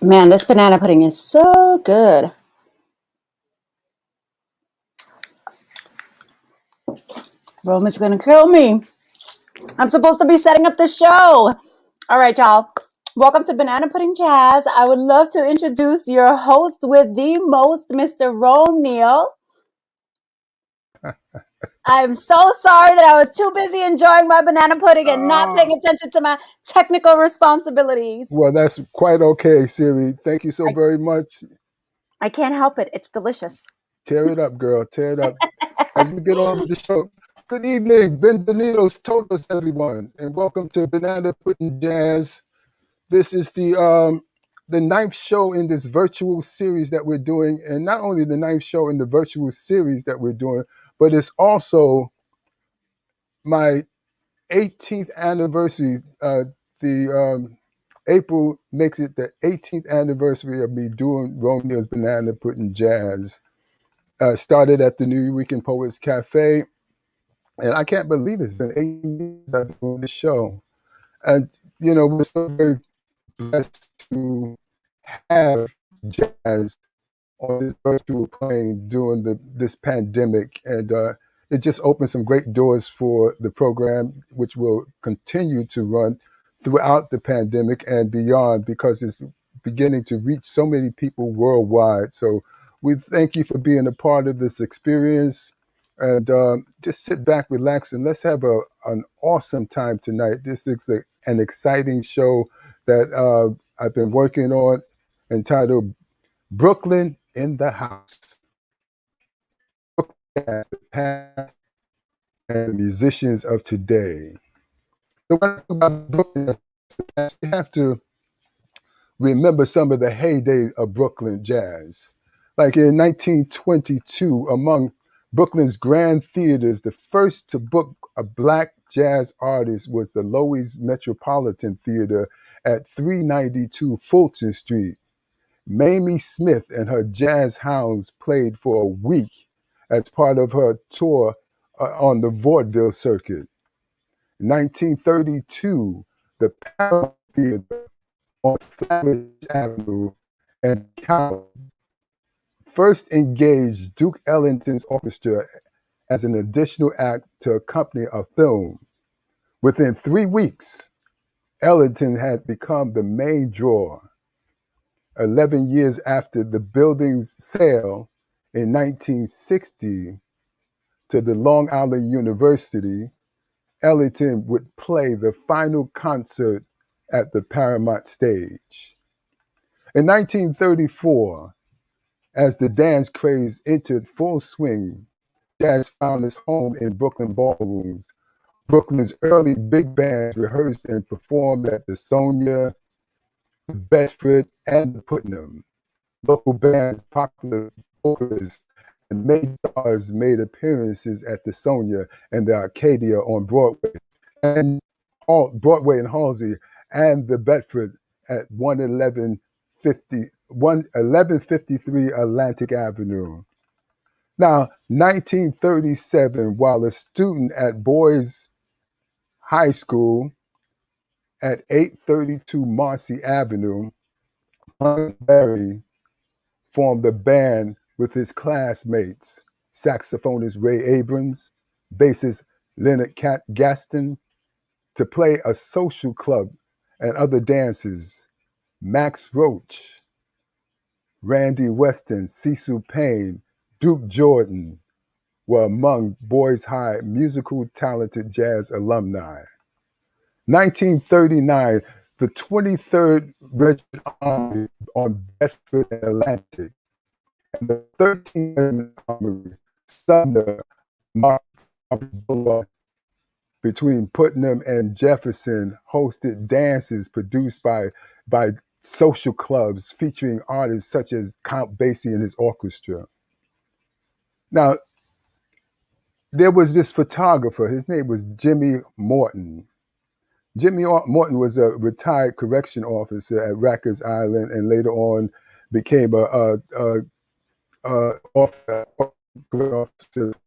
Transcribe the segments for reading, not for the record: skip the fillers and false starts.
Man, this banana pudding is so good. Rome is gonna kill me. I'm supposed to be setting up the show. All right, y'all. Welcome to Banana Pudding Jazz. I would love to introduce your host with the most, Mr. Neal. I'm so sorry that I was too busy enjoying my banana pudding and not paying attention to my technical responsibilities. Well, that's quite okay, Siri. Thank you so very much. I can't help it. It's delicious. Tear it up, girl. Tear it up. As we get on with the show, good evening, Benvenidos todos, everyone, and welcome to Banana Pudding Jazz. This is the ninth show in this virtual series that we're doing, and not only the ninth show in the virtual series that we're doing, but it's also my 18th anniversary. April makes it the 18th anniversary of me doing Romeo's Banana Pudding Jazz. Started at the New Weekend Poets Cafe, and I can't believe it's been 8 years I've been doing this show. And, we're so very blessed to have jazz on this virtual plane during this pandemic. And it just opened some great doors for the program, which will continue to run throughout the pandemic and beyond, because it's beginning to reach so many people worldwide. So we thank you for being a part of this experience. And just sit back, relax, and let's have an awesome time tonight. This is an exciting show that I've been working on, entitled Brooklyn in the House. The past and the musicians of today. So when I talk about Brooklyn, you have to remember some of the heyday of Brooklyn jazz. Like in 1922, among Brooklyn's grand theaters, the first to book a black jazz artist was the Loews Metropolitan Theater at 392 Fulton Street. Mamie Smith and her Jazz Hounds played for a week as part of her tour on the vaudeville circuit. 1932, the Paramount Theater on Flatbush Avenue and Cal first engaged Duke Ellington's orchestra as an additional act to accompany a film. Within 3 weeks, Ellington had become the main draw. 11 years after the building's sale in 1960 to the Long Island University, Ellington would play the final concert at the Paramount stage. In 1934, as the dance craze entered full swing, jazz found its home in Brooklyn ballrooms. Brooklyn's early big bands rehearsed and performed at the Sonia, the Bedford, and the Putnam. Local bands, popular vocalists, and major stars made appearances at the Sonia and the Arcadia on Broadway, and Broadway and Halsey, and the Bedford at 1153 Atlantic Avenue. Now, 1937, while a student at Boys High School at 832 Marcy Avenue, Berry formed a band with his classmates, saxophonist Ray Abrams, bassist Leonard Gaston, to play a social club and other dances. Max Roach, Randy Weston, Cecil Payne, Duke Jordan were among Boys High musical talented jazz alumni. 1939, the 23rd Regiment Army on Bedford and Atlantic and the 13th Armory, Sumner, Boulevard, between Putnam and Jefferson, hosted dances produced by social clubs featuring artists such as Count Basie and his orchestra. Now, there was this photographer, his name was Jimmy Morton. Jimmy Morton was a retired correction officer at Rikers Island and later on became a officer of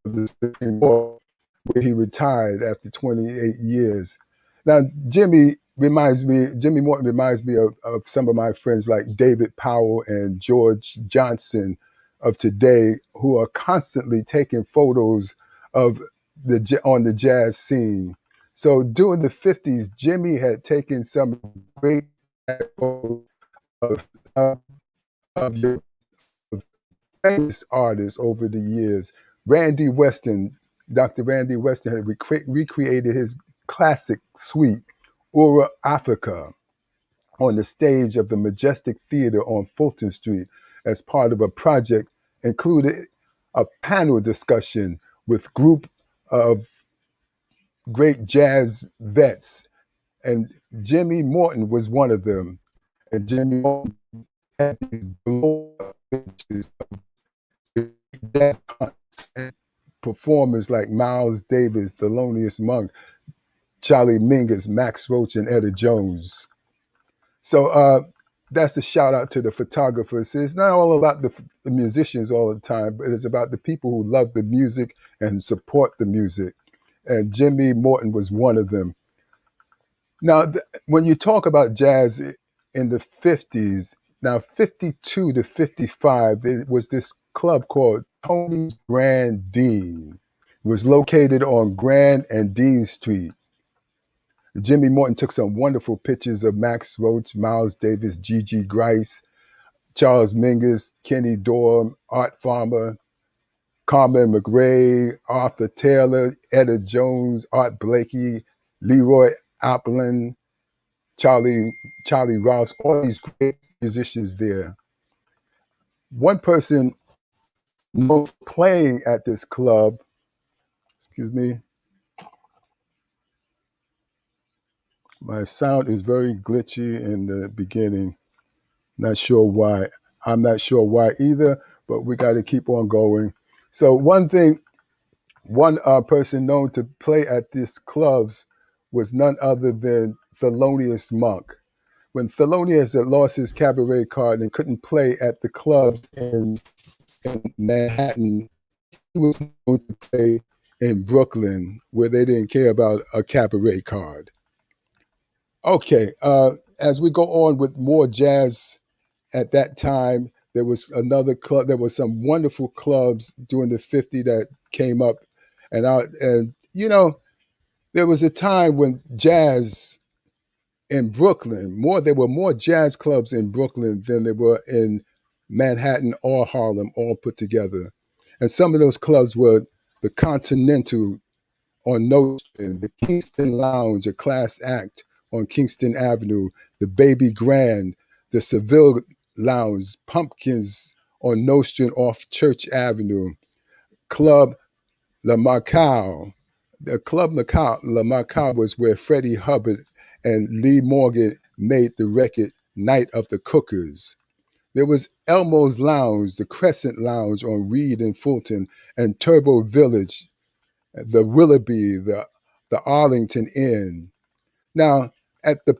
the Supreme Court, where he retired after 28 years. Now, Jimmy Morton reminds me of some of my friends like David Powell and George Johnson of today, who are constantly taking photos of on the jazz scene. So during the 50s, Jimmy had taken some great photos of your famous artists over the years. Randy Weston, Dr. Randy Weston had recreated his classic suite, Ura Africa, on the stage of the Majestic Theater on Fulton Street as part of a project included a panel discussion with group of great jazz vets, and Jimmy Morton was one of them. And Jimmy Morton had these glowing pictures of jazz performers like Miles Davis, Thelonious Monk, Charlie Mingus, Max Roach, and Etta Jones. So that's the shout out to the photographers. It's not all about the musicians all the time, but it's about the people who love the music and support the music. And Jimmy Morton was one of them. Now, when you talk about jazz in the 50s, now 52 to 55, there was this club called Tony's Grand Dean. It was located on Grand and Dean Street. Jimmy Morton took some wonderful pictures of Max Roach, Miles Davis, Gigi Grice, Charles Mingus, Kenny Dorham, Art Farmer, Carmen McRae, Arthur Taylor, Etta Jones, Art Blakey, Leroy Appleton, Charlie Rouse, all these great musicians there. One person known for playing at this club, excuse me, my sound is very glitchy in the beginning. Not sure why. I'm not sure why either, but we got to keep on going. So one person known to play at these clubs was none other than Thelonious Monk. When Thelonious had lost his cabaret card and couldn't play at the clubs in Manhattan, he was known to play in Brooklyn, where they didn't care about a cabaret card. Okay, as we go on with more jazz at that time, there was another club. There was some wonderful clubs during the '50s that came up, and there was a time when jazz in Brooklyn there were more jazz clubs in Brooklyn than there were in Manhattan or Harlem, all put together. And some of those clubs were the Continental on Nostrand, the Kingston Lounge, a class act on Kingston Avenue, the Baby Grand, the Seville Lounge, Pumpkins on Nostrand off Church Avenue, Club La Macau. The Club La Macau was where Freddie Hubbard and Lee Morgan made the record Night of the Cookers. There was Elmo's Lounge, the Crescent Lounge on Reed and Fulton, and Turbo Village, the Willoughby, the Arlington Inn. Now, at the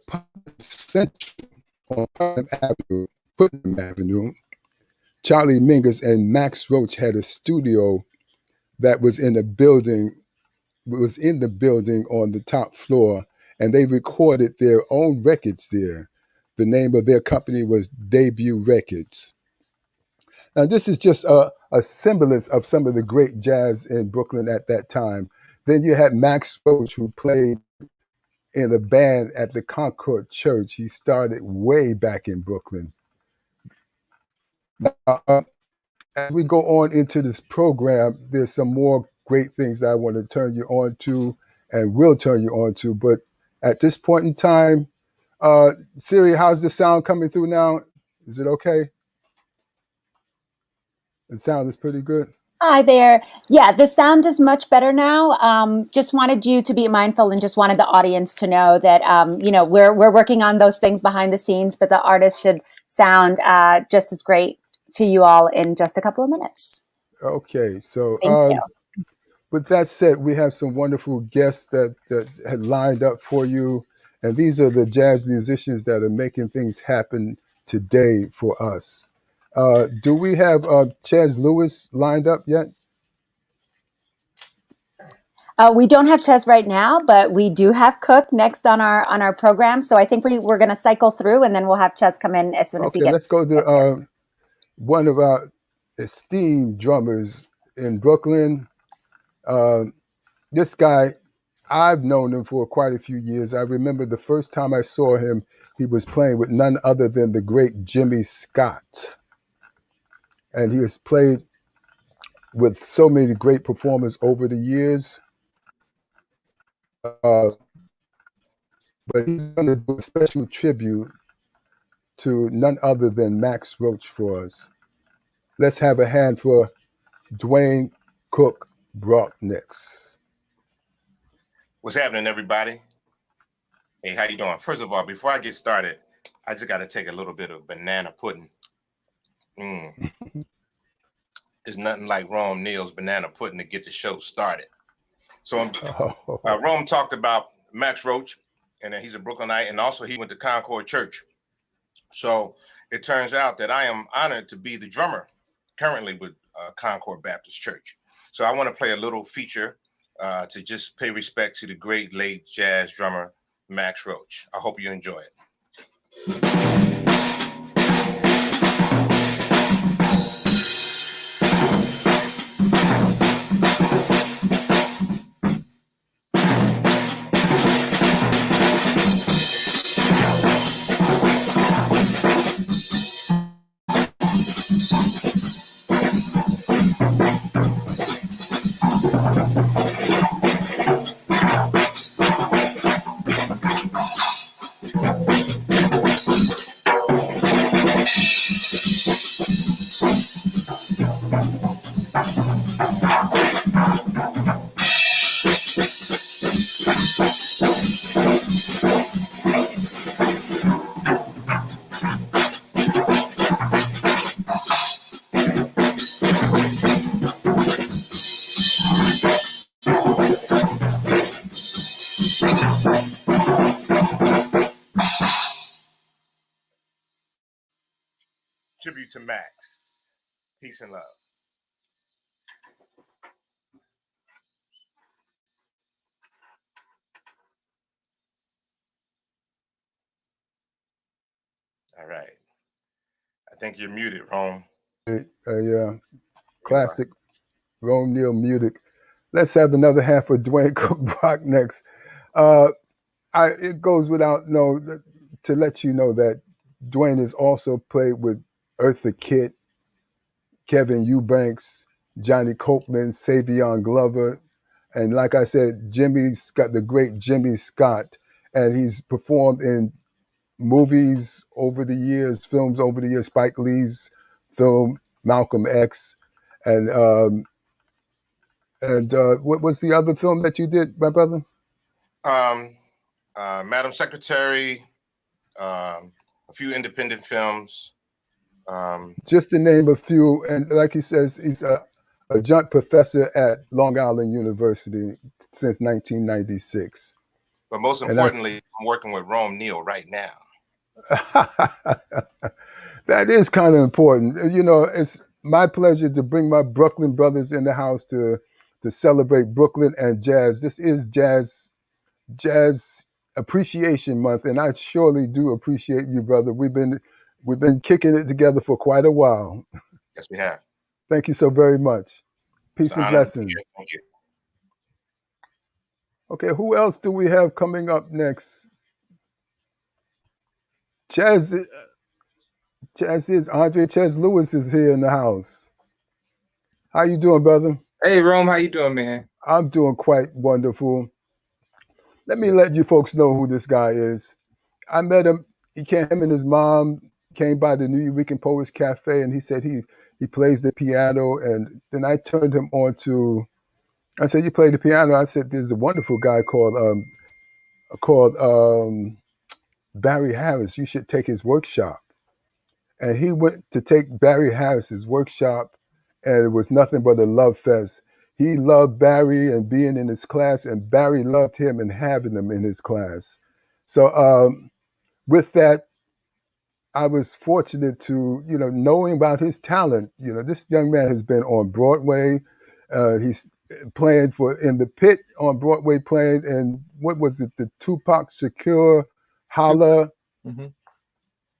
Central on Puddin Avenue, Charlie Mingus and Max Roach had a studio that was in the building on the top floor, and they recorded their own records there. The name of their company was Debut Records. Now, this is just a semblance of some of the great jazz in Brooklyn at that time. Then you had Max Roach, who played in a band at the Concord Church. He started way back in Brooklyn. Now, as we go on into this program, there's some more great things that I want to turn you on to and will turn you on to. But at this point in time, Siri, how's the sound coming through now? Is it okay? The sound is pretty good. Hi there. Yeah, the sound is much better now. Just wanted you to be mindful and just wanted the audience to know that, we're working on those things behind the scenes, but the artist should sound just as great to you all in just a couple of minutes. Okay, so Thank you. with that said, we have some wonderful guests that had lined up for you, and these are the jazz musicians that are making things happen today for us. Do we have Chaz Lewis lined up yet? We don't have Ches right now, but we do have Cook next on our program. So I think we're going to cycle through, and then we'll have Ches come in as soon as he gets. Okay, let's go to one of our esteemed drummers in Brooklyn. This guy, I've known him for quite a few years. I remember the first time I saw him, he was playing with none other than the great Jimmy Scott. And he has played with so many great performers over the years. But he's going to do a special tribute to none other than Max Roach for us. Let's have a hand for Dwayne Cook Brocknix. What's happening, everybody? Hey, how you doing? First of all, before I get started, I just got to take a little bit of banana pudding. There's nothing like Neal's banana pudding to get the show started. So Rome talked about Max Roach, and he's a Brooklynite, and also he went to Concord Church. So it turns out that I am honored to be the drummer currently with Concord Baptist Church. So I want to play a little feature to just pay respect to the great late jazz drummer, Max Roach. I hope you enjoy it. Tribute to Max. Peace and love. All right. I think you're muted, Rome. Yeah, classic Rome Neal music. Let's have another half of Dwayne Cook Brock next. It goes without to let you know that Dwayne has also played with Eartha Kitt, Kevin Eubanks, Johnny Copeland, Savion Glover, and like I said, the great Jimmy Scott, and he's performed in movies over the years, films over the years, Spike Lee's film Malcolm X, and what was the other film that you did, my brother? Madam Secretary, a few independent films. Just to name a few, and like he says, he's a adjunct professor at Long Island University since 1996. But most importantly, I'm working with Rome Neal right now. That is kind of important. You know, it's my pleasure to bring my Brooklyn brothers in the house to celebrate Brooklyn and jazz. This is Jazz Appreciation Month, and I surely do appreciate you, brother. We've been kicking it together for quite a while. Yes, we have. Thank you so very much. Peace and blessings. Thank you. Okay, who else do we have coming up next? Chaz Andre Ches Lewis is here in the house. How you doing, brother? Hey, Rome, how you doing, man? I'm doing quite wonderful. Let me let you folks know who this guy is. I met him. Him and his mom came by the New Weekend Poets Cafe, and he said he plays the piano. And then I turned him on to. I said, "You play the piano?" I said, "There's a wonderful guy called Barry Harris. You should take his workshop." And he went to take Barry Harris's workshop, and it was nothing but a love fest. He loved Barry and being in his class, and Barry loved him and having him in his class. So with that, I was fortunate to, knowing about his talent. This young man has been on Broadway. He's playing in the Pit on Broadway, playing in, what was it, the Tupac Shakur Holla. Mm-hmm.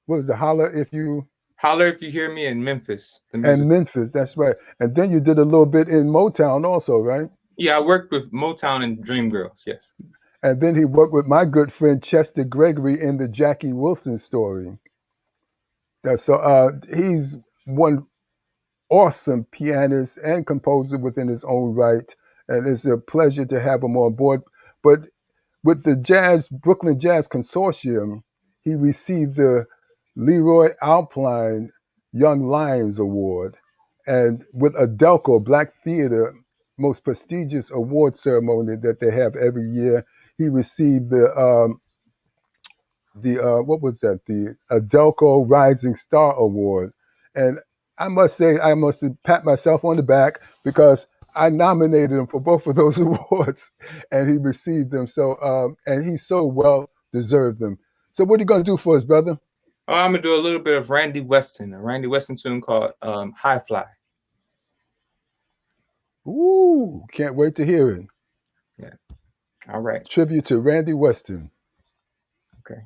What was the Holla If You... Holler If You Hear Me in Memphis. And Memphis, that's right. And then you did a little bit in Motown also, right? Yeah, I worked with Motown and Dreamgirls, yes. And then he worked with my good friend Chester Gregory in the Jackie Wilson story. So he's one awesome pianist and composer within his own right. And it's a pleasure to have him on board. But with the Brooklyn Jazz Consortium, he received the Leroy Alpine Young Lions Award. And with Adelco, Black Theater, most prestigious award ceremony that they have every year, he received the what was that? The Adelco Rising Star Award. And I must say, I must pat myself on the back because I nominated him for both of those awards, and he received them. So, and he so well deserved them. So, what are you going to do for us, brother? Oh, I'm going to do a little bit of a Randy Weston tune called High Fly. Ooh, can't wait to hear it. Yeah. All right. Tribute to Randy Weston. Okay.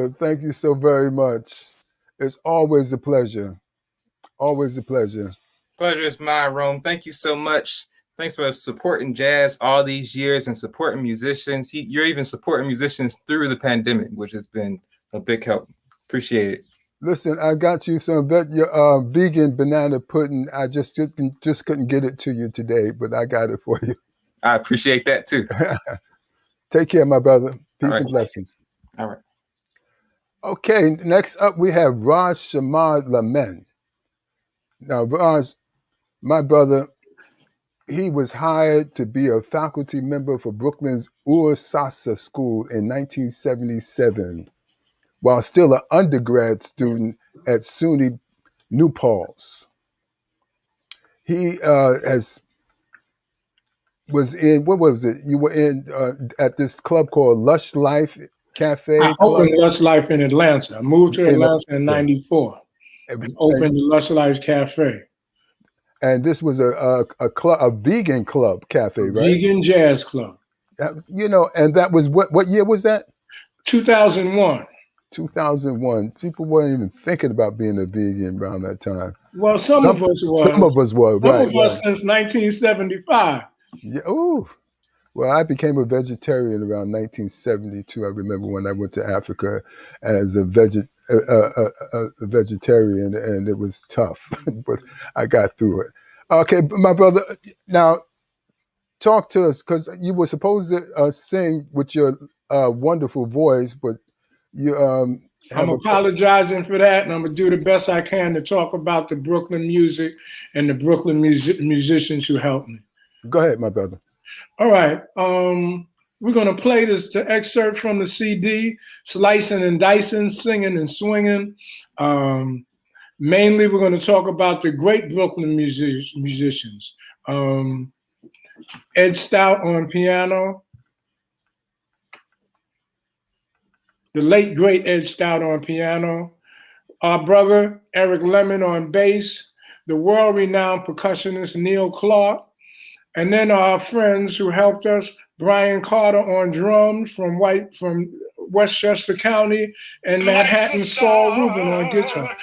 But thank you so very much. It's always a pleasure. Always a pleasure. Pleasure is mine, Rome. Thank you so much. Thanks for supporting jazz all these years and supporting musicians. You're even supporting musicians through the pandemic, which has been a big help. Appreciate it. Listen, I got you some vegan banana pudding. I just couldn't get it to you today, but I got it for you. I appreciate that too. Take care, my brother. Peace right. and blessings. All right. Okay, next up we have Raj Shamad Lamen. Now, Raj, my brother, he was hired to be a faculty member for Brooklyn's Ur Sasa School in 1977, while still an undergrad student at SUNY New Paltz. He was in, what was it? You were in at this club called Lush Life Cafe. I opened Lush Life in Atlanta. I moved to Atlanta in '94 and opened the Lush Life Cafe. And this was a club, a vegan club cafe, right? Vegan jazz club. You know, and that was what year was that? 2001. 2001. People weren't even thinking about being a vegan around that time. Well, some of us were. Some of us were, right. Some of us since 1975. Yeah. Ooh. Well, I became a vegetarian around 1972. I remember when I went to Africa as a vegetarian, and it was tough, but I got through it. Okay, my brother, now talk to us, because you were supposed to sing with your wonderful voice, but you I'm apologizing for that, and I'm going to do the best I can to talk about the Brooklyn music and the Brooklyn musicians who helped me. Go ahead, my brother. All right. We're going to play the excerpt from the CD, Slicing and Dicing, Singing and Swinging. Mainly, we're going to talk about the great Brooklyn musicians. Ed Stout on piano. The late, great Ed Stout on piano. Our brother, Eric Lemon on bass. The world-renowned percussionist, Neal Clark. And then our friends who helped us, Bryan Carter on drums from Westchester County, and Manhattan Saul Rubin on guitar.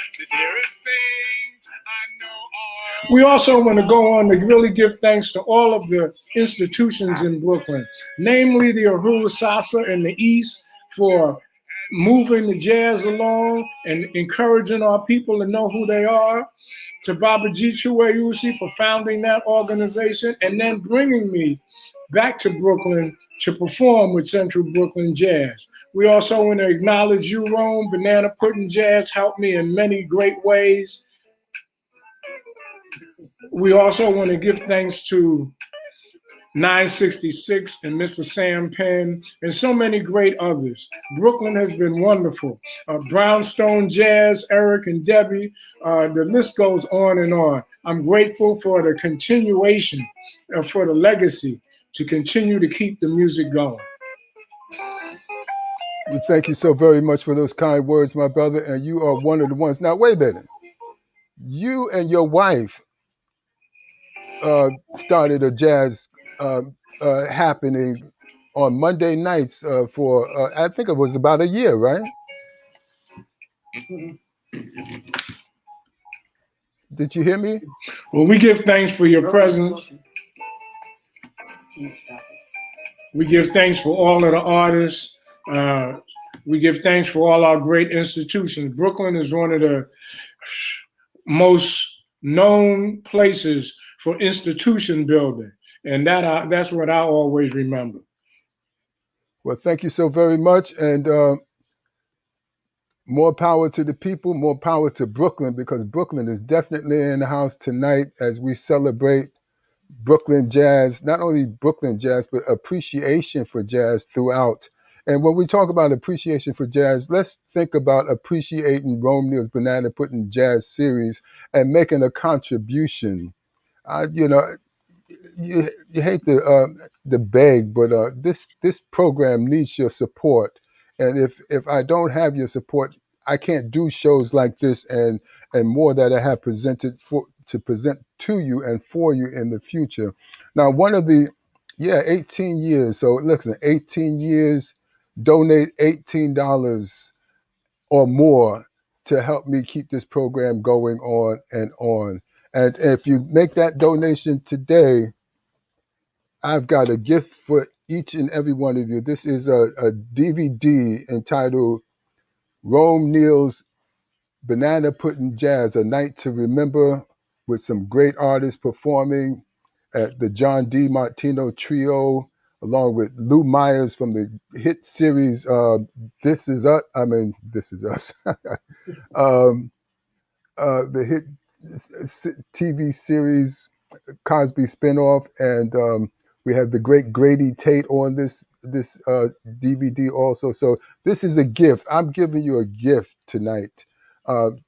We also want to go on to really give thanks to all of the institutions in Brooklyn, namely the Ur Sasa in the East for moving the jazz along and encouraging our people to know who they are, to Baba G. Chuwayusi for founding that organization and then bringing me back to Brooklyn to perform with Central Brooklyn Jazz. We also want to acknowledge you, Rome. Banana Puddin' Jazz helped me in many great ways. We also want to give thanks to 966 and Mr. Sam Penn and so many great others. Brooklyn has been wonderful. Brownstone Jazz, Eric and Debbie, the list goes on and on. I'm grateful for the continuation, for the legacy to continue to keep the music going. Well, thank you so very much for those kind words, my brother. And you are one of the ones. Now, wait a minute. You and your wife started a jazz happening on Monday nights for, I think it was about a year, right? Did you hear me? Well, we give thanks for your presence. We give thanks for all of the artists. We give thanks for all our great institutions. Brooklyn is one of the most known places for institution building. And that's what I always remember. Well, thank you so very much. And more power to the people, more power to Brooklyn, because Brooklyn is definitely in the house tonight as we celebrate Brooklyn jazz, not only Brooklyn jazz, but appreciation for jazz throughout. And when we talk about appreciation for jazz, let's think about appreciating Rome Neal's Banana Puddin' Jazz series and making a contribution. You hate the beg, but this program needs your support. And if I don't have your support, I can't do shows like this and more that I have presented to present to you and for you in the future. Now, 18 years. So listen, 18 years, donate $18 or more to help me keep this program going on and on. And if you make that donation today, I've got a gift for each and every one of you. This is a DVD entitled Neal's Banana Puddin' Jazz, A Night to Remember, with some great artists performing at the John D. Martino Trio, along with Lou Myers from the hit series This Is Us. This Is Us. The hit TV series Cosby spinoff, and we have the great Grady Tate on this DVD also. So this is a gift. I'm giving you a gift tonight.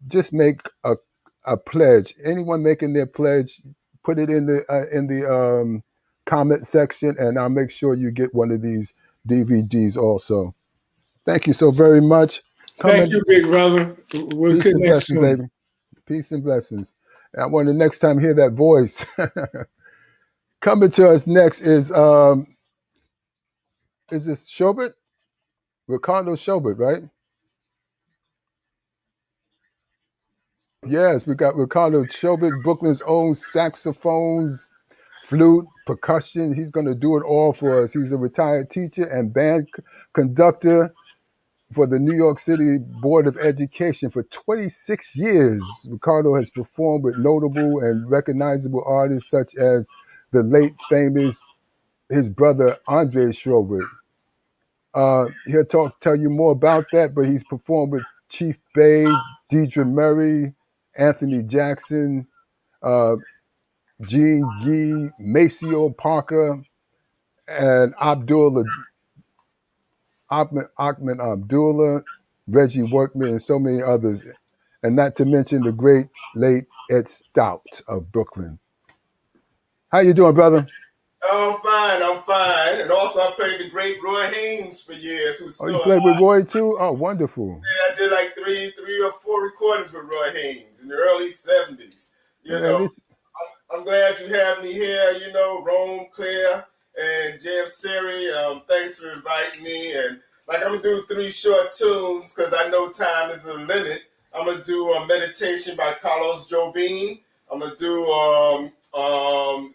Just make a pledge. Anyone making their pledge, put it in the comment section, and I'll make sure you get one of these DVDs also. Thank you so very much. Thank you, big brother. We'll Peace and connect blessings, soon. baby. Peace and blessings. And I want to next time hear that voice. Coming to us next is this Schobert? Ricardo Schobert, right? Yes, we got Ricardo Schobert, Brooklyn's own saxophones, flute, percussion. He's going to do it all for us. He's a retired teacher and band conductor for the New York City Board of Education for 26 years. Ricardo has performed with notable and recognizable artists such as the late famous, his brother Andre Schobert. He'll tell you more about that, but he's performed with Chief Bay, Deidre Murray, Anthony Jackson, Gene Gee, Maceo Parker, and Ahmed Abdullah, Reggie Workman, and so many others. And not to mention the great late Ed Stout of Brooklyn. How you doing, brother? I'm fine. And also I played the great Roy Haynes for years, who's still you played alive. with Roy too? Oh, wonderful. Yeah, I did like three or four recordings with Roy Haynes in the early 70s. I'm glad you have me here, Rome, Claire, and Jeff Siri. Thanks for inviting me. And I'm going to do 3 short tunes because I know time is a limit. I'm going to do a meditation by Carlos Jobim. I'm going to do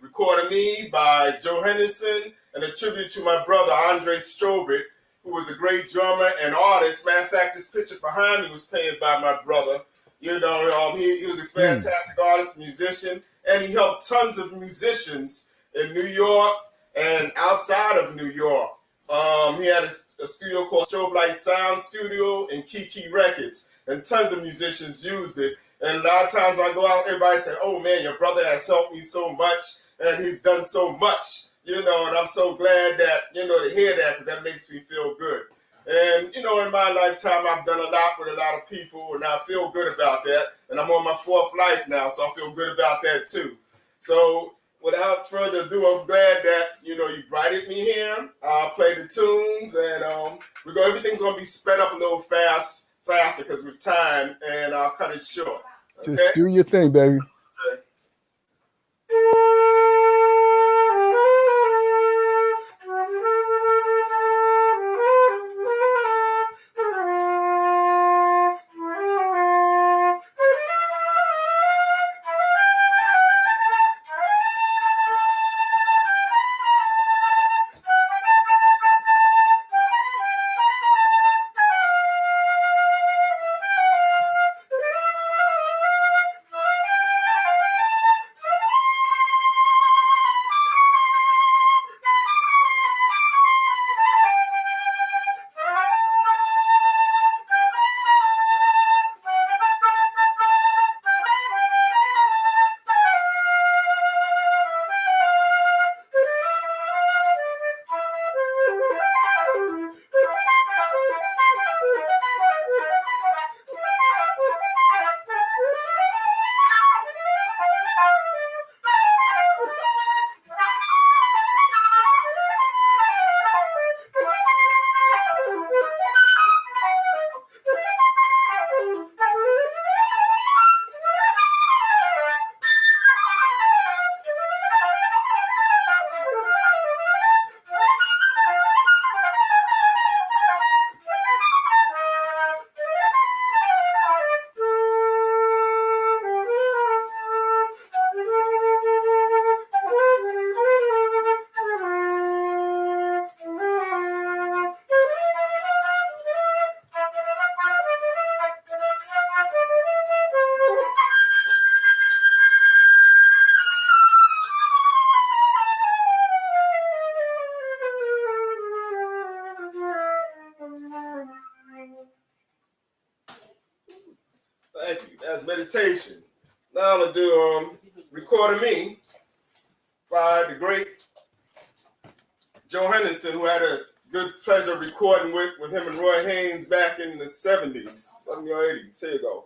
Record of Me by Joe Henderson, and a tribute to my brother, Andre Schobert, who was a great drummer and artist. Matter of fact, this picture behind me was painted by my brother. He was a fantastic artist, musician, and he helped tons of musicians in New York and outside of New York. He had a studio called Strobe Light Sound Studio in Kiki Records, and tons of musicians used it. And a lot of times when I go out, everybody say, "Oh man, your brother has helped me so much, and he's done so much," and I'm so glad that, to hear that, because that makes me feel good. And, in my lifetime, I've done a lot with a lot of people, and I feel good about that. And I'm on my 4th life now, so I feel good about that too. So without further ado, I'm glad that, you invited me here. I'll play the tunes, and everything's going to be sped up a little faster because with time, and I'll cut it short. Okay? Just do your thing, baby. Okay. Thank you. That's meditation. Now I'm gonna do "Recording Me" by the great Joe Henderson, who had a good pleasure of recording with him and Roy Haynes back in the 70s, 70s or 80s. Here you go.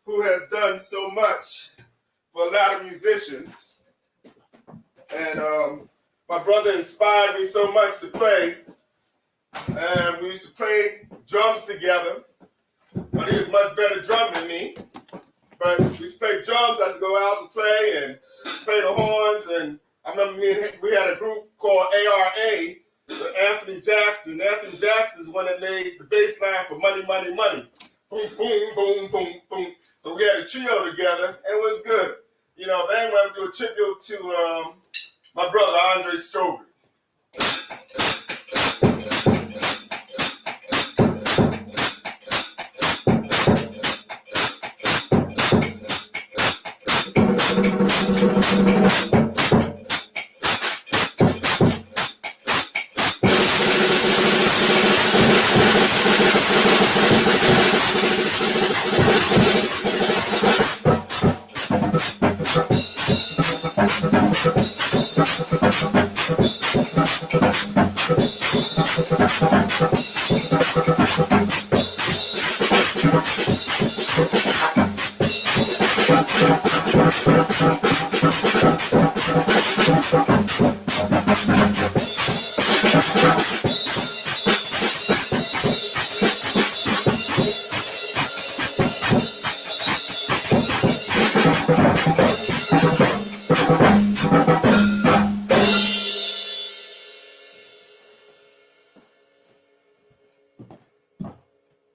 Who has done so much for a lot of musicians. And my brother inspired me so much to play. And we used to play drums together. But he was much better drummer than me. But we used to play drums. I used to go out and play the horns. And I remember we had a group called ARA with Anthony Jackson. Anthony Jackson is one that made the bass line for Money, Money, Money. Boom, boom, boom, boom, boom. So we had a trio together, and it was good. You know, but anyway, I'm going to do a tribute to my brother, Andre Strobel.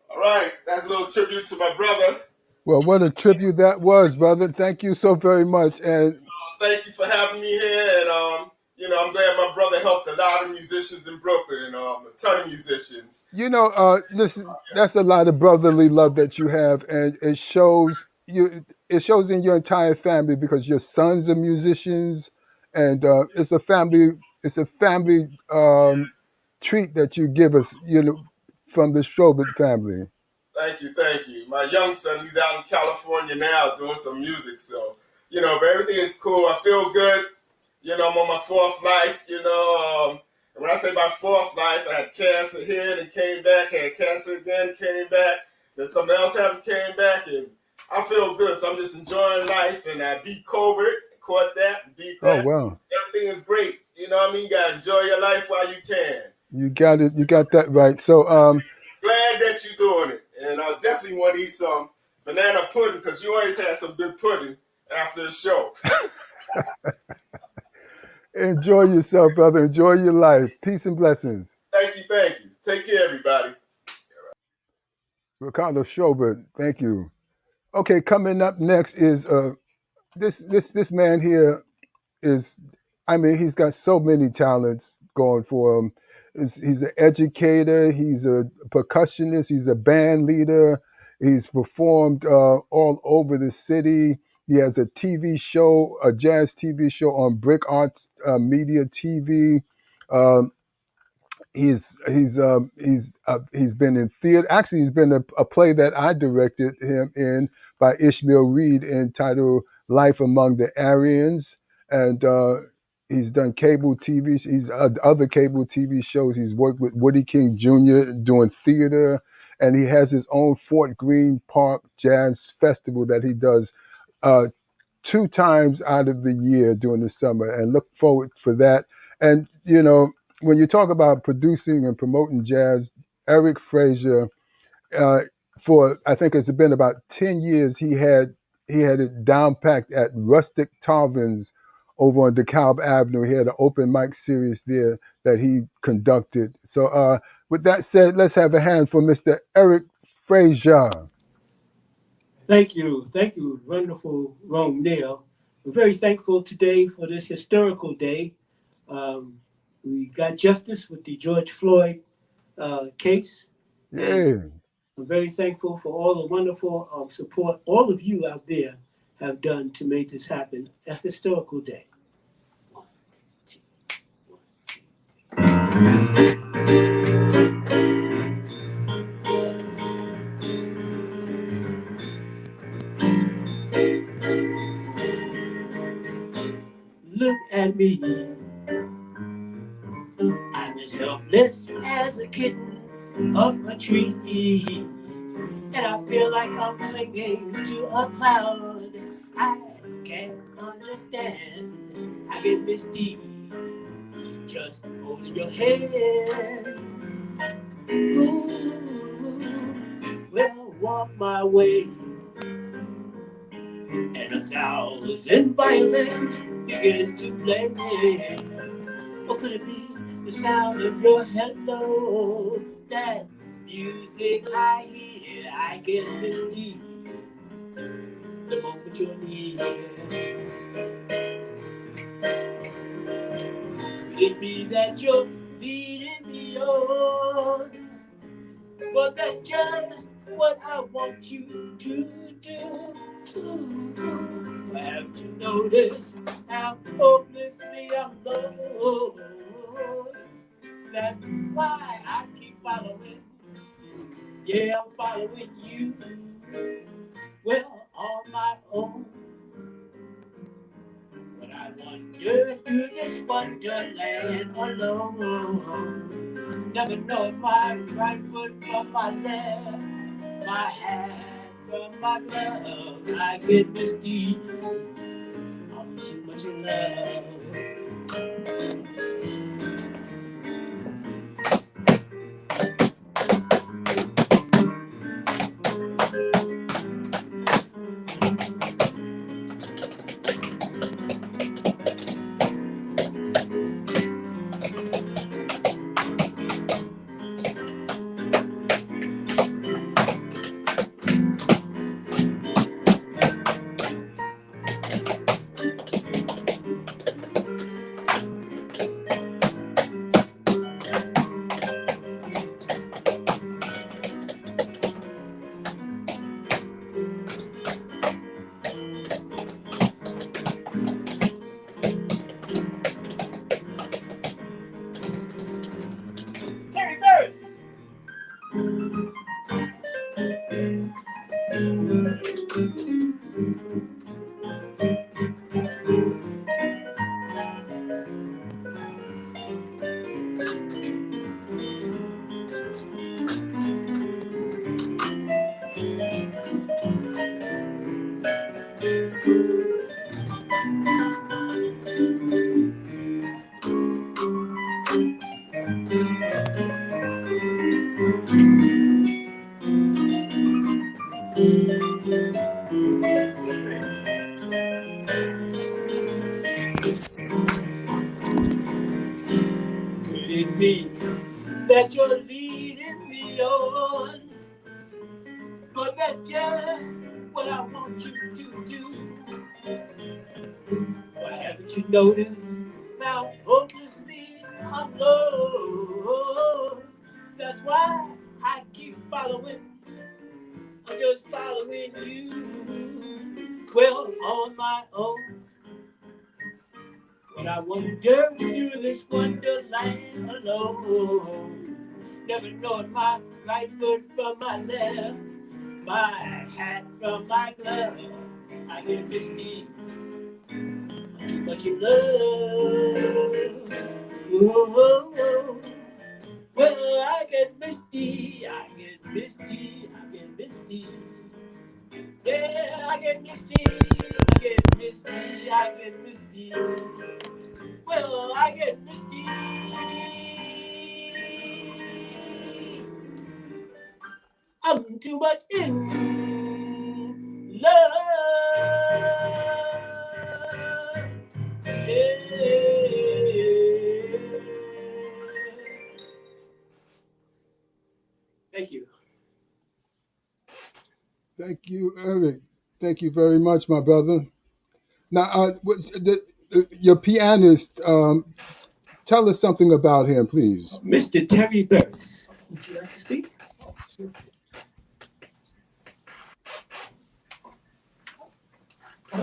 All right, that's a little tribute to my brother. Well, what a tribute that was, brother. Thank you so very much. And thank you for having me here. And you know, I'm glad my brother helped a lot of musicians in Brooklyn, a ton of musicians. You know, listen, that's a lot of brotherly love that you have, and it shows you. It shows in your entire family because your sons are musicians, and it's a family. It's a family treat that you give us, you know, from the Strobel family. Thank you, thank you. My young son, he's out in California now doing some music, so you know, but everything is cool. I feel good. You know, I'm on my fourth life. You know, and when I say my fourth life, I had cancer here and came back. Had cancer again, came back. Then something else happened, came back, and I feel good. So I'm just enjoying life, and I beat COVID, caught that, and beat that. Oh wow! Everything is great. You know what I mean? You gotta enjoy your life while you can. You got it. You got that right. So glad that you're doing it, and I definitely want to eat some banana pudding because you always had some good pudding after the show. Enjoy yourself, brother. Enjoy your life. Peace and blessings. Thank you. Thank you. Take care, everybody. Ricardo Strobel, thank you. Okay, coming up next is this man here is, I mean, he's got so many talents going for him. He's an educator, he's a percussionist, he's a band leader, he's performed all over the city. He has a TV show, a jazz TV show on Brick Arts Media TV. he's been in theater. Actually, he's been a play that I directed him in by Ishmael Reed entitled Life Among the Aryans. And he's done cable TV. He's other cable TV shows. He's worked with Woody King Jr. doing theater. And he has his own Fort Greene Park Jazz Festival that he does 2 times out of the year during the summer, and look forward for that. And, you know, when you talk about producing and promoting jazz, Eric Frazier, for I think it's been about 10 years, he had it down packed at Rustic Tarvin's over on DeKalb Avenue. He had an open mic series there that he conducted. So with that said, let's have a hand for Mr. Eric Frazier. Thank you, wonderful Neal. We're very thankful today for this historical day. We got justice with the George Floyd case. Yeah. I'm very thankful for all the wonderful support all of you out there have done to make this happen. A historical day. Look at me. I'm as helpless as a kitten up a tree, and I feel like I'm clinging to a cloud. I can't understand. I get misty just holding your hand. Ooh, well, walk my way, and 1,000 violins begin to play. Or could it be the sound of your hello? That music I hear, I get misty the moment you're near. Could it be that you're leading me on? Well, that's just what I want you to do. Ooh, haven't you noticed how hopelessly I'm lost? That's why I keep following. Yeah, I'm following you. Well, on my own. But I wander through this wonderland alone. Never knowing my right foot from my left, my hat from my glove. I get misty. I'm too much in love. That you're leading me on, but that's just what I want you to do. Why haven't you noticed how hopelessly I'm lost? That's why I keep following. I'm just following you. Well, on my own. When I wander through this wonderland alone, never knowing my right foot from my left, my hat from my glove, I get misty. Too much in love. Whoa. Well, I get misty, I get misty, I get misty. Yeah, I get misty, I get misty, I get misty. Well, I get misty. I'm too much in love. Thank you. Thank you, Eric. Thank you very much, my brother. Now, your pianist, tell us something about him, please. Mr. Terry Burris, would you like to speak?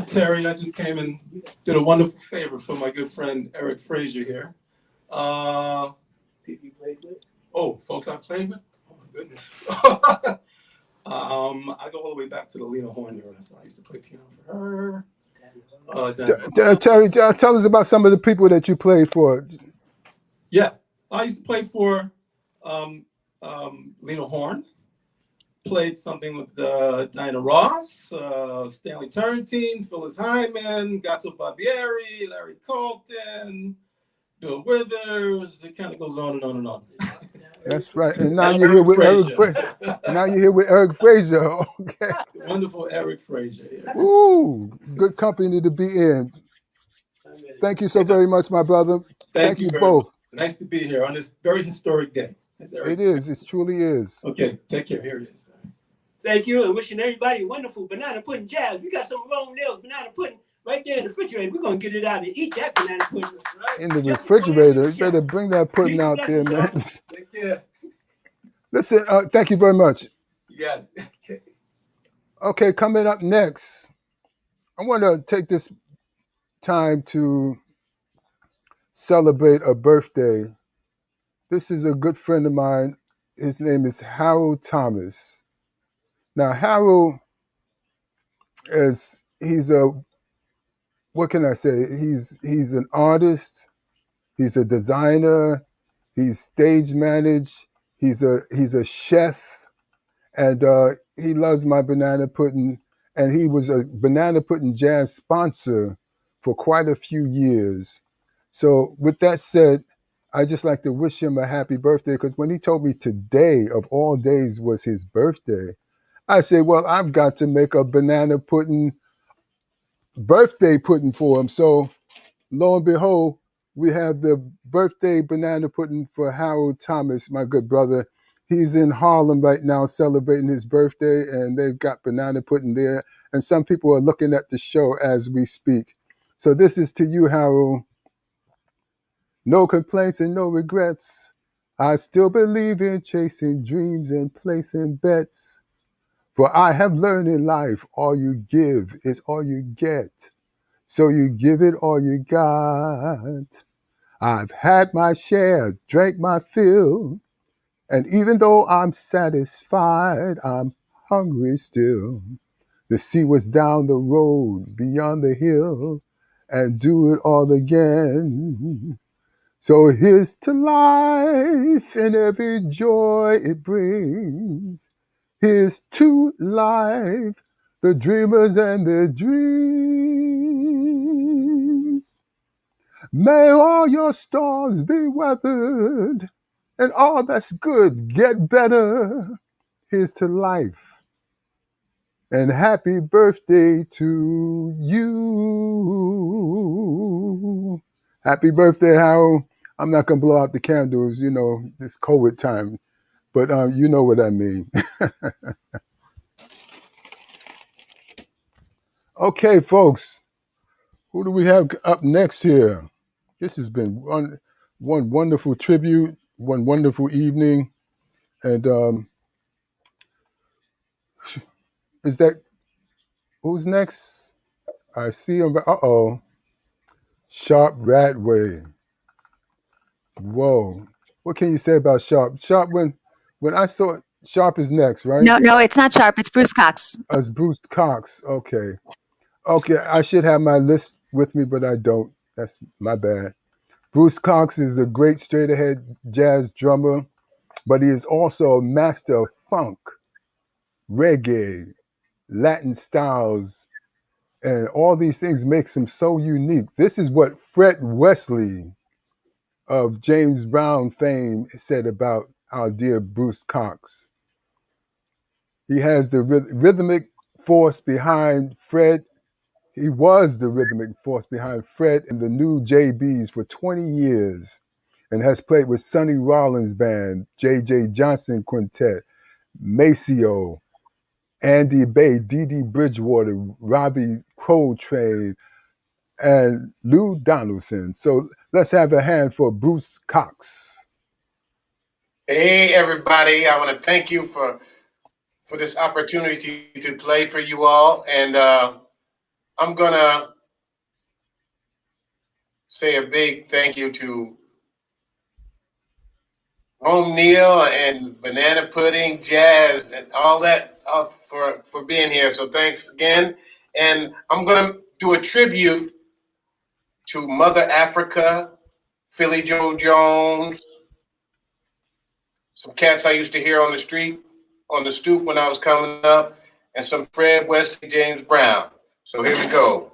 Terry, I just came and did a wonderful favor for my good friend Eric Frazier here. People you played with? Oh, folks I played with? Oh my goodness. I go all the way back to the Lena Horne era, so I used to play piano for her. Terry, tell us about some of the people that you played for. Yeah, I used to play for Lena Horne. Played something with Diana Ross, Stanley Turrentine, Phyllis Hyman, Gato Barbieri, Larry Colton, Bill Withers. It kind of goes on and on and on. That's right. And now you're here with Eric Frazier. Okay. The wonderful Eric Frazier. Yeah. Ooh, good company to be in. Thank you so very much, my brother. Thank you both. Much. Nice to be here on this very historic day. It is. It truly is. Okay, take care. Here it is. Thank you, and wishing everybody a wonderful banana pudding jazz. We got some Rome Neal's banana pudding right there in the refrigerator. We're going to get it out and eat that banana pudding. Right? In the refrigerator. You better bring that pudding out there, man. Take care. Listen, thank you very much. You got it. Okay. Okay, coming up next, I want to take this time to celebrate a birthday. This is a good friend of mine. His name is Harold Thomas. Now, Harold he's what can I say? He's an artist. He's a designer. He's stage managed. He's a chef, and he loves my banana pudding. And he was a banana pudding jazz sponsor for quite a few years. So, with that said, I just like to wish him a happy birthday, because when he told me today of all days was his birthday, I said, well, I've got to make a banana pudding birthday pudding for him. So lo and behold, we have the birthday banana pudding for Harold Thomas, my good brother. He's in Harlem right now celebrating his birthday, and they've got banana pudding there. And some people are looking at the show as we speak. So this is to you, Harold. No complaints and no regrets. I still believe in chasing dreams and placing bets. For I have learned in life, all you give is all you get. So you give it all you got. I've had my share, drank my fill. And even though I'm satisfied, I'm hungry still. The sea was down the road, beyond the hill, and do it all again. So here's to life and every joy it brings. Here's to life, the dreamers and their dreams. May all your storms be weathered, and all that's good get better. Here's to life, and happy birthday to you. Happy birthday, Harold. I'm not going to blow out the candles, this COVID time, but you know what I mean. Okay, folks, who do we have up next here? This has been one wonderful tribute, one wonderful evening, and who's next? I see him. Sharp Radway. Whoa. What can you say about Sharp? Sharp, when I saw Sharp is next, right? No, it's not Sharp. It's Bruce Cox. It's Bruce Cox. Okay. Okay, I should have my list with me, but I don't. That's my bad. Bruce Cox is a great straight ahead jazz drummer, but he is also a master of funk, reggae, Latin styles, and all these things makes him so unique. This is what Fred Wesley of James Brown fame said about our dear Bruce Cox. He has the rhythmic force behind Fred. He was the rhythmic force behind Fred and the new JBs for 20 years and has played with Sonny Rollins Band, J.J. Johnson Quintet, Maceo, Andy Bay, Dee Dee Bridgewater, Robbie Coltrane, and Lou Donaldson. So let's have a hand for Bruce Cox. Hey, everybody. I want to thank you for this opportunity to play for you all. And I'm going to say a big thank you to Neal and Banana Pudding, Jazz, and all that for being here. So thanks again. And I'm going to do a tribute to Mother Africa, Philly Joe Jones, some cats I used to hear on the street, on the stoop when I was coming up, and some Fred Wesley, James Brown. So here we go.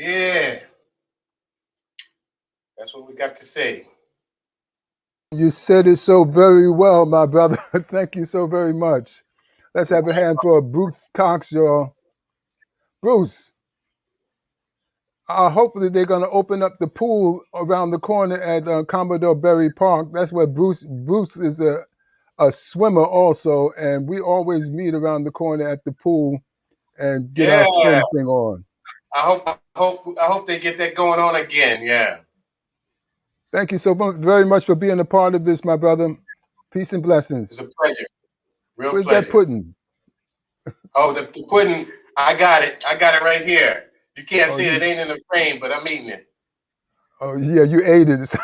Yeah, that's what we got to say. You said it so very well, my brother. Thank you so very much. Let's have a hand for Bruce Cox, y'all. Bruce, hopefully they're going to open up the pool around the corner at Commodore Berry Park. That's where Bruce is a swimmer also, and we always meet around the corner at the pool and get our swim thing on. I hope they get that going on again. Yeah. Thank you so very much for being a part of this, my brother. Peace and blessings. It's a pleasure. Real Where's pleasure. that pudding? Oh, the pudding. I got it right here. You can't see it. It ain't in the frame, but I'm eating it. Oh, yeah, you ate it.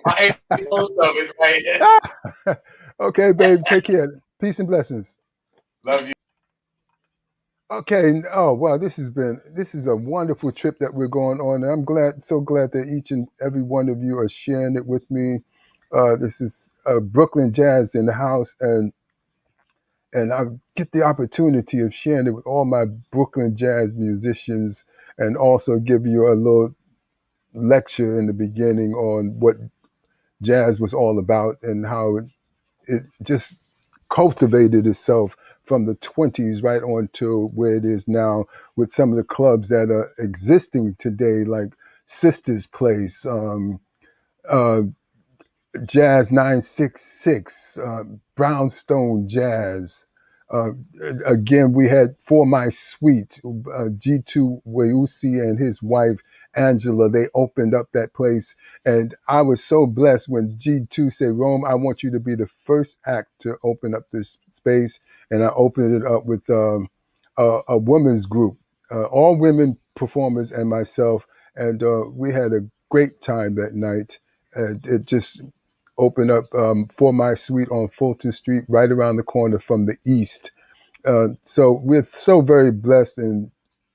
I ate most of it right. Okay, babe, take care. Peace and blessings. Love you. Okay. Oh, wow. This is a wonderful trip that we're going on. And I'm so glad that each and every one of you are sharing it with me. This is Brooklyn Jazz in the house, and I get the opportunity of sharing it with all my Brooklyn Jazz musicians, and also give you a little lecture in the beginning on what jazz was all about and how it just cultivated itself from the 20s right on to where it is now, with some of the clubs that are existing today, like Sister's Place, Jazz 966, Brownstone Jazz. Again, we had For My Suite, G2 Weusi and his wife, Angela. They opened up that place. And I was so blessed when G2 said, Rome, I want you to be the first act to open up this space. And I opened it up with a women's group, all women performers and myself. And we had a great time that night. And it just opened up For My Suite on Fulton Street, right around the corner from the east. So we're so very blessed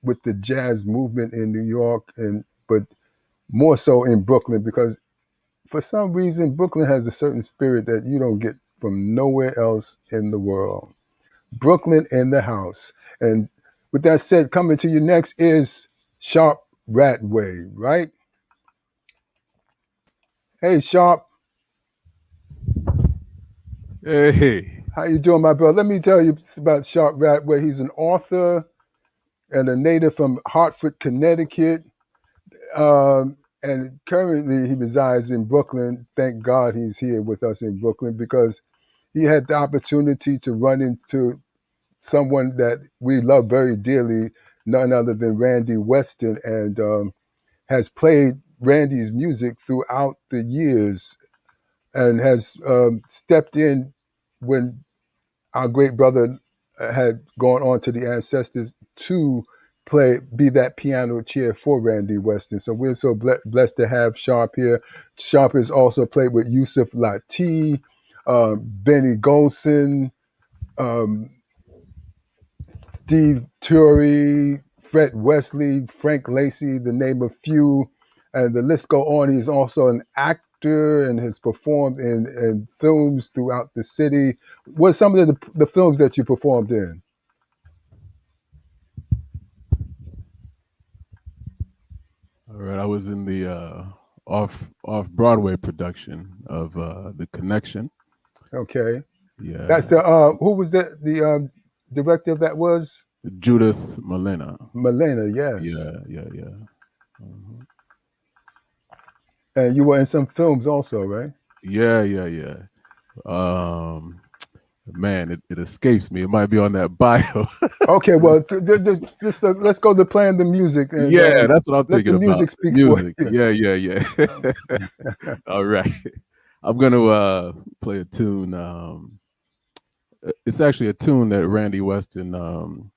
with the jazz movement in New York, but more so in Brooklyn, because for some reason Brooklyn has a certain spirit that you don't get from nowhere else in the world. Brooklyn in the house. And with that said, coming to you next is Sharp Ratway, right? Hey, Sharp. Hey. How you doing, my brother? Let me tell you about Sharp Ratway. He's an author and a native from Hartford, Connecticut. And currently he resides in Brooklyn. Thank God he's here with us in Brooklyn, because he had the opportunity to run into someone that we love very dearly, none other than Randy Weston, and has played Randy's music throughout the years, and has stepped in when our great brother had gone on to the ancestors to be that piano chair for Randy Weston. So we're so blessed to have Sharp here. Sharp has also played with Yusuf Lateef, Benny Golson, Steve Turey, Fred Wesley, Frank Lacey, to name a few, and the list go on. He's also an actor and has performed in films throughout the city. What are some of the films that you performed in? All right, I was in the off Broadway production of The Connection. Okay. Yeah. That's who was the director of that was? Judith Malina. Malina, yes. Yeah. Mm-hmm. And you were in some films also, right? Yeah. Man, it escapes me. It might be on that bio. Okay, well, just let's go to playing the music. And, yeah, that's what I'm thinking about. Music speak for you. Yeah. All right. I'm going to play a tune. It's actually a tune that Randy Weston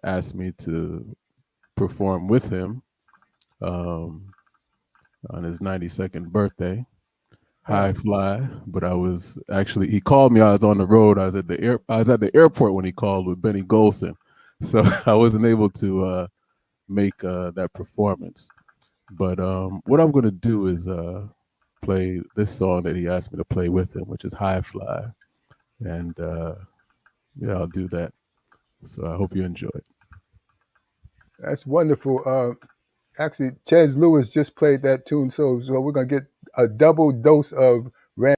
asked me to perform with him on his 92nd birthday. High Fly, but I was actually, he called me. I was on the road. I was at the airport when he called with Benny Golson, so I wasn't able to make that performance. But what I'm going to do is play this song that he asked me to play with him, which is High Fly, and yeah, I'll do that. So I hope you enjoy it. That's wonderful. Actually, Ches Lewis just played that tune, so we're gonna get a double dose of Randy.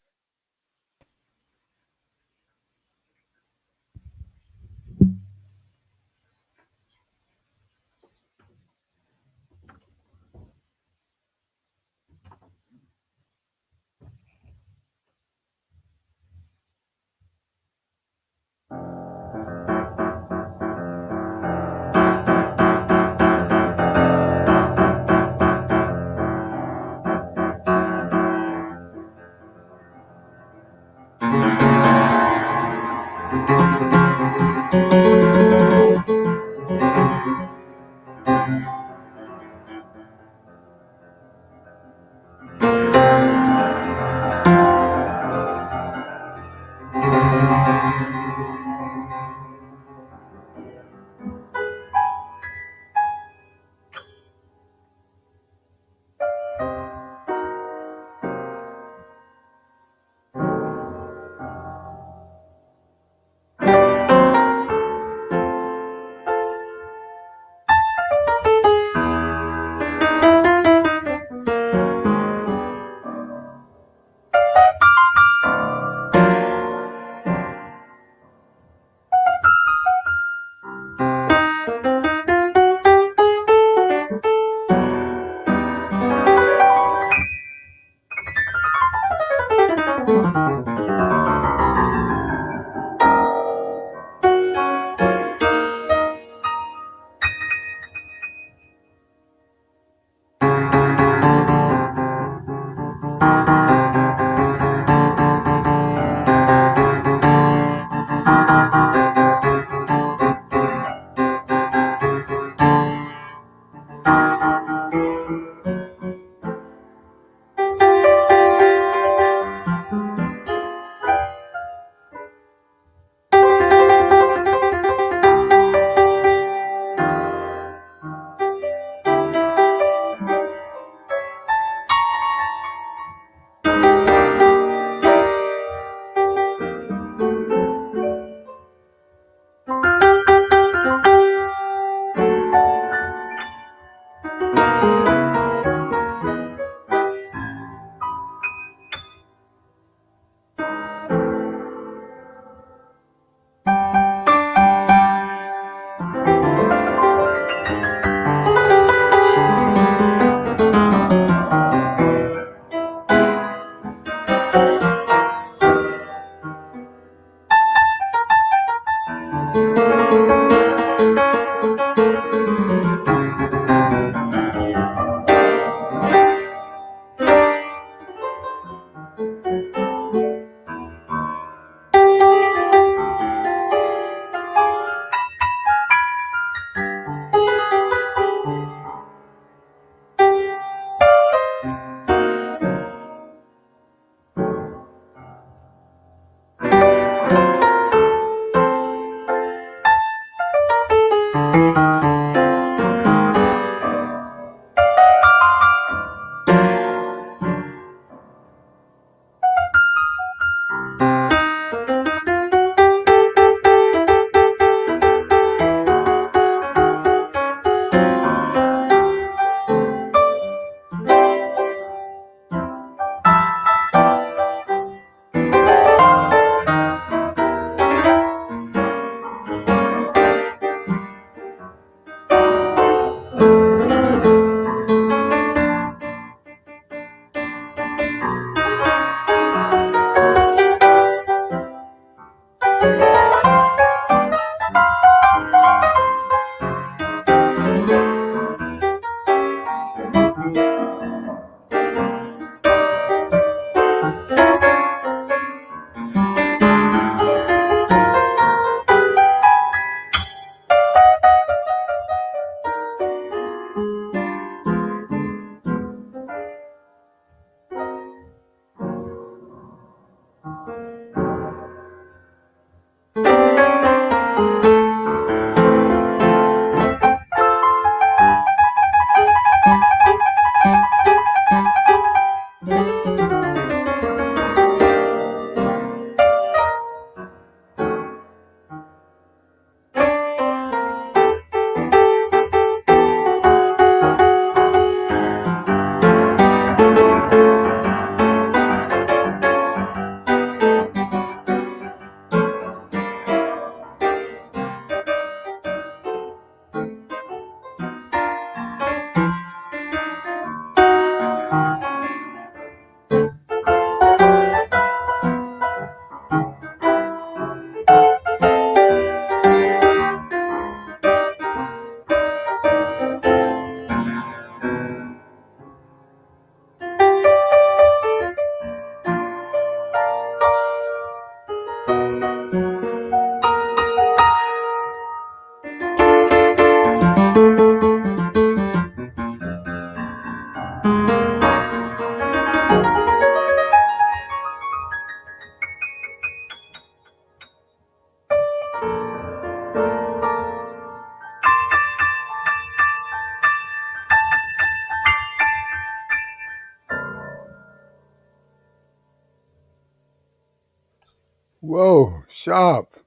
Sharp.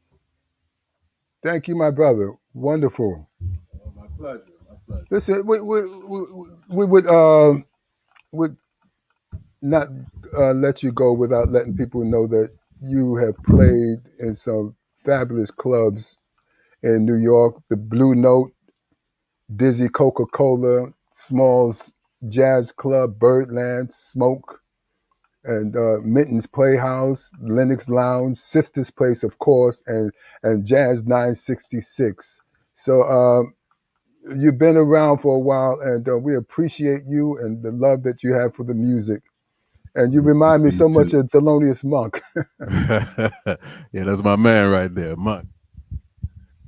Thank you, my brother. Wonderful. Oh, my pleasure. My pleasure. Listen, we would not let you go without letting people know that you have played in some fabulous clubs in New York, the Blue Note, Dizzy Coca-Cola, Smalls Jazz Club, Birdland, Smoke, and Minton's Playhouse, Lennox Lounge, Sister's Place, of course, and Jazz 966. So you've been around for a while, and we appreciate you and the love that you have for the music. And you remind me so much of Thelonious Monk. Yeah, that's my man right there, Monk.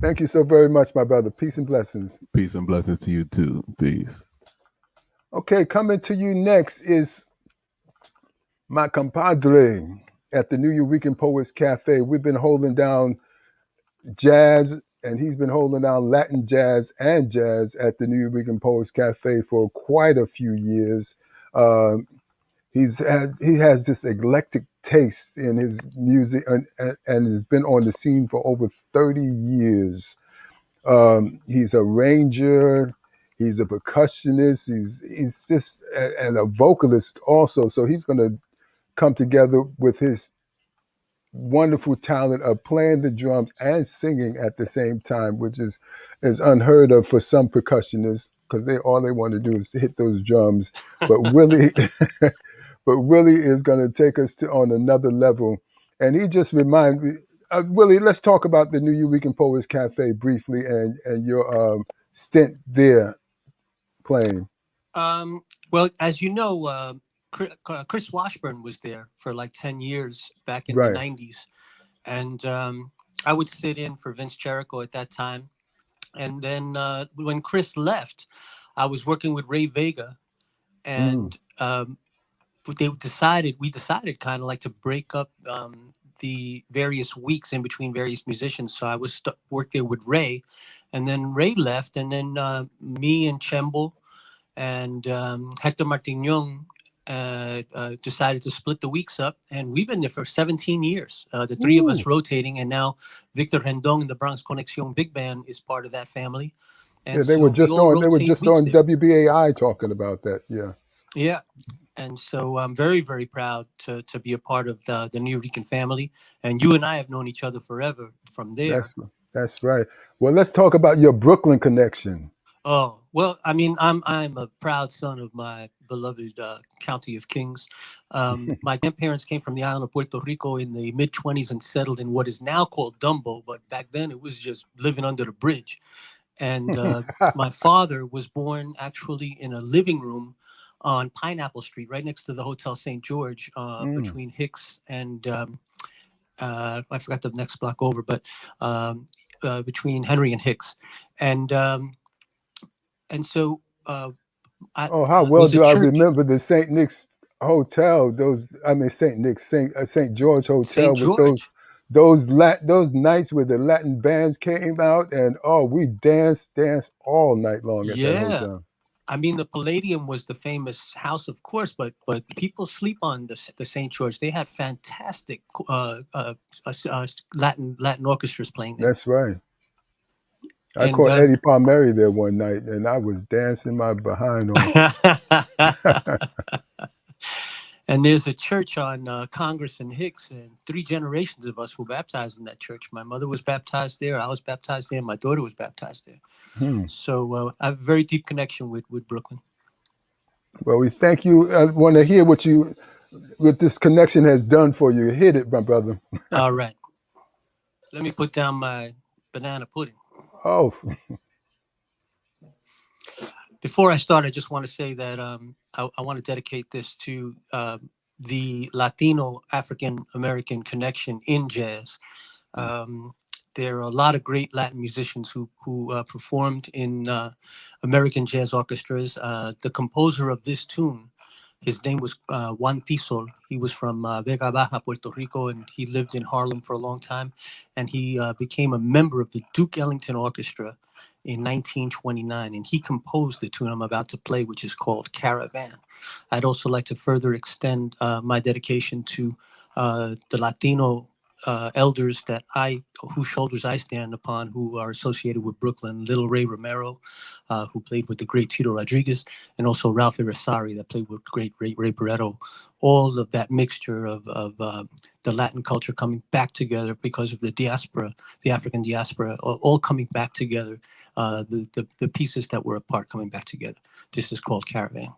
Thank you so very much, my brother. Peace and blessings. Peace and blessings to you too. Peace. Okay, coming to you next is my compadre at the New Eurekan Poets Cafe. We've been holding down jazz, and he's been holding down Latin jazz and jazz at the New Eurekan Poets Cafe for quite a few years. He has this eclectic taste in his music and has been on the scene for over 30 years. He's a ranger, he's a percussionist, he's just and a vocalist also. So he's going to come together with his wonderful talent of playing the drums and singing at the same time, which is unheard of for some percussionists because all they want to do is to hit those drums. But Willie, is going to take us on another level. And he just reminded me, Willie, let's talk about the New Eurekan Poets Cafe briefly and your stint there playing. Well, as you know, Chris Washburn was there for like 10 years back in Right. the 90s. And I would sit in for Vince Cherico at that time. And then when Chris left, I was working with Ray Vega. And we decided kind of like to break up the various weeks in between various musicians. So I was worked there with Ray. And then Ray left. And then me and Chembo and Hector Martignon decided to split the weeks up, and we've been there for 17 years. The three of us rotating, and now Victor Rendon and the Bronx Conexión Big Band is part of that family. And yeah, they were just on WBAI talking about that. Yeah. And so I'm very, very proud to be a part of the New Eurekan family. And you and I have known each other forever from there. That's right. Well, let's talk about your Brooklyn connection. Oh, well, I mean, I'm a proud son of my beloved County of Kings. My grandparents came from the island of Puerto Rico in the mid-20s and settled in what is now called Dumbo, but back then it was just living under the bridge. And my father was born actually in a living room on Pineapple Street, right next to the Hotel St. George, between Hicks and I forgot the next block over, but between Henry and Hicks. And so, how well do I remember the St. Nick's Hotel? St. George Hotel with those nights where the Latin bands came out, and we danced all night long at that hotel. I mean, the Palladium was the famous house, of course, but people sleep on the St. George. They had fantastic Latin orchestras playing there. That's right. I caught Eddie Palmieri there one night, and I was dancing my behind off. And there's a church on Congress and Hicks, and 3 generations of us were baptized in that church. My mother was baptized there. I was baptized there. My daughter was baptized there. So I have a very deep connection with Brooklyn. Well, we thank you. I want to hear what this connection has done for you. Hit it, my brother. All right. Let me put down my banana pudding. Oh. Before I start, I just want to say that I want to dedicate this to the Latino African American connection in jazz. There are a lot of great Latin musicians who performed in American jazz orchestras. The composer of this tune, his name was Juan Tisol. He was from Vega Baja, Puerto Rico, and he lived in Harlem for a long time. And he became a member of the Duke Ellington Orchestra in 1929. And he composed the tune I'm about to play, which is called Caravan. I'd also like to further extend my dedication to the Latino elders whose shoulders I stand upon, who are associated with Brooklyn. Little Ray Romero, who played with the great Tito Rodriguez, and also Ralph Irisari, that played with great Ray Barretto. All of that mixture of the Latin culture coming back together because of the diaspora, the African diaspora, all coming back together. The pieces that were apart coming back together. This is called Caravan.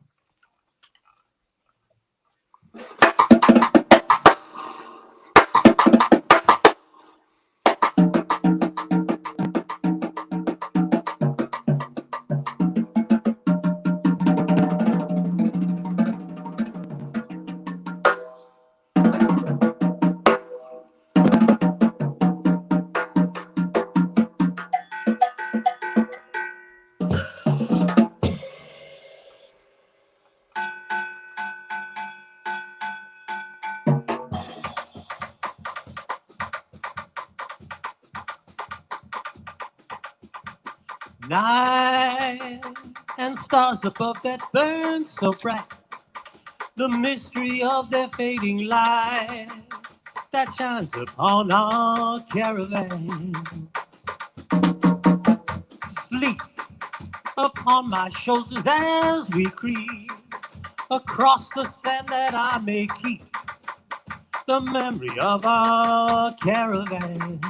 Night and stars above that burn so bright, the mystery of their fading light that shines upon our caravan. Sleep upon my shoulders as we creep across the sand, that I may keep the memory of our caravan.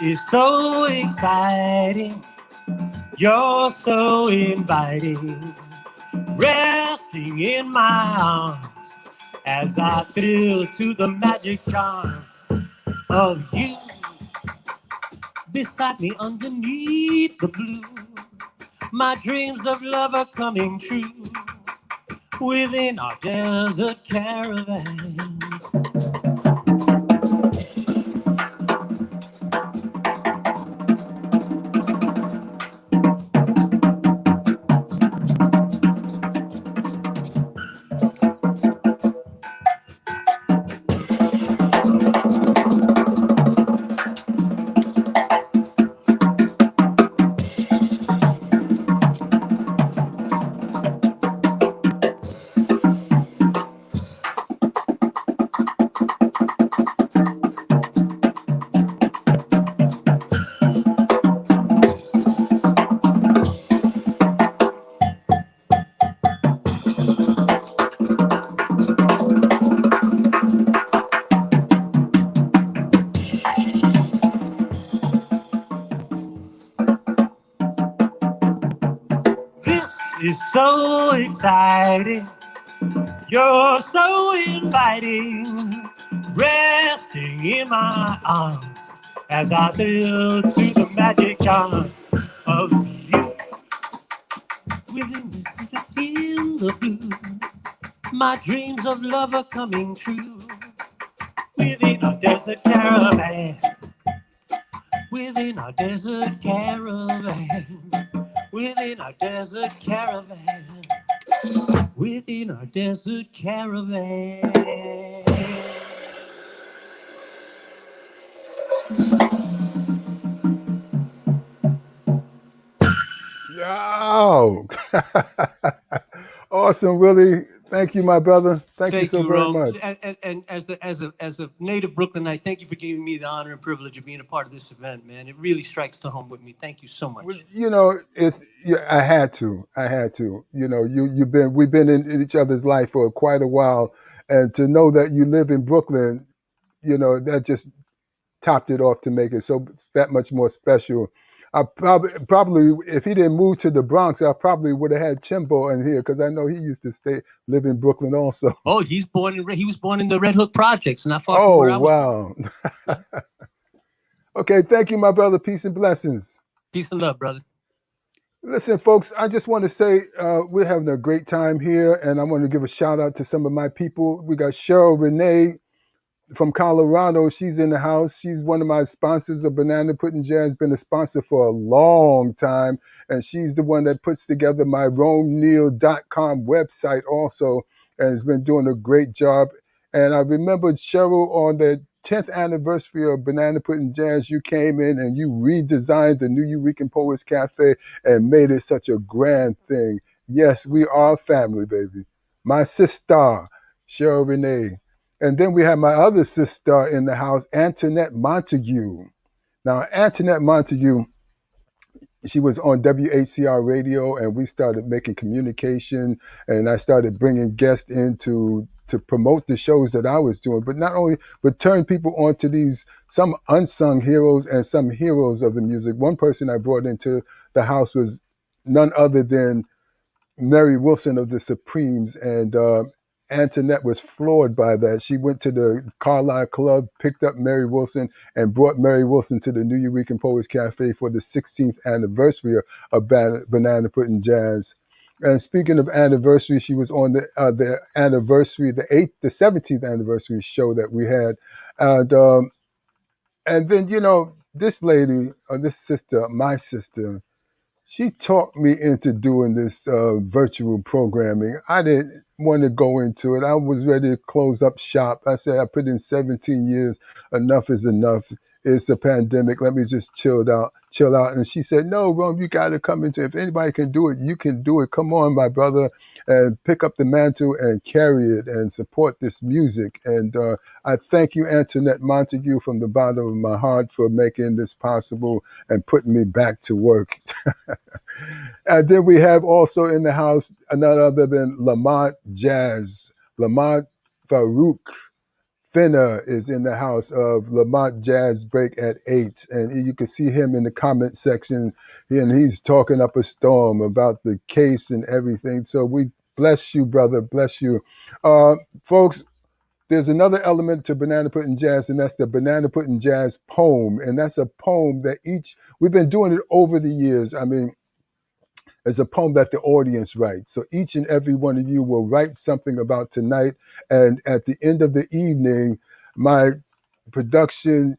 Is so exciting, you're so inviting, resting in my arms as I thrill to the magic charm of you. Beside me underneath the blue, my dreams of love are coming true within our desert caravan. Is so exciting, you're so inviting, resting in my arms as I thrill to the magic charm of you. Within the blue, my dreams of love are coming true within our desert caravan. Within our desert caravan. Within our desert caravan. Within our desert caravan. Yo! Awesome, Willie. Thank you, my brother. Thank you so very much. And as a native Brooklynite, thank you for giving me the honor and privilege of being a part of this event, man. It really strikes to home with me. Thank you so much. Well, you know, I had to. You know, we've been in each other's life for quite a while, and to know that you live in Brooklyn, you know, that just topped it off to make it so that much more special. I probably if he didn't move to the Bronx, I probably would have had Chimbo in here because I know he used to live in Brooklyn also. Oh, he was born in the Red Hook Projects, not far from where I was. Oh, wow. Okay, thank you, my brother. Peace and blessings. Peace and love, brother. Listen, folks, I just want to say we're having a great time here, and I want to give a shout out to some of my people. We got Sheryl, Renee from Colorado. She's in the house. She's one of my sponsors of Banana Puddin' Jazz, been a sponsor for a long time, and she's the one that puts together my RomeNeal.com website also, and has been doing a great job. And I remember, Sheryl, on the 10th anniversary of Banana Puddin' Jazz, you came in and you redesigned the New Eureka Poets Cafe and made it such a grand thing. Yes, we are family, baby. My sister, Sheryl Renee. And then we had my other sister in the house, Antoinette Montague. Now, Antoinette Montague, she was on WHCR radio, and we started making communication, and I started bringing guests in to promote the shows that I was doing, but turn people on to these, some unsung heroes and some heroes of the music. One person I brought into the house was none other than Mary Wilson of the Supremes, and Antoinette was floored by that. She went to the Carlisle Club, picked up Mary Wilson, and brought Mary Wilson to the New Eureka Poets Cafe for the 16th anniversary of Banana Puddin' Jazz. And speaking of anniversary, she was on the anniversary, the 17th anniversary show that we had, and then this lady, or this sister, my sister, she talked me into doing this virtual programming. I didn't want to go into it. I was ready to close up shop. I said, I put in 17 years. Enough is enough. It's a pandemic. Let me just chill out. And she said, no, Rome, you got to come into it. If anybody can do it, you can do it. Come on, my brother, and pick up the mantle and carry it and support this music. And I thank you, Antoinette Montague, from the bottom of my heart for making this possible and putting me back to work. And then we have also in the house none other than Lamont Jazz. Lamont Farouk Finna is in the house of Lamont Jazz Break at 8. And you can see him in the comment section, and he's talking up a storm about the case and everything. So we bless you, brother, bless you. Folks, there's another element to Banana Puddin' Jazz, and that's the Banana Puddin' Jazz poem. And that's a poem that we've been doing it over the years. I mean, it's a poem that the audience writes. So each and every one of you will write something about tonight. And at the end of the evening, my production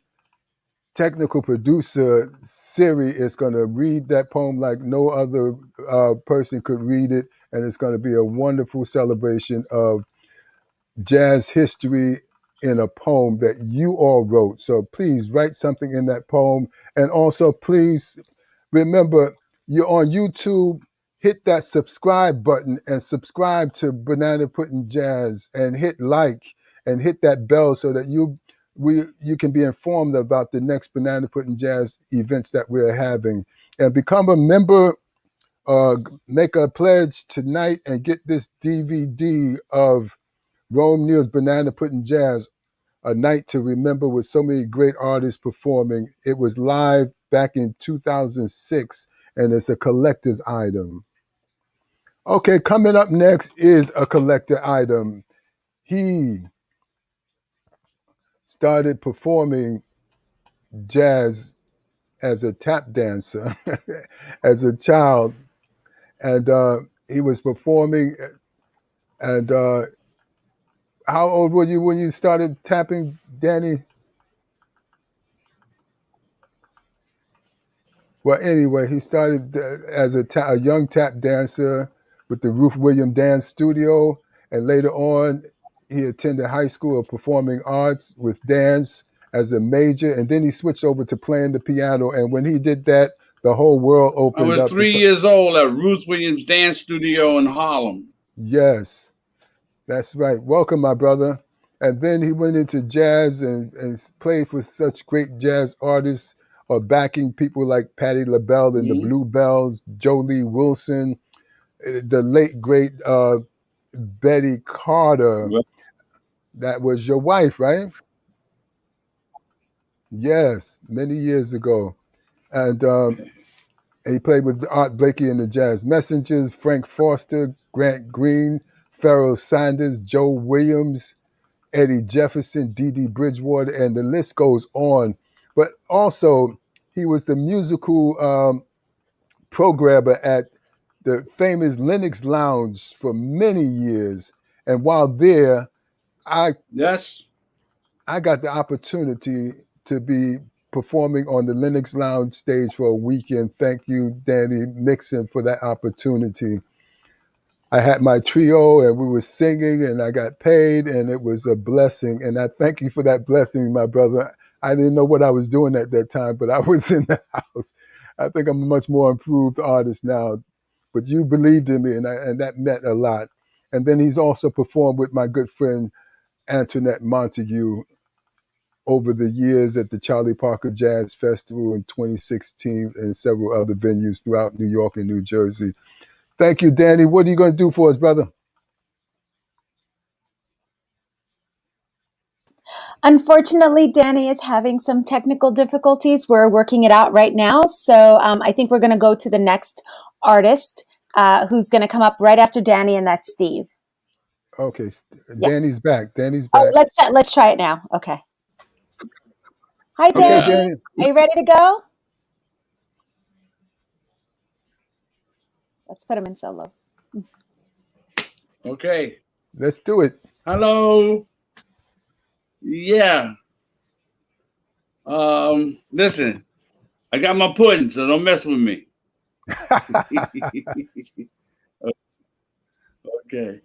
technical producer, Siri, is going to read that poem like no other person could read it. And it's going to be a wonderful celebration of jazz history in a poem that you all wrote. So please write something in that poem. And also, please remember, you're on YouTube, hit that subscribe button and subscribe to Banana Puddin' Jazz, and hit like and hit that bell so that you can be informed about the next Banana Puddin' Jazz events that we're having. And become a member, make a pledge tonight and get this DVD of Neal's Banana Puddin' Jazz, A Night to Remember, with so many great artists performing. It was live back in 2006, and it's a collector's item. Okay, coming up next is a collector item. He started performing jazz as a tap dancer as a child, and he was performing. And how old were you when you started tapping, Danny? Well, anyway, he started as a young tap dancer with the Ruth Williams Dance Studio, and later on, he attended High School of Performing Arts with dance as a major, and then he switched over to playing the piano. And when he did that, the whole world opened up. I was 3 years old at Ruth Williams Dance Studio in Harlem. Yes, that's right. Welcome, my brother. And then he went into jazz and played for such great jazz artists, or backing people like Patti LaBelle and the Bluebells, Jolie Wilson, the late great Betty Carter. That was your wife, right? Yes, many years ago. And he played with Art Blakey and the Jazz Messengers, Frank Foster, Grant Green, Pharoah Sanders, Joe Williams, Eddie Jefferson, Dee Dee Bridgewater, and the list goes on. But also, he was the musical programmer at the famous Lenox Lounge for many years. And while there, I got the opportunity to be performing on the Lenox Lounge stage for a weekend. Thank you, Danny Mixon, for that opportunity. I had my trio and we were singing and I got paid, and it was a blessing. And I thank you for that blessing, my brother. I didn't know what I was doing at that time, but I was in the house. I think I'm a much more improved artist now, but you believed in me, and that meant a lot. And then he's also performed with my good friend Antoinette Montague over the years at the Charlie Parker Jazz Festival in 2016 and several other venues throughout New York and New Jersey. Thank you, Danny. What are you going to do for us, brother? Unfortunately, Danny is having some technical difficulties. We're working it out right now. So I think we're going to go to the next artist who's going to come up right after Danny, and that's Steve. Okay. Yeah. Danny's back. Danny's back. Oh, let's try it now. Okay. Hi, Danny. Okay, Danny. Are you ready to go? Let's put him in solo. Okay. Let's do it. Hello. Yeah. Listen, I got my pudding, so don't mess with me. Okay.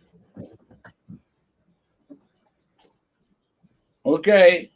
Okay.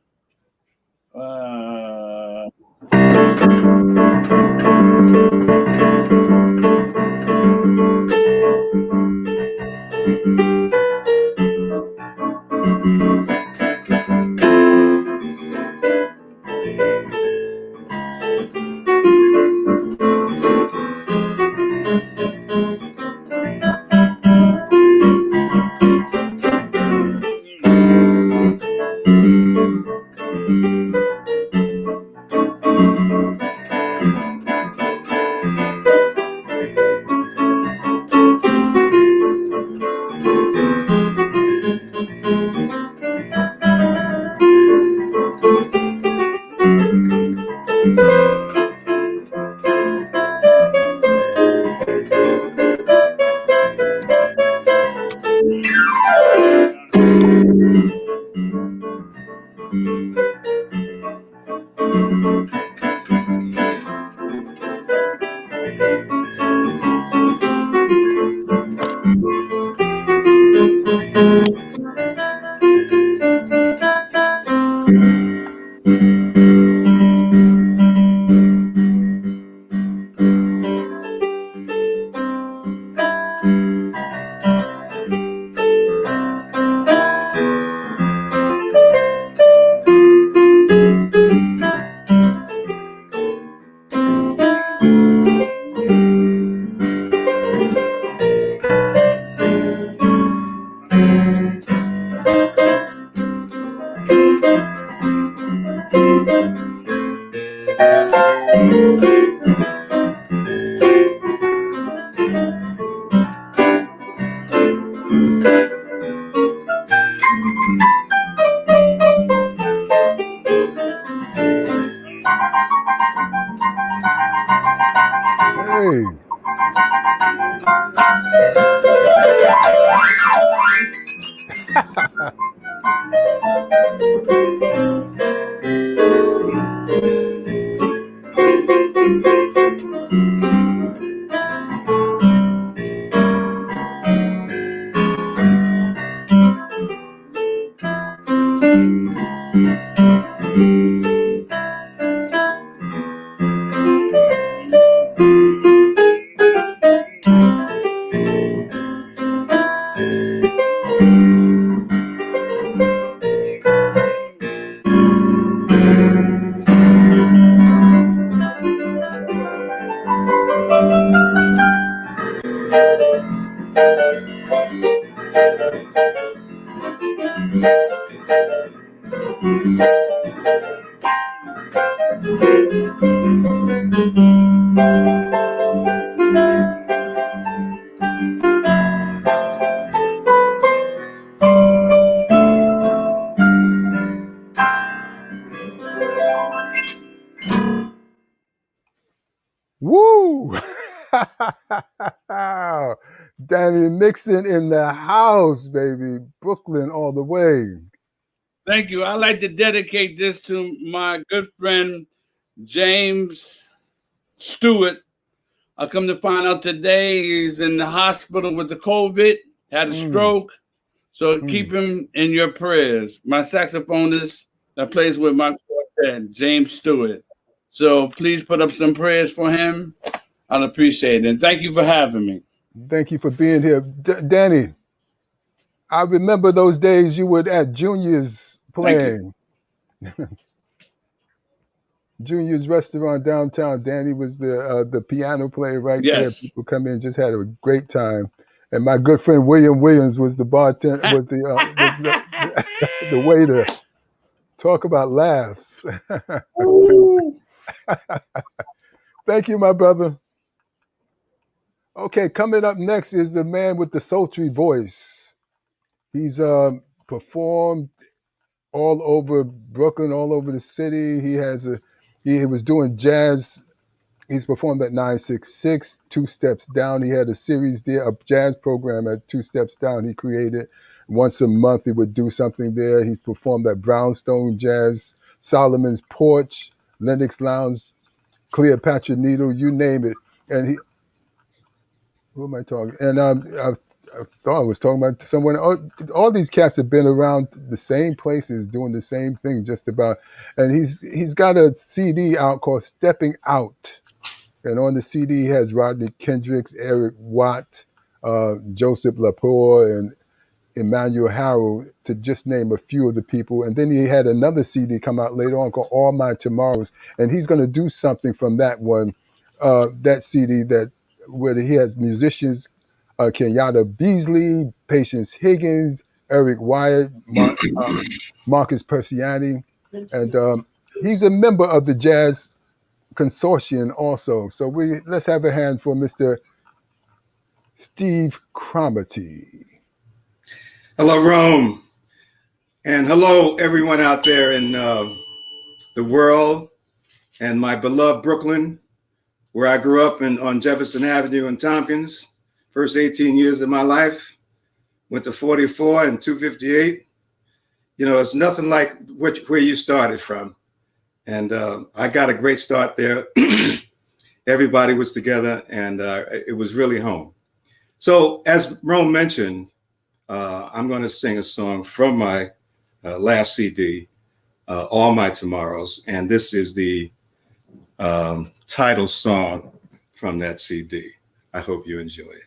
Hey. Woo! Danny Nixon in the house, baby. Brooklyn all the way. Thank you. I'd like to dedicate this to my good friend, James Stewart. I come to find out today he's in the hospital with the COVID, had a stroke. So keep him in your prayers. My saxophonist that plays with my quartet, James Stewart. So please put up some prayers for him. I'd appreciate it. And thank you for having me. Thank you for being here. Danny, I remember those days you were at Junior's playing. Junior's restaurant downtown. Danny was the piano player right there. People come in, just had a great time. And my good friend William Williams was the bartender, was the waiter. Talk about laughs. Thank you, my brother. Okay, coming up next is the man with the sultry voice. He's performed all over Brooklyn, all over the city. He was doing jazz. He's performed at 966, Two Steps Down. He had a series there, a jazz program at Two Steps Down he created. Once a month he would do something there. He performed at Brownstone Jazz, Solomon's Porch, Lennox Lounge, Cleopatra Needle, you name it. And who am I talking? And I thought I was talking about someone. All these cats have been around the same places, doing the same thing, just about. And he's got a CD out called "Stepping Out," and on the CD he has Rodney Kendricks, Eric Watt, Joseph Lepore, and Emmanuel Harrell, to just name a few of the people. And then he had another CD come out later on called "All My Tomorrows," and he's going to do something from that one, that CD where he has musicians, Kenyatta Beasley, Patience Higgins, Eric Wyatt, Marcus Persiani, and he's a member of the Jazz Consortium also. So let's have a hand for Mr. Steve Cromartie. Hello, Rome, and hello, everyone out there in the world, and my beloved Brooklyn, where I grew up on Jefferson Avenue in Tompkins. First 18 years of my life, went to 44 and 258. You know, it's nothing like where you started from. And I got a great start there. Everybody was together, and it was really home. So as Rome mentioned, I'm going to sing a song from my last CD, All My Tomorrows. And this is the title song from that CD. I hope you enjoy it.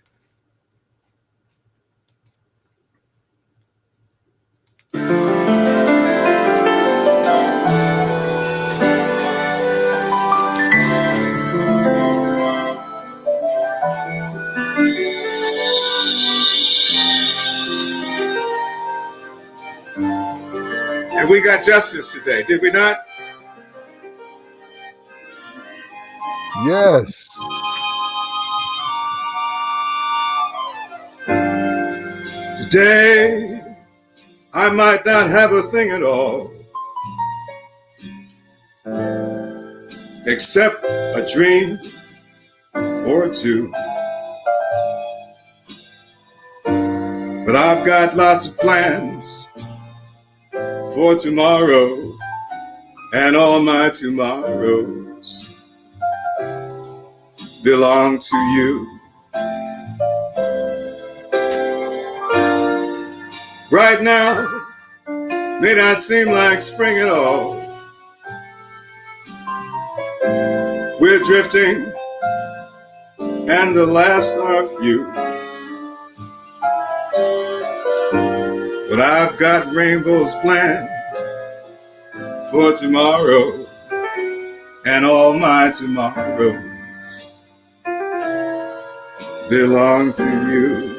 And we got justice today, did we not? Yes. Today, I might not have a thing at all, except a dream or two. But I've got lots of plans for tomorrow, and all my tomorrows belong to you. Right now may not seem like spring at all. We're drifting and the laughs are few. But I've got rainbows planned for tomorrow, and all my tomorrows belong to you.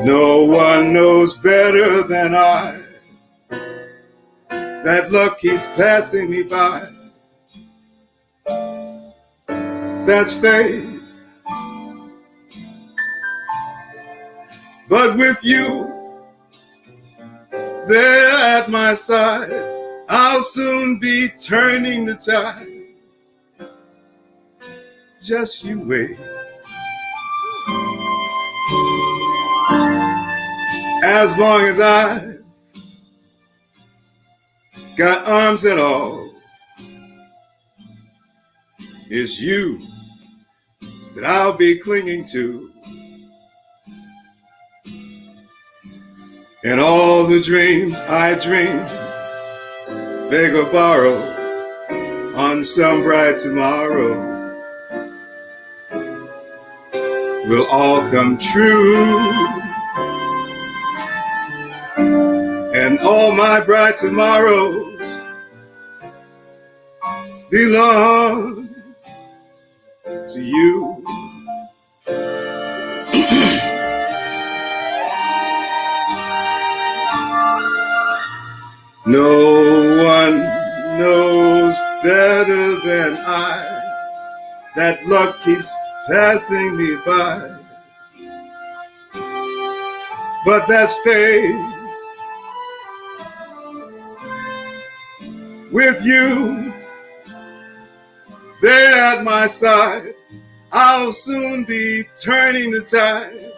No one knows better than I that luck keeps passing me by. That's fate. But with you there at my side, I'll soon be turning the tide. Just you wait. As long as I've got arms at all, it's you that I'll be clinging to. And all the dreams I dream, beg or borrow, on some bright tomorrow, will all come true. And all my bright tomorrows belong to you. No one knows better than I that luck keeps passing me by. But that's fate. With you there at my side, I'll soon be turning the tide.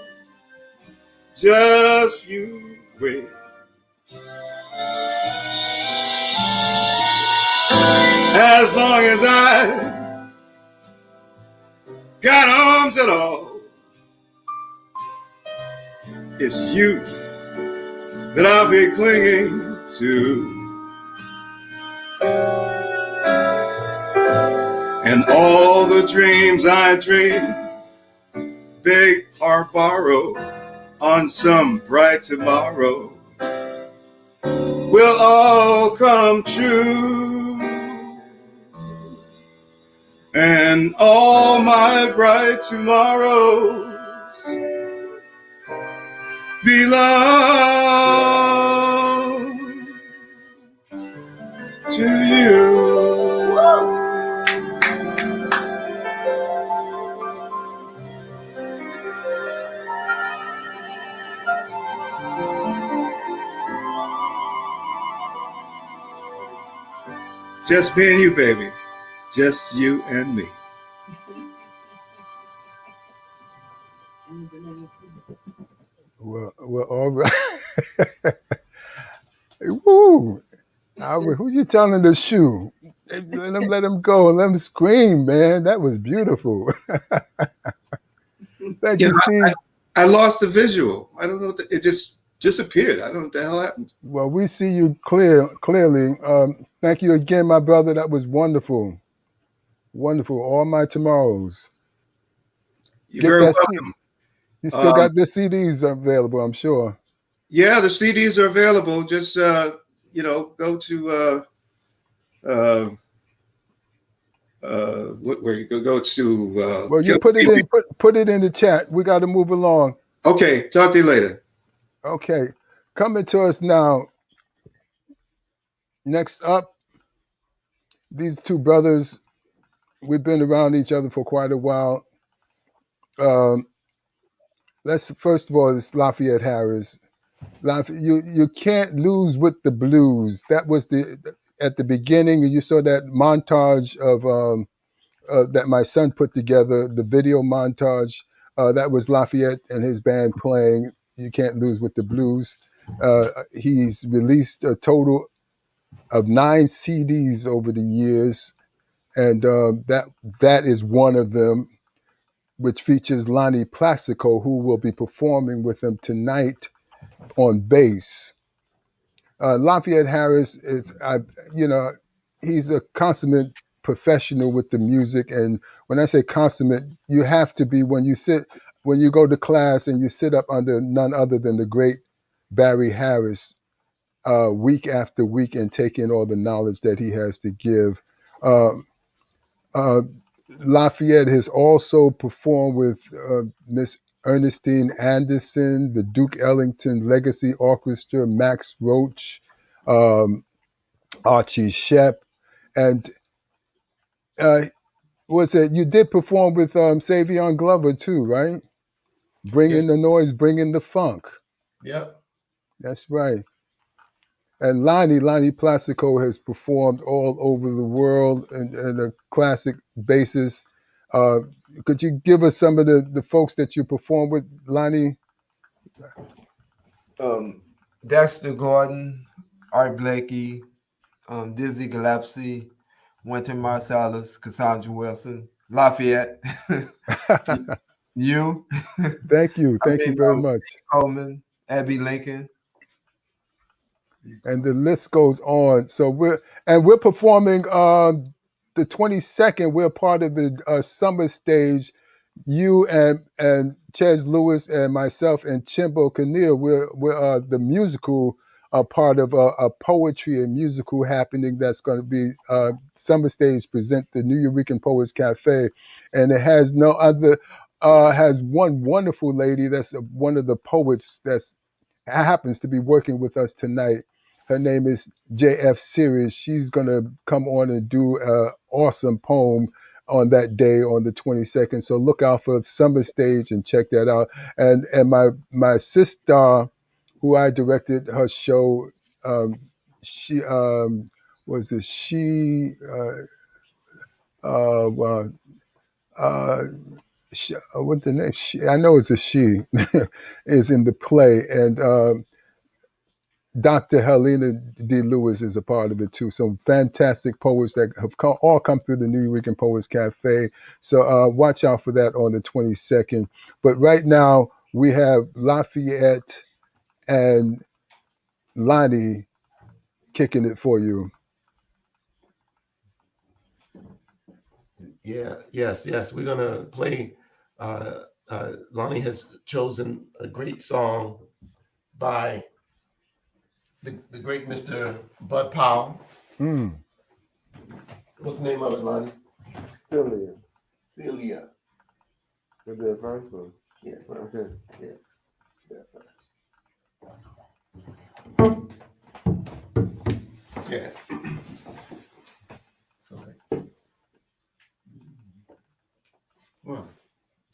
Just you wait. As long as I got arms at all, it's you that I'll be clinging to. And all the dreams I dream, beg or borrow on some bright tomorrow, will all come true. And all my bright tomorrows belong to you. Just me and you, baby. Just you and me. Well, all right. Woo! Who you telling to shoe? Let him go. Let him scream, man. That was beautiful. Thank you, Steve. I lost the visual. I don't know. It just disappeared. I don't know what the hell happened. Well, we see you clearly. Thank you again, my brother. That was wonderful. Wonderful. All my tomorrows. You're very welcome. You still got the CDs available, I'm sure. Yeah, the CDs are available. Just go to where you go to. Well, you put it in the chat. We got to move along. Okay, talk to you later. Okay, coming to us now. Next up, these two brothers. We've been around each other for quite a while. First of all, it's Lafayette Harris. You can't lose with the blues. That was at the beginning. You saw that montage of that my son put together, the video montage. That was Lafayette and his band playing You Can't Lose with the Blues. He's released a total of 9 CDs over the years, and that is one of them, which features Lonnie Placico, who will be performing with him tonight on bass. Lafayette Harris is, he's a consummate professional with the music. And when I say consummate, you have to be when you go to class and you sit up under none other than the great Barry Harris week after week and take in all the knowledge that he has to give. Lafayette has also performed with Miss Ernestine Anderson, the Duke Ellington Legacy Orchestra, Max Roach, Archie Shepp, and you did perform with Savion Glover too, right? Bringing the noise, bringing the funk. Yep. That's right. And Lonnie Placico has performed all over the world in a classic basis. Could you give us some of the folks that you performed with, Lonnie? Dexter Gordon, Art Blakey, Dizzy Gillespie, Wynton Marsalis, Cassandra Wilson, Lafayette, you. Thank you very much. Coleman, Abby Lincoln. And the list goes on. So we're performing the 22nd. We're part of the summer stage you and Ches Lewis and myself and Chimbo Kinnear, we're the musical part of a poetry and musical happening that's going to be Summer Stage present the New Eurekan Poets Cafe, and it has no other has one wonderful lady that's one of the poets that's happens to be working with us tonight. Her name is J.F. Series. She's going to come on and do an awesome poem on that day on the 22nd. So look out for Summer Stage and check that out. And my sister, who I directed her show, she was it she what the name? She, I know it's a she, is in the play, and Dr. Helena D. Lewis is a part of it too. Some fantastic poets that have all come through the New Eurekan Poets Cafe. So watch out for that on the 22nd. But right now we have Lafayette and Lonnie kicking it for you. Yeah, yes. We're gonna play. Lonnie has chosen a great song by the great Mr. Bud Powell. What's the name of it, Lonnie? Celia. Celia. Is that first one? Yeah, first. Okay. Yeah. That first. Yeah. So, like, 1,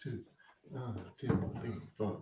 2, 3, 4.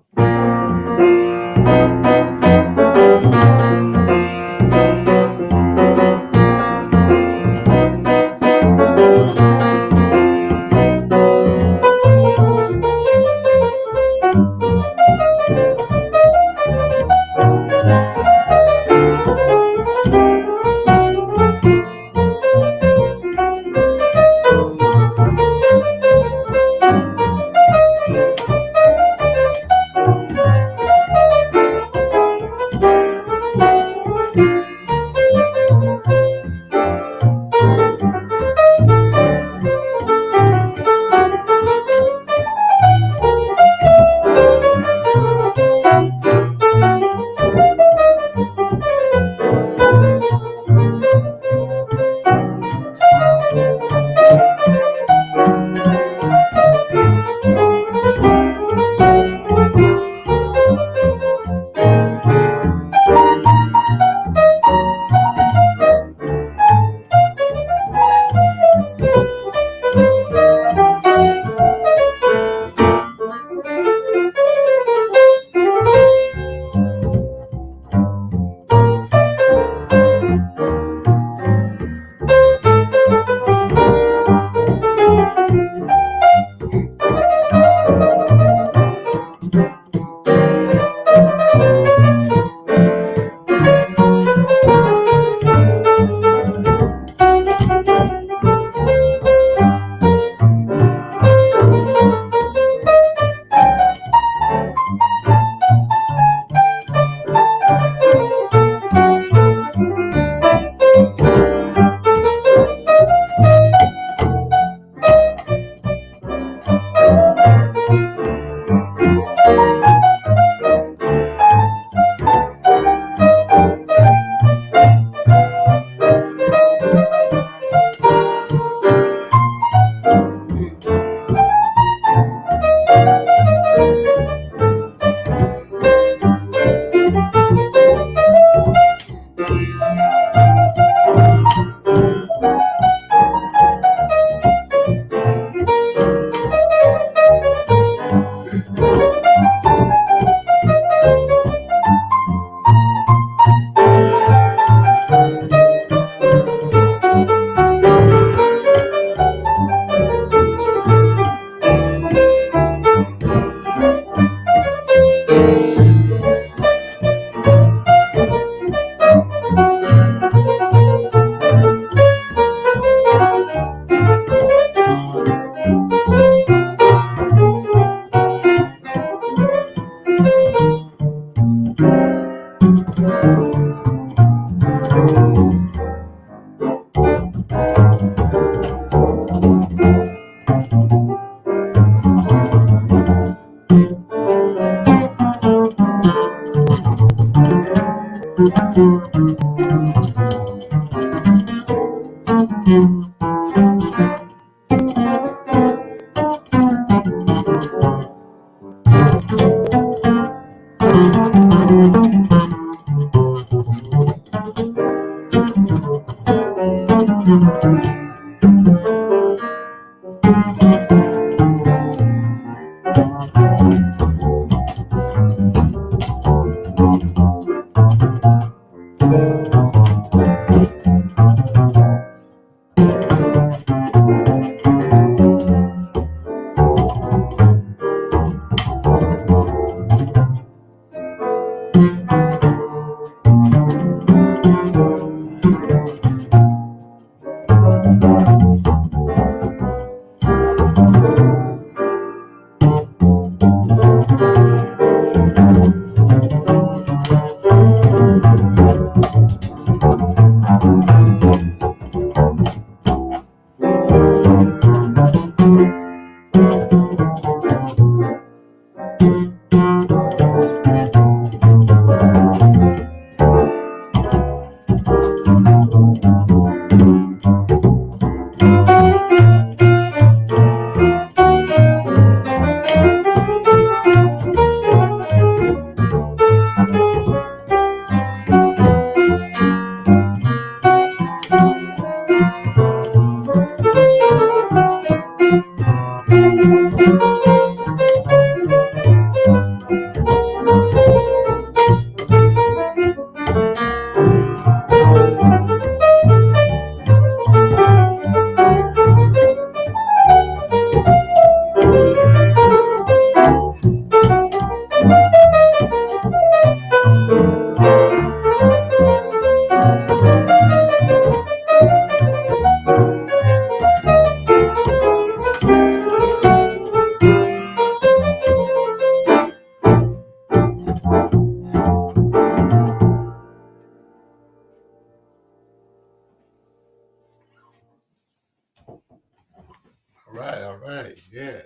All right. Yeah.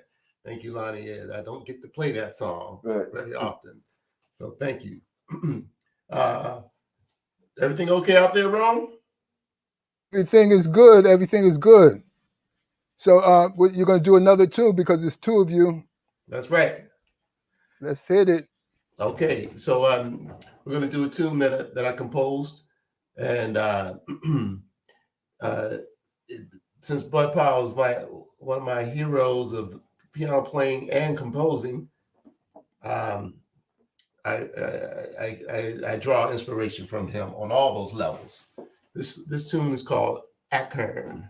Thank you, Lonnie. Yeah, I don't get to play that song very often. So thank you. Everything okay out there, Rome? Everything is good. Everything is good. So you're going to do another tune because there's two of you. That's right. Let's hit it. Okay. So we're going to do a tune that I composed. And since Bud Powell is one of my heroes of piano playing and composing, I draw inspiration from him on all those levels. This tune is called Ackern.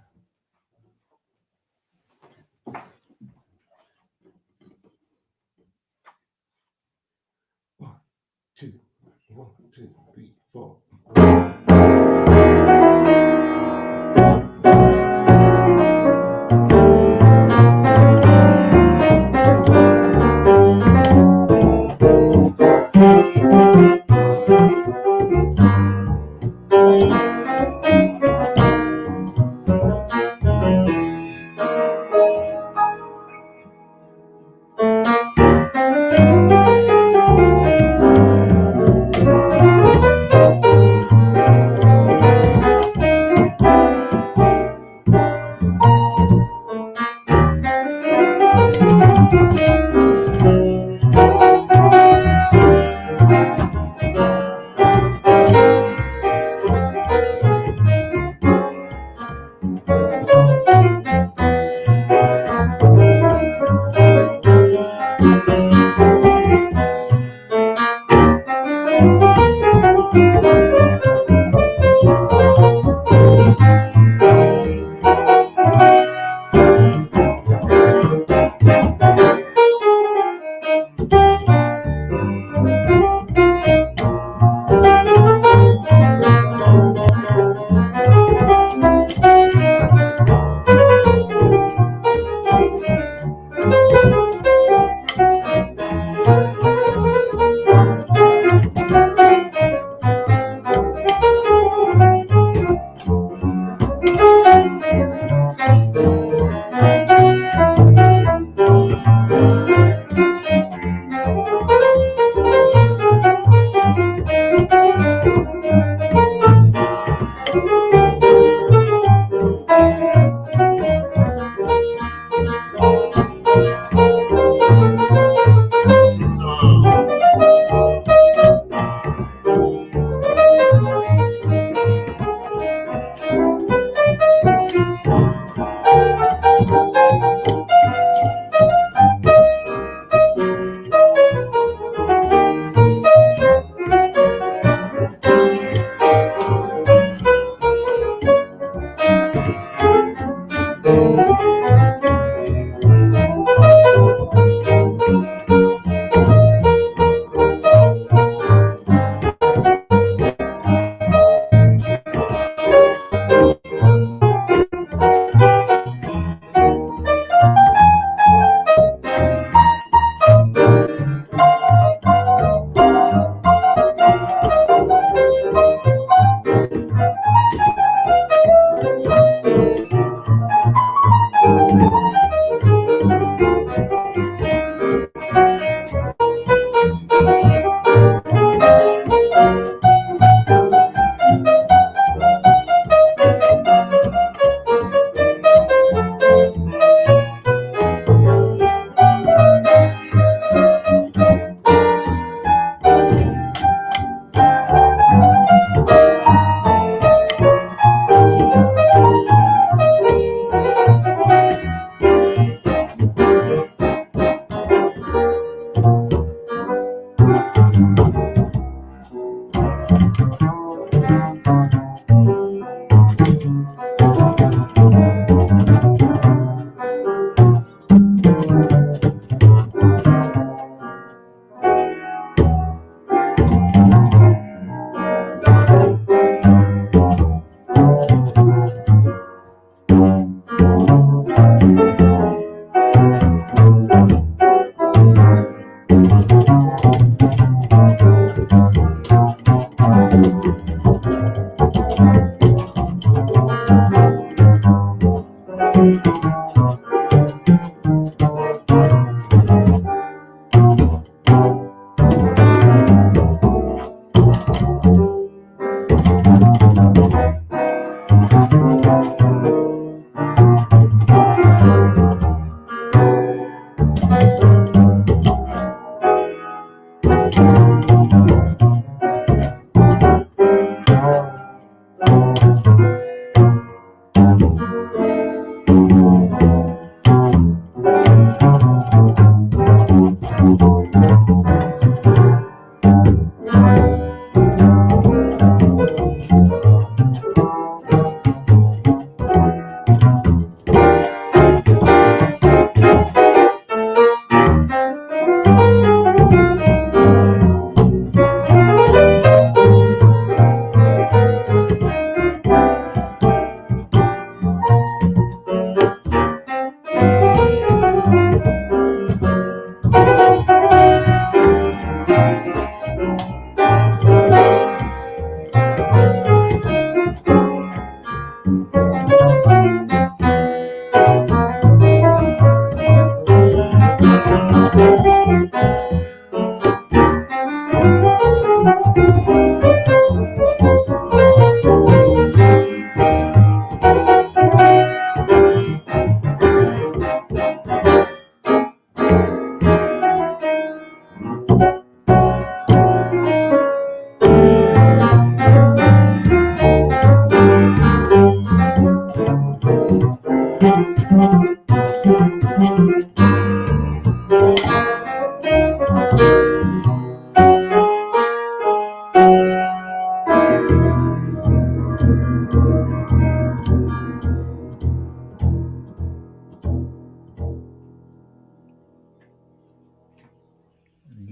One, two, 3, 4.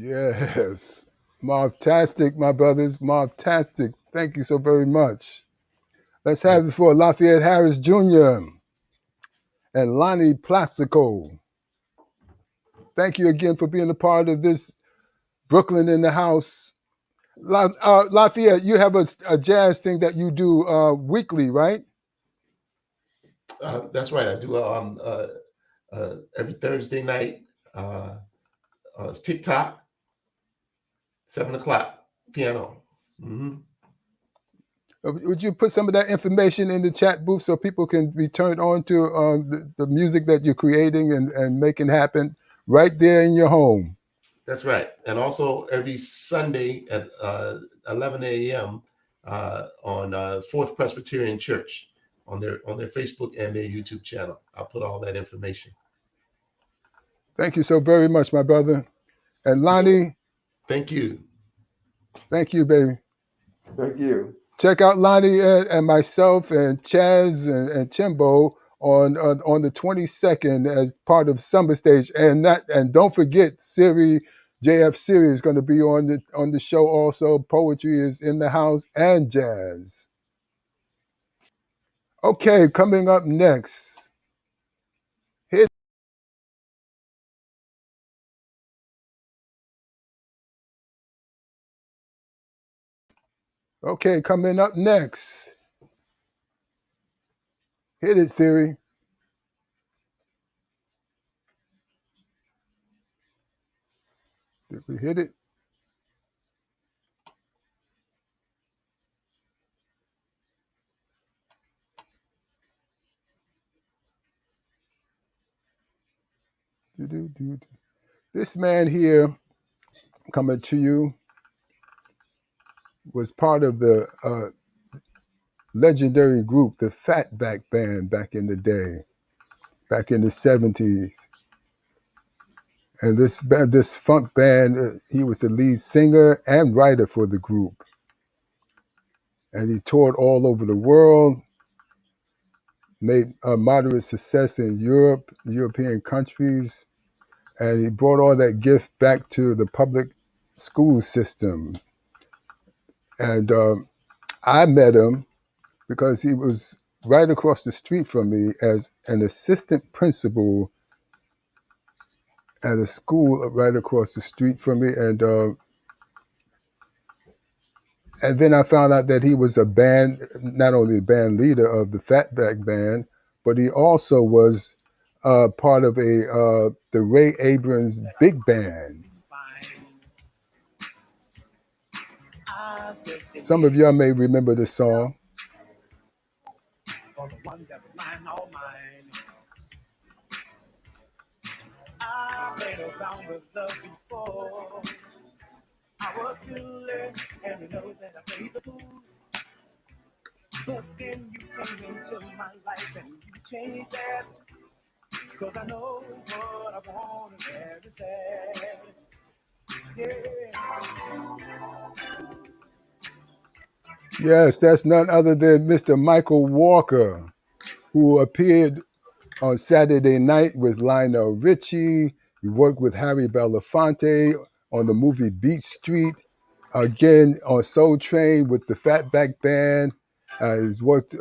Yes. Marvtastic, my brothers. Marvtastic. Thank you so very much. Let's have it for Lafayette Harris Jr. and Lonnie Plastico. Thank you again for being a part of this Brooklyn in the House. Lafayette, you have a jazz thing that you do weekly, right? That's right. I do every Thursday night. It's TikTok, 7 o'clock, piano. Mm-hmm. Would you put some of that information in the chat booth so people can be turned on to the music that you're creating and making happen right there in your home? That's right. And also every Sunday at 11 a.m. On Fourth Presbyterian Church on their Facebook and their YouTube channel. I'll put all that information. Thank you so very much, my brother. And Lonnie. Thank you. Thank you, baby. Thank you. Check out Lonnie and myself and Chaz and Chimbo on the 22nd as part of Summer Stage. And don't forget, JF Siri is going to be on the show also. Poetry is in the house and jazz. Okay, coming up next. Okay, coming up next. Hit it, Siri. Did we hit it? This man here coming to you was part of the legendary group, the Fatback Band, back in the day, back in the 70s. And this funk band, he was the lead singer and writer for the group. And he toured all over the world, made a moderate success in Europe, European countries, and he brought all that gift back to the public school system. And I met him because he was right across the street from me as an assistant principal at a school right across the street from me. And then I found out that he was not only a band leader of the Fatback Band, but he also was part of the Ray Abrams Big Band. Some of y'all may remember this song. For the one that was mine, all mine. I played around with love before. I was silly, and you know that I played the fool. But then you came into my life and you changed that. Cause I know what I want is very sad. Yeah. Yes, that's none other than Mr. Michael Walker, who appeared on Saturday night with Lionel Richie. He worked with Harry Belafonte on the movie Beat Street. Again, on Soul Train with the Fatback Band. He's worked,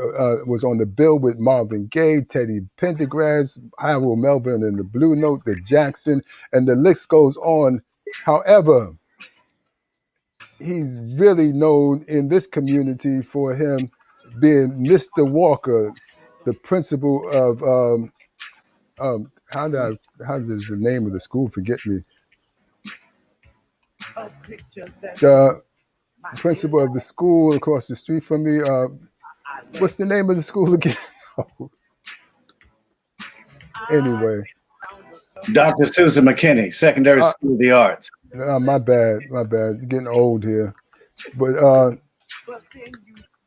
was on the bill with Marvin Gaye, Teddy Pendergrass, Harold Melvin and the Blue Note, the Jackson, and the list goes on. However, he's really known in this community for him being Mr. Walker, the principal of how does the name of the school forget me? The principal of the school across the street from me. What's the name of the school again? Anyway, Dr. Susan McKinney, Secondary School of the Arts. My bad. It's getting old here. But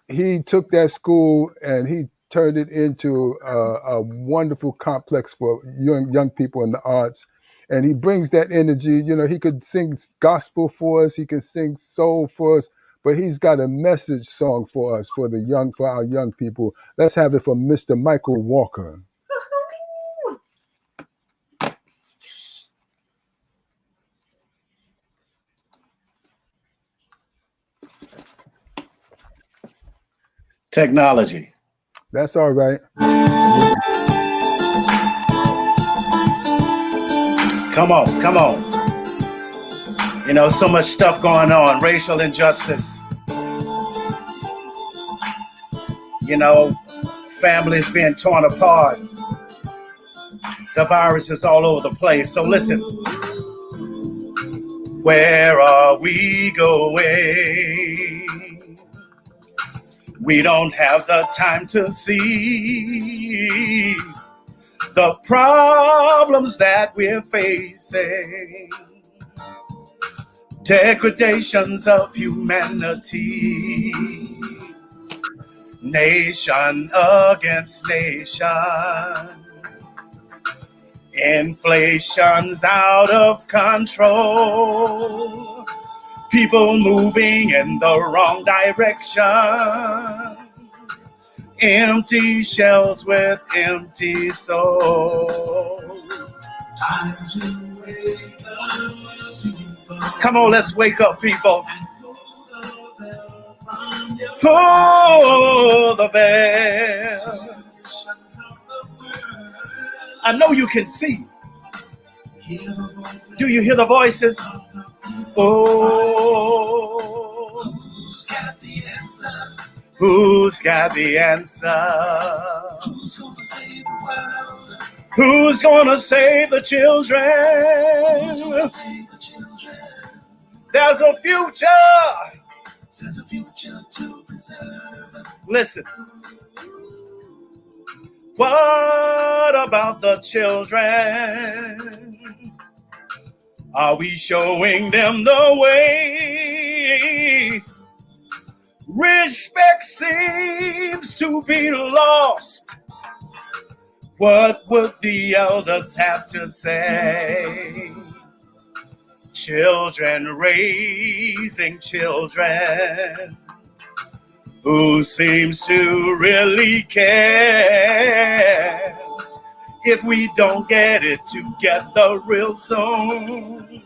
he took that school and he turned it into a wonderful complex for young people in the arts. And he brings that energy. You know, he could sing gospel for us. He could sing soul for us. But he's got a message song for us, for our young people. Let's have it from Mr. Michael Walker. Technology. That's all right. Come on. You know, so much stuff going on, racial injustice. You know, families being torn apart. The virus is all over the place. So listen, where are we going? We don't have the time to see the problems that we're facing. Degradations of humanity. Nation against nation. Inflation's out of control. People moving in the wrong direction. Empty shells with empty souls. Time to wake up, people. Come on, let's wake up, people. Pull the bell. I know you can see. Do you hear the voices? Oh, who's got the answer? Who's got the answer? Who's gonna save the world? Who's gonna save the children? Who's gonna save the children? There's a future. There's a future to preserve. Listen. What about the children? Are we showing them the way? Respect seems to be lost. What would the elders have to say? Children raising children. Who seems to really care? If we don't get it together real soon,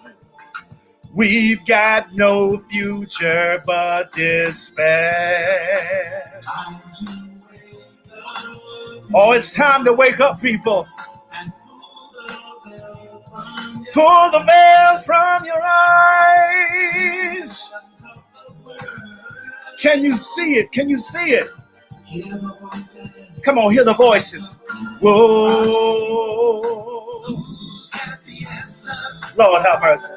we've got no future but despair. Oh, it's time to wake up, people. Pull the veil from your eyes. Can you see it? Can you see it? Come on, hear the voices. Whoa. Lord have mercy.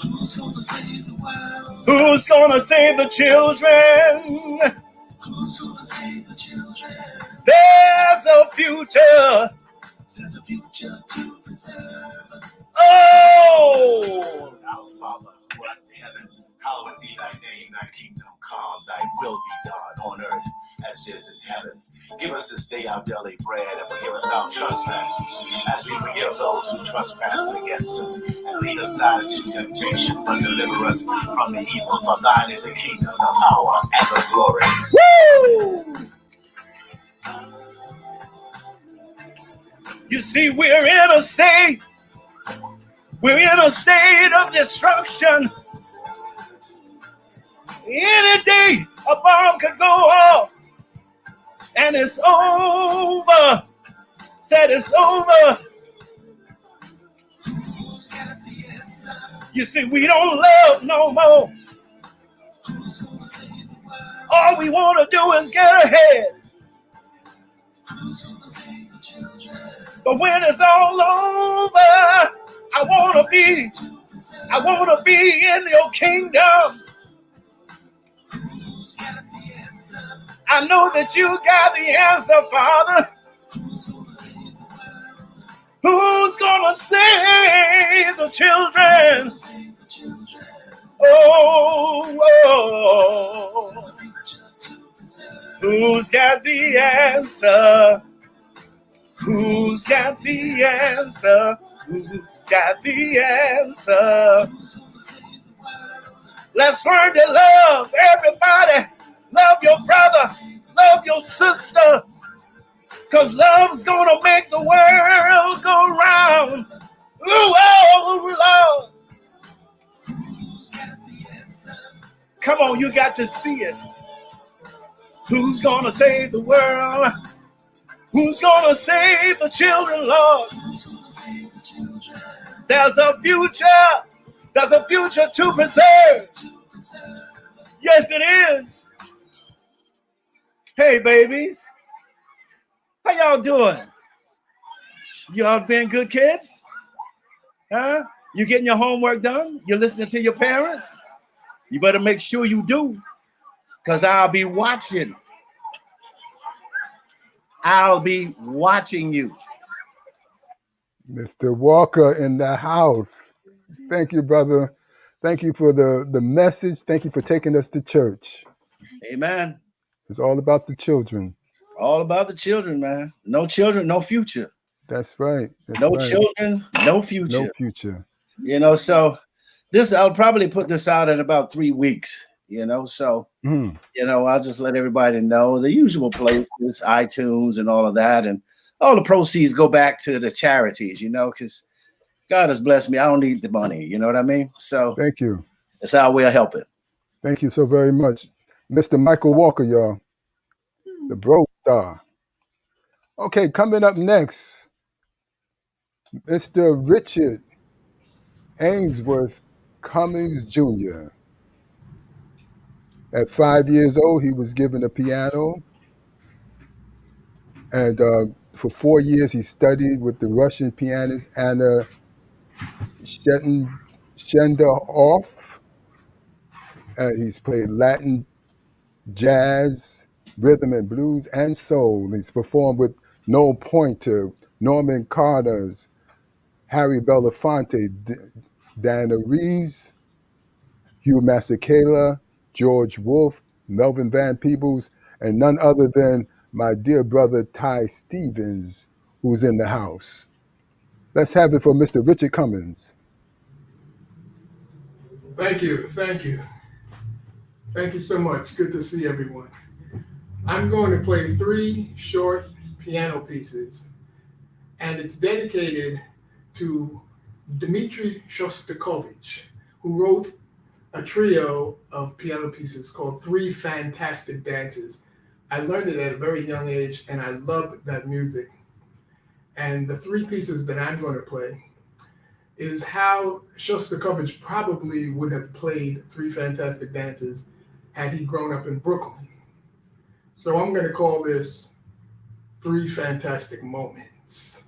Who's gonna save the world? Who's gonna save the children? Who's gonna save the children? There's a future. There's a future to preserve. Oh! Our Father, who art in heaven, Hallowed be thy name, thy kingdom come, thy will be done on earth as it is in heaven. Give us this day our daily bread, and forgive us our trespasses, as we forgive those who trespass against us. And lead us not into temptation, but deliver us from the evil. For thine is the kingdom, the power, and the glory. Woo! You see, we're in a state of destruction. Any day a bomb could go off, and it's over. Said it's over. You see, we don't love no more. All we want to do is get ahead. But when it's all over, I want to be in your kingdom. I know that you got the answer, Father. Who's gonna save the children? Oh, who's got the answer? Who's got the answer? Who's got the answer? Let's learn to love everybody. Love your brother. Love your sister. Because love's going to make the world go round. Ooh, oh, Lord. Come on, you got to see it. Who's going to save the world? Who's going to save the children, Lord? There's a future. There's a future to preserve. Yes, it is. Hey, babies. How y'all doing? Y'all been good kids? Huh? You getting your homework done? You listening to your parents? You better make sure you do, because I'll be watching. I'll be watching you. Mr. Walker in the house. Thank you, brother. Thank you for the message. Thank you for taking us to church. Amen. It's all about the children. All about the children, man. No children, no future. That's right. No children, no future. No future. You know, so I'll probably put this out in about 3 weeks, you know, so, you know, I'll just let everybody know the usual places, iTunes and all of that. And all the proceeds go back to the charities, you know, because God has blessed me. I don't need the money. You know what I mean? So thank you. It's our way of helping. Thank you so very much. Mr. Michael Walker, y'all. The Bro Star. Okay, coming up next, Mr. Richard Ainsworth Cummings Jr. At 5 years old, he was given a piano. And for 4 years, he studied with the Russian pianist Anna Shenderhoff. And he's played Latin, jazz, rhythm and blues, and soul. He's performed with Noel Pointer, Norman Carter's, Harry Belafonte, Diana Reeves, Hugh Masekela, George Wolfe, Melvin Van Peebles, and none other than my dear brother Ty Stevens, who's in the house. Let's have it for Mr. Richard Cummings. Thank you. Thank you. Thank you so much. Good to see everyone. I'm going to play 3 short piano pieces, and it's dedicated to Dmitri Shostakovich, who wrote a trio of piano pieces called 3 Fantastic Dances. I learned it at a very young age, and I loved that music. And the 3 pieces that I'm going to play is how Shostakovich probably would have played 3 Fantastic Dances had he grown up in Brooklyn. So I'm going to call this 3 Fantastic Moments.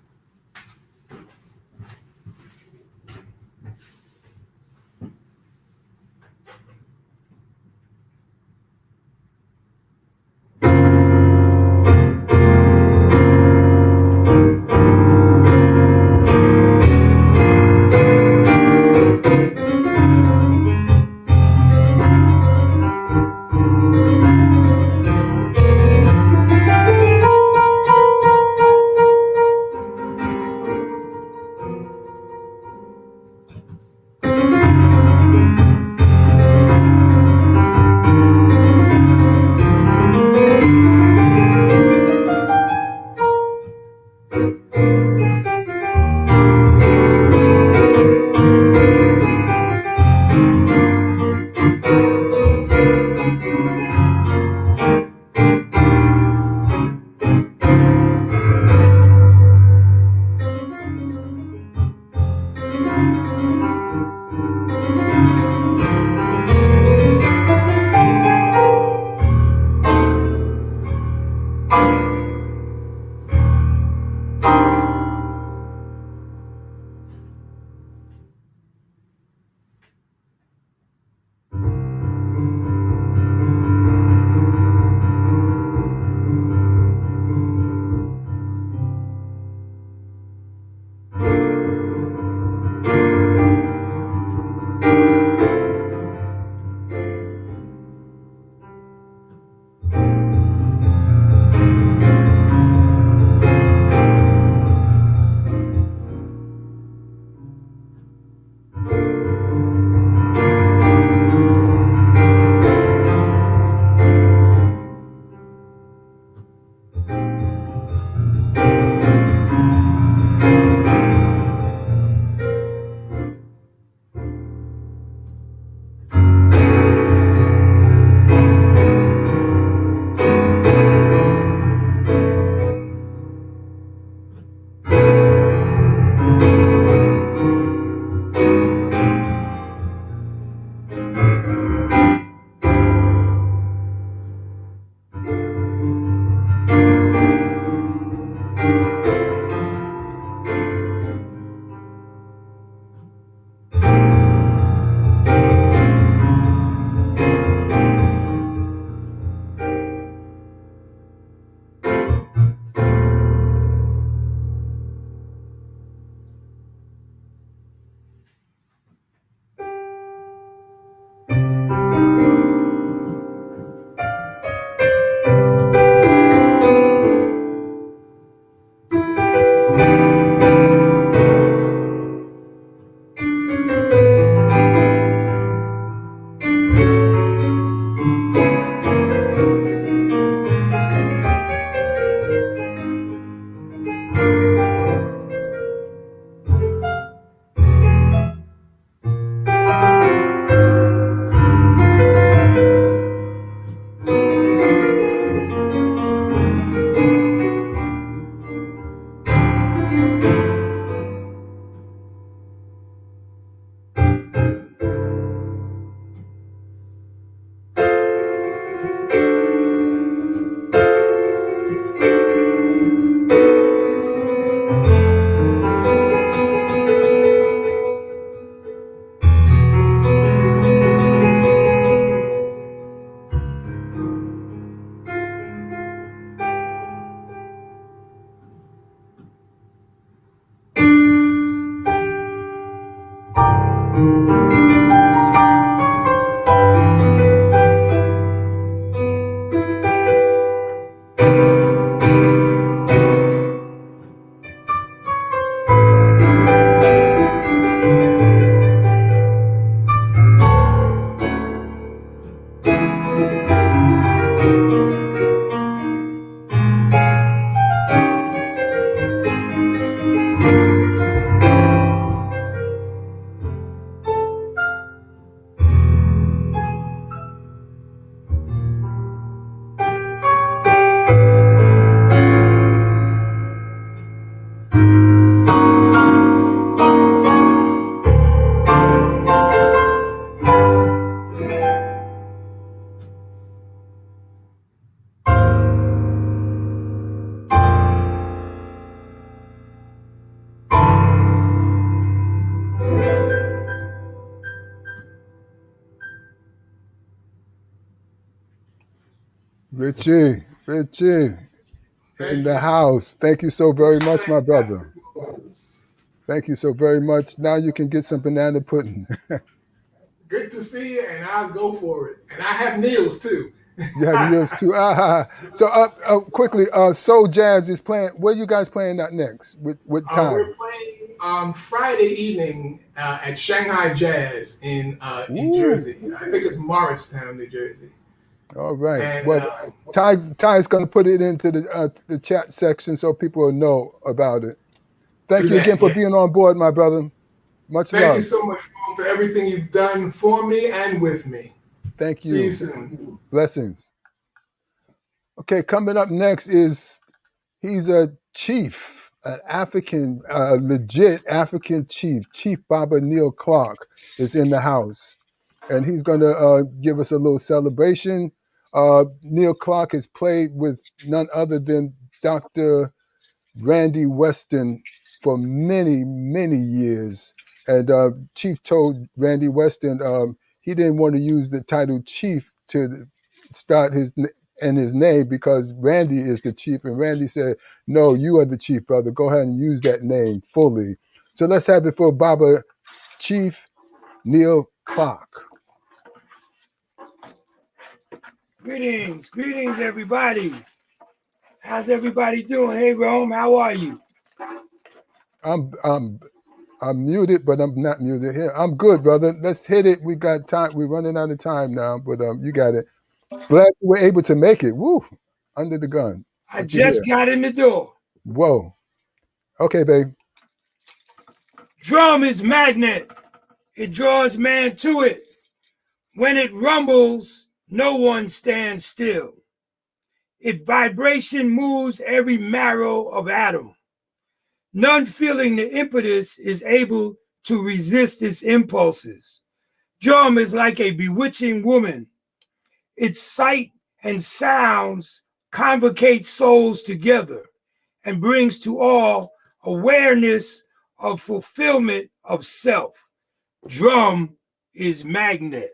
Richie in the house. Thank you so very much, my brother. Thank you so very much. Now you can get some banana pudding. Good to see you, and I'll go for it. And I have Neal's too. You have yours too. So quickly, Soul Jazz is playing. Where you guys playing that next? What time? We're playing Friday evening at Shanghai Jazz in Jersey. I think it's Morristown, New Jersey. All right. And, well, Ty's going to put it into the chat section so people will know about it. Thank you again for being on board, my brother. Much love. Thank you so much for everything you've done for me and with me. Thank you. See you soon. Blessings. Okay, coming up next he's a chief, an African, legit African chief. Chief Baba Neal Clark is in the house, and he's going to give us a little celebration. Neal Clark has played with none other than Dr. Randy Weston for many, many years. And Chief told Randy Weston he didn't want to use the title chief to start his name because Randy is the chief. And Randy said, no, you are the chief, brother. Go ahead and use that name fully. So let's have it for Baba Chief Neal Clark. Greetings, everybody. How's everybody doing? Hey, Rome, how are you? I'm muted, but I'm not muted here. I'm good, brother. Let's hit it. We got time. We're running out of time now, but you got it. Glad you were able to make it. Woo! Under the gun. I just got in the door. Whoa. Okay, babe. Drum is magnet. It draws man to it. When it rumbles, no one stands still. Its vibration moves every marrow of atom. None feeling the impetus is able to resist its impulses. Drum is like a bewitching woman. Its sight and sounds convocate souls together and brings to all awareness of fulfillment of self. Drum is magnet.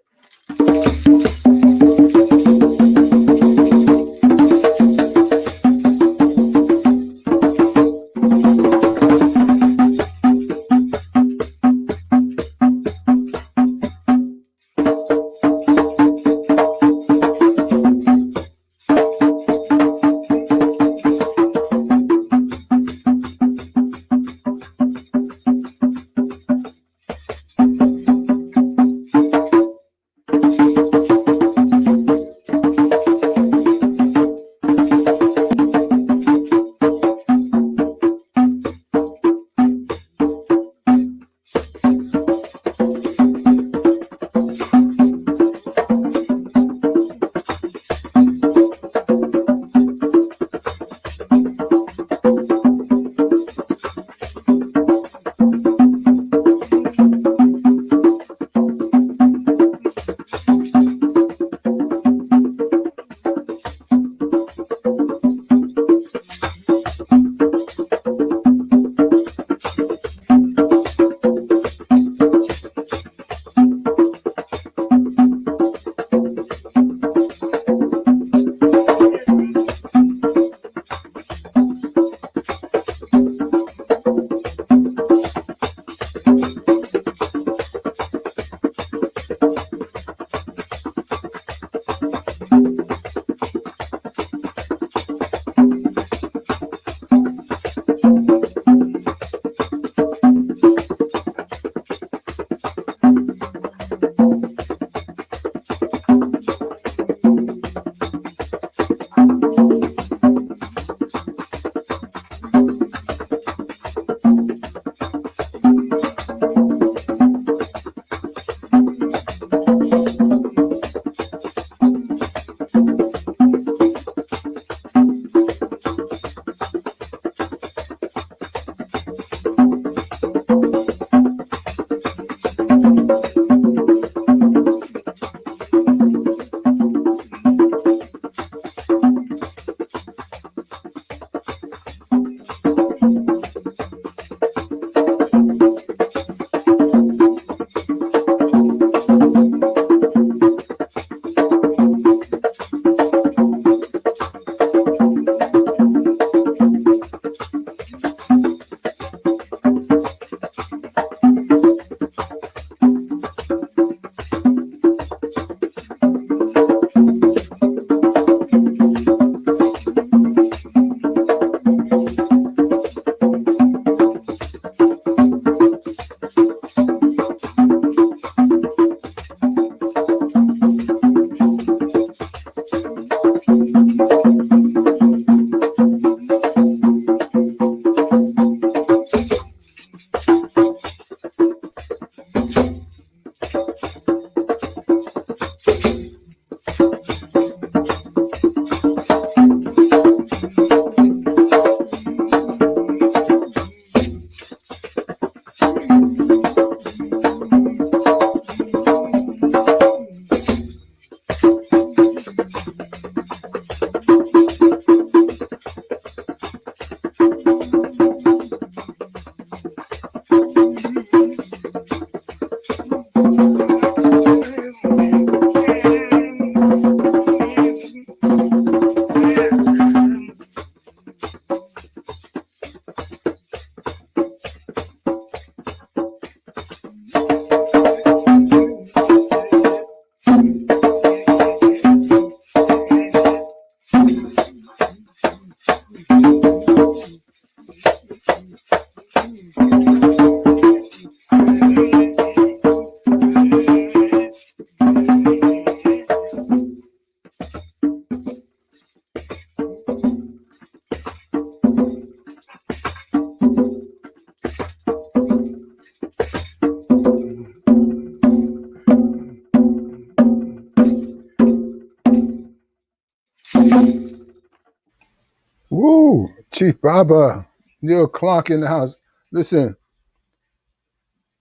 Woo! Chief Baba, Neal Clark in the house. Listen,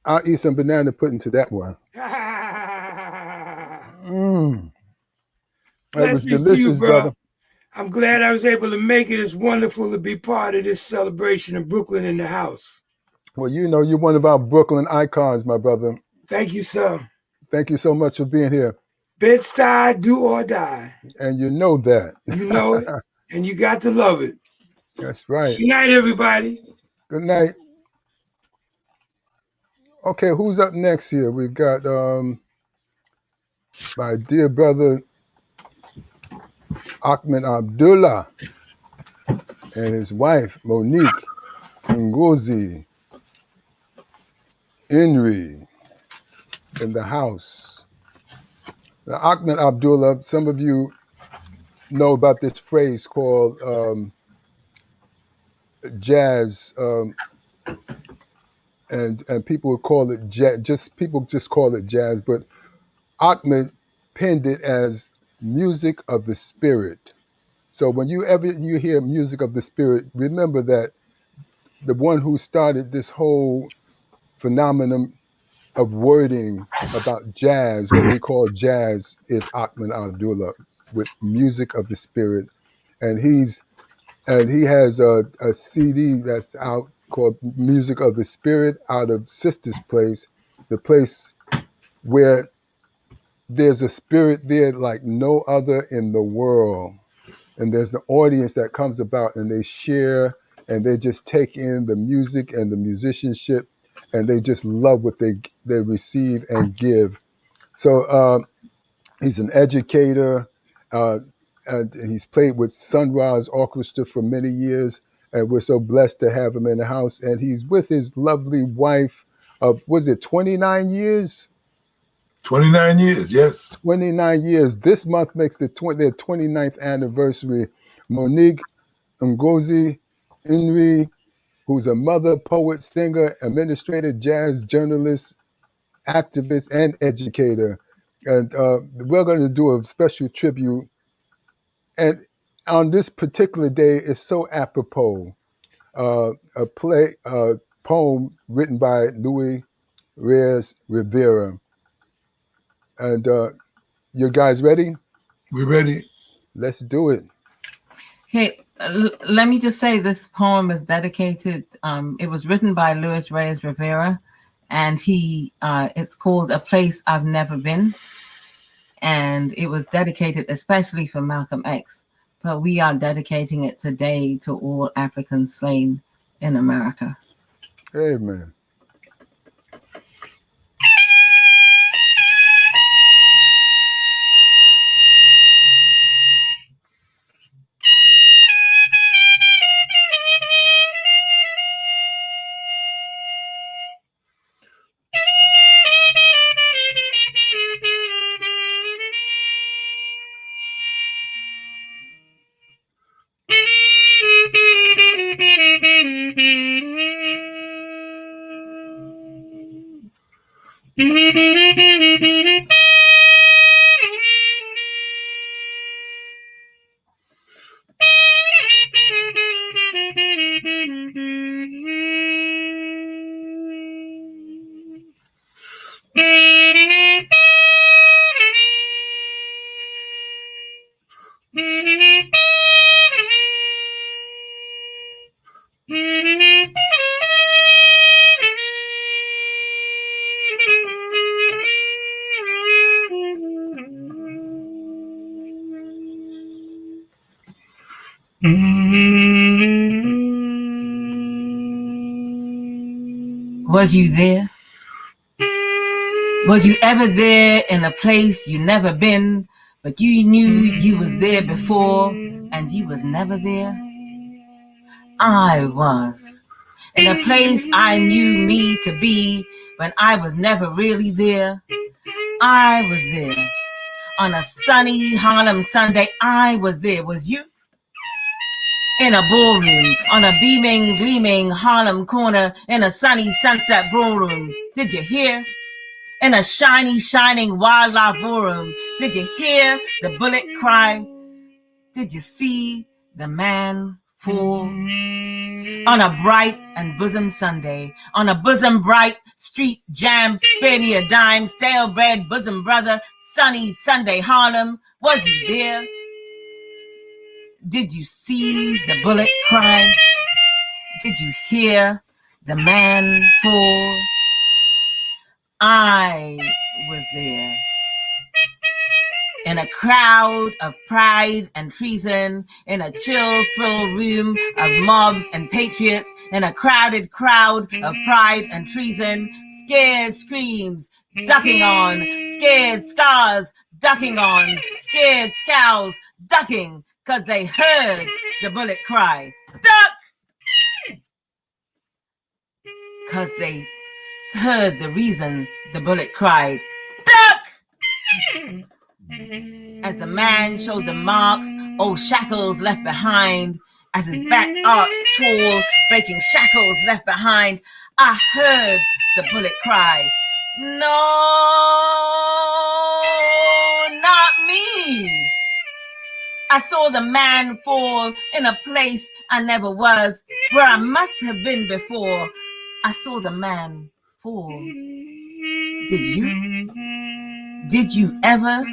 I'll eat some banana pudding to that one. That was Blessings to you, delicious, bro. brother. I'm glad I was able to make it. It's wonderful to be part of this celebration in Brooklyn in the house. Well, you know, you're one of our Brooklyn icons, my brother. Thank you, sir. Thank you so much for being here. Bed-Stuy, do or die. And you know that. You know it, and you got to love it. That's right. Good night, everybody. Good night. Okay, who's up next here? We've got my dear brother Ahmed Abdullah and his wife Monique Ngozi Inri in the house. Now, Ahmed Abdullah, some of you know about this phrase called jazz, and people call it jazz. People just call it jazz, but Ahmed penned it as music of the spirit. So when you hear music of the spirit, remember that the one who started this whole phenomenon of wording about jazz, what we call jazz, is Ahmed Abdullah with music of the spirit, and he has a CD that's out called Music of the Spirit out of Sister's Place, the place where there's a spirit there like no other in the world. And there's the audience that comes about and they share and they just take in the music and the musicianship and they just love what they receive and give. So he's an educator. And he's played with Sunrise Orchestra for many years. And we're so blessed to have him in the house. And he's with his lovely wife of, was it 29 years? 29 years, yes. 29 years. This month makes their 29th anniversary. Monique Ngozi Inri, who's a mother, poet, singer, administrator, jazz journalist, activist, and educator. And we're going to do a special tribute. And on this particular day, it's so apropos. A poem written by Luis Reyes Rivera. And you guys ready? We're ready. Let's do it. Okay, let me just say this poem is dedicated. It was written by Luis Reyes Rivera, and it's called "A Place I've Never Been," and it was dedicated especially for Malcolm X. But we are dedicating it today to all Africans slain in America. Amen. Was you there? Was you ever there in a place you never been, but you knew you was there before and you was never there. I was in a place I knew me to be when I was never really there. I was there on a sunny Harlem Sunday. I was there. Was you? In a ballroom, on a beaming, gleaming Harlem corner, in a sunny sunset ballroom. Did you hear? In a shiny, shining wildlife ballroom. Did you hear the bullet cry? Did you see the man fall? On a bright and bosom Sunday, on a bosom bright, street jam, spare me a dime, stale bread, bosom brother, sunny Sunday Harlem. Was you there? Did you see the bullet cry? Did you hear the man fall? I was there. In a crowd of pride and treason, in a chill-filled room of mobs and patriots, in a crowded crowd of pride and treason, scared screams, ducking on, scared scars, ducking on, scared scowls, ducking, 'cause they heard the bullet cry, duck! 'Cause they heard the reason the bullet cried, duck! As the man showed the marks, old shackles left behind, as his back arched tall, breaking shackles left behind, I heard the bullet cry, no, not me. I saw the man fall in a place I never was, where I must have been before. I saw the man fall. Did you? Did you ever?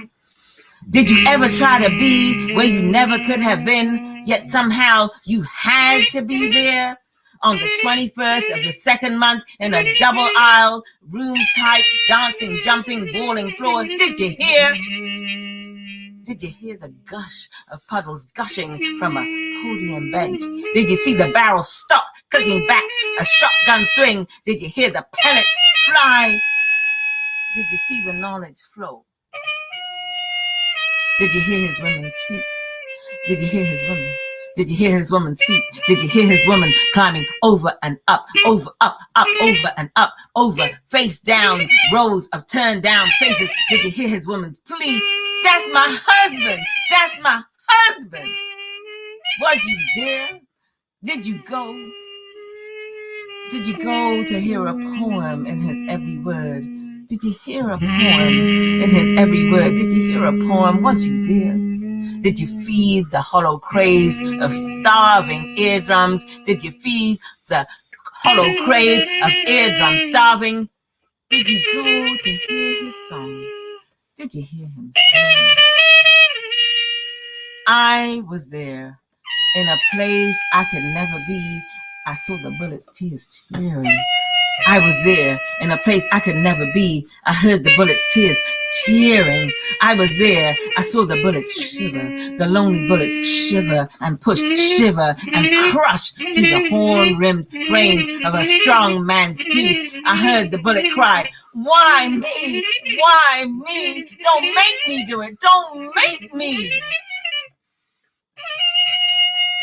Did you ever try to be where you never could have been, yet somehow you had to be there? On the 21st of the second month in a double aisle, room type, dancing, jumping, bawling floor. Did you hear? Did you hear the gush of puddles gushing from a podium bench? Did you see the barrel stop, clicking back, a shotgun swing? Did you hear the pellets fly? Did you see the knowledge flow? Did you hear his women's feet? Did you hear his woman? Did you hear his woman's feet? Did you hear his woman climbing over and up, over, up, over and up, over, face down, rows of turned down faces? Did you hear his woman's plea? That's my husband! That's my husband! Was you there? Did you go? Did you go to hear a poem in his every word? Did you hear a poem in his every word? Did you hear a poem? Was you there? Did you feed the hollow craves of starving eardrums? Did you feed the hollow crave of eardrums starving? Did you go to hear his song? Did you hear him sing? I was there in a place I could never be. I saw the bullets' tears tearing. I was there in a place I could never be. I heard the bullets' tears tearing. I was there. I saw the bullets shiver, the lonely bullet shiver and push, shiver and crush through the horn-rimmed flames of a strong man's peace. I heard the bullet cry, why me? Why me? Don't make me do it. Don't make me.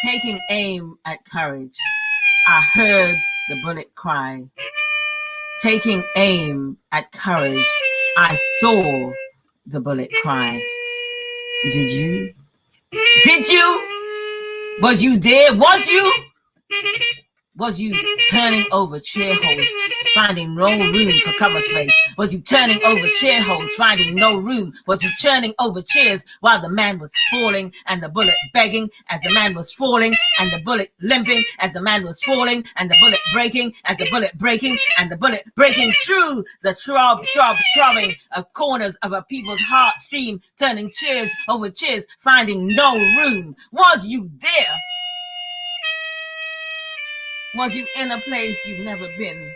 Taking aim at courage, I heard the bullet cry. Taking aim at courage, I saw the bullet cry. Did you? Did you? Was you there? Was you? Was you turning over chair holes, finding no room for cover space? Was you turning over chair holes, finding no room? Was you turning over chairs while the man was falling and the bullet begging as the man was falling and the bullet limping as the man was falling and the bullet breaking as the bullet breaking and the bullet breaking through the throbbing of corners of a people's heart stream, turning chairs over chairs, finding no room? Was you there? Was you in a place you've never been,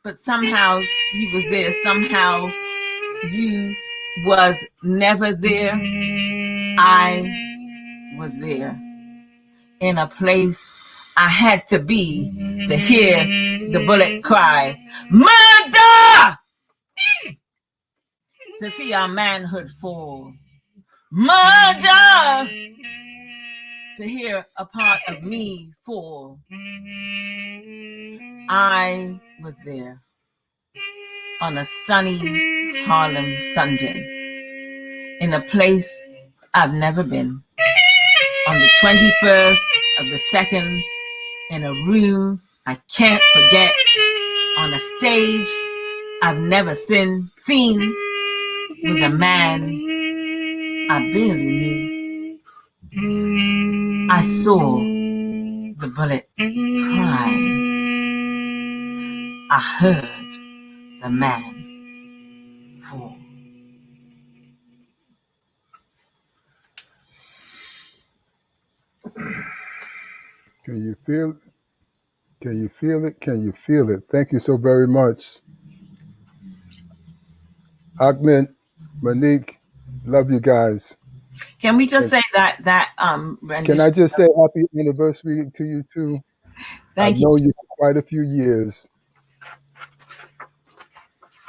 but somehow you was there, somehow you was never there? I was there in a place I had to be to hear the bullet cry, murder! To see our manhood fall, murder to hear a part of me fall. I was there on a sunny Harlem Sunday in a place I've never been. On the 21st of the 2nd, in a room I can't forget, on a stage I've never seen with a man I barely knew. I saw the bullet cry. I heard the man fall. Can you feel it? Can you feel it? Can you feel it? Thank you so very much. Ahmed, Monique, love you guys. Can we just say that Can I just say happy anniversary to you too? Thank you. I've known you for quite a few years.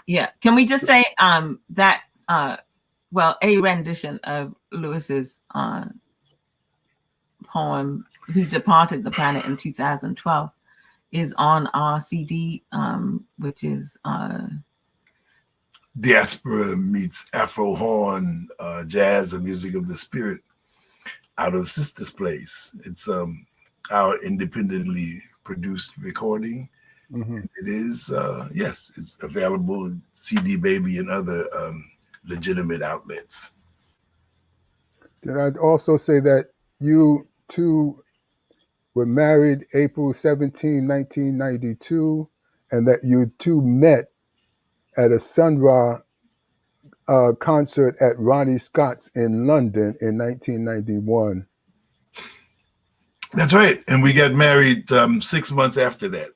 Yeah. Can we just say that a rendition of Lewis's poem, He Departed the Planet in 2012, is on our CD, which is Diaspora meets Afro horn, jazz and music of the spirit out of Sister's Place. It's our independently produced recording. Mm-hmm. It is, yes, it's available CD Baby and other legitimate outlets. Can I also say that you two were married April 17, 1992, and that you two met at a Sun Ra concert at Ronnie Scott's in London in 1991. That's right. And we got married 6 months after that.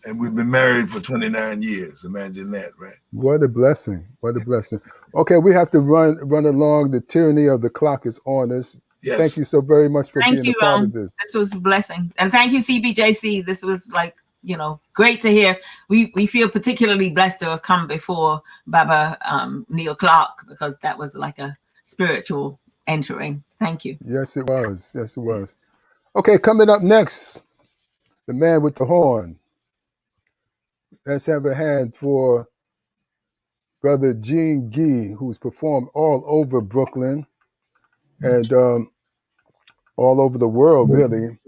And we've been married for 29 years. Imagine that, right? What a blessing. What a blessing. Okay, we have to run along. The tyranny of the clock is on us. Yes. Thank you so very much for being a part of this. This was a blessing. And thank you, CBJC. This was great to hear. We feel particularly blessed to have come before Baba Neal Clark, because that was like a spiritual entering. Thank you. Yes, it was. Yes, it was. Okay, coming up next, the man with the horn. Let's have a hand for Brother Gene Gee, who's performed all over Brooklyn and all over the world, really.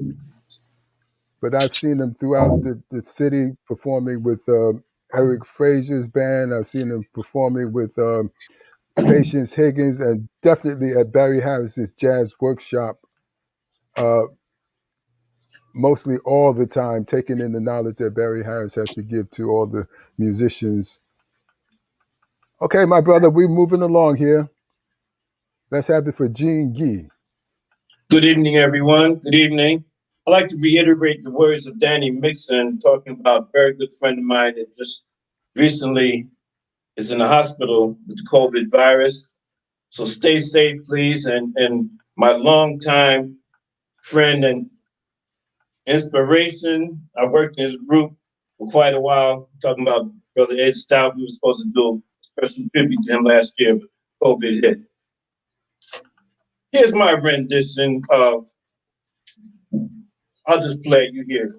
But I've seen him throughout the city performing with Eric Frazier's band. I've seen him performing with Patience Higgins, and definitely at Barry Harris's jazz workshop, mostly all the time, taking in the knowledge that Barry Harris has to give to all the musicians. Okay, my brother, we're moving along here. Let's have it for Gene Gee. Good evening, everyone. Good evening. I'd like to reiterate the words of Danny Mixon, talking about a very good friend of mine that just recently is in the hospital with the COVID virus. So stay safe, please. And my longtime friend and inspiration, I worked in his group for quite a while, talking about Brother Ed Stout. We were supposed to do a special tribute to him last year, but COVID hit. Here's my rendition of, I'll just play it, you hear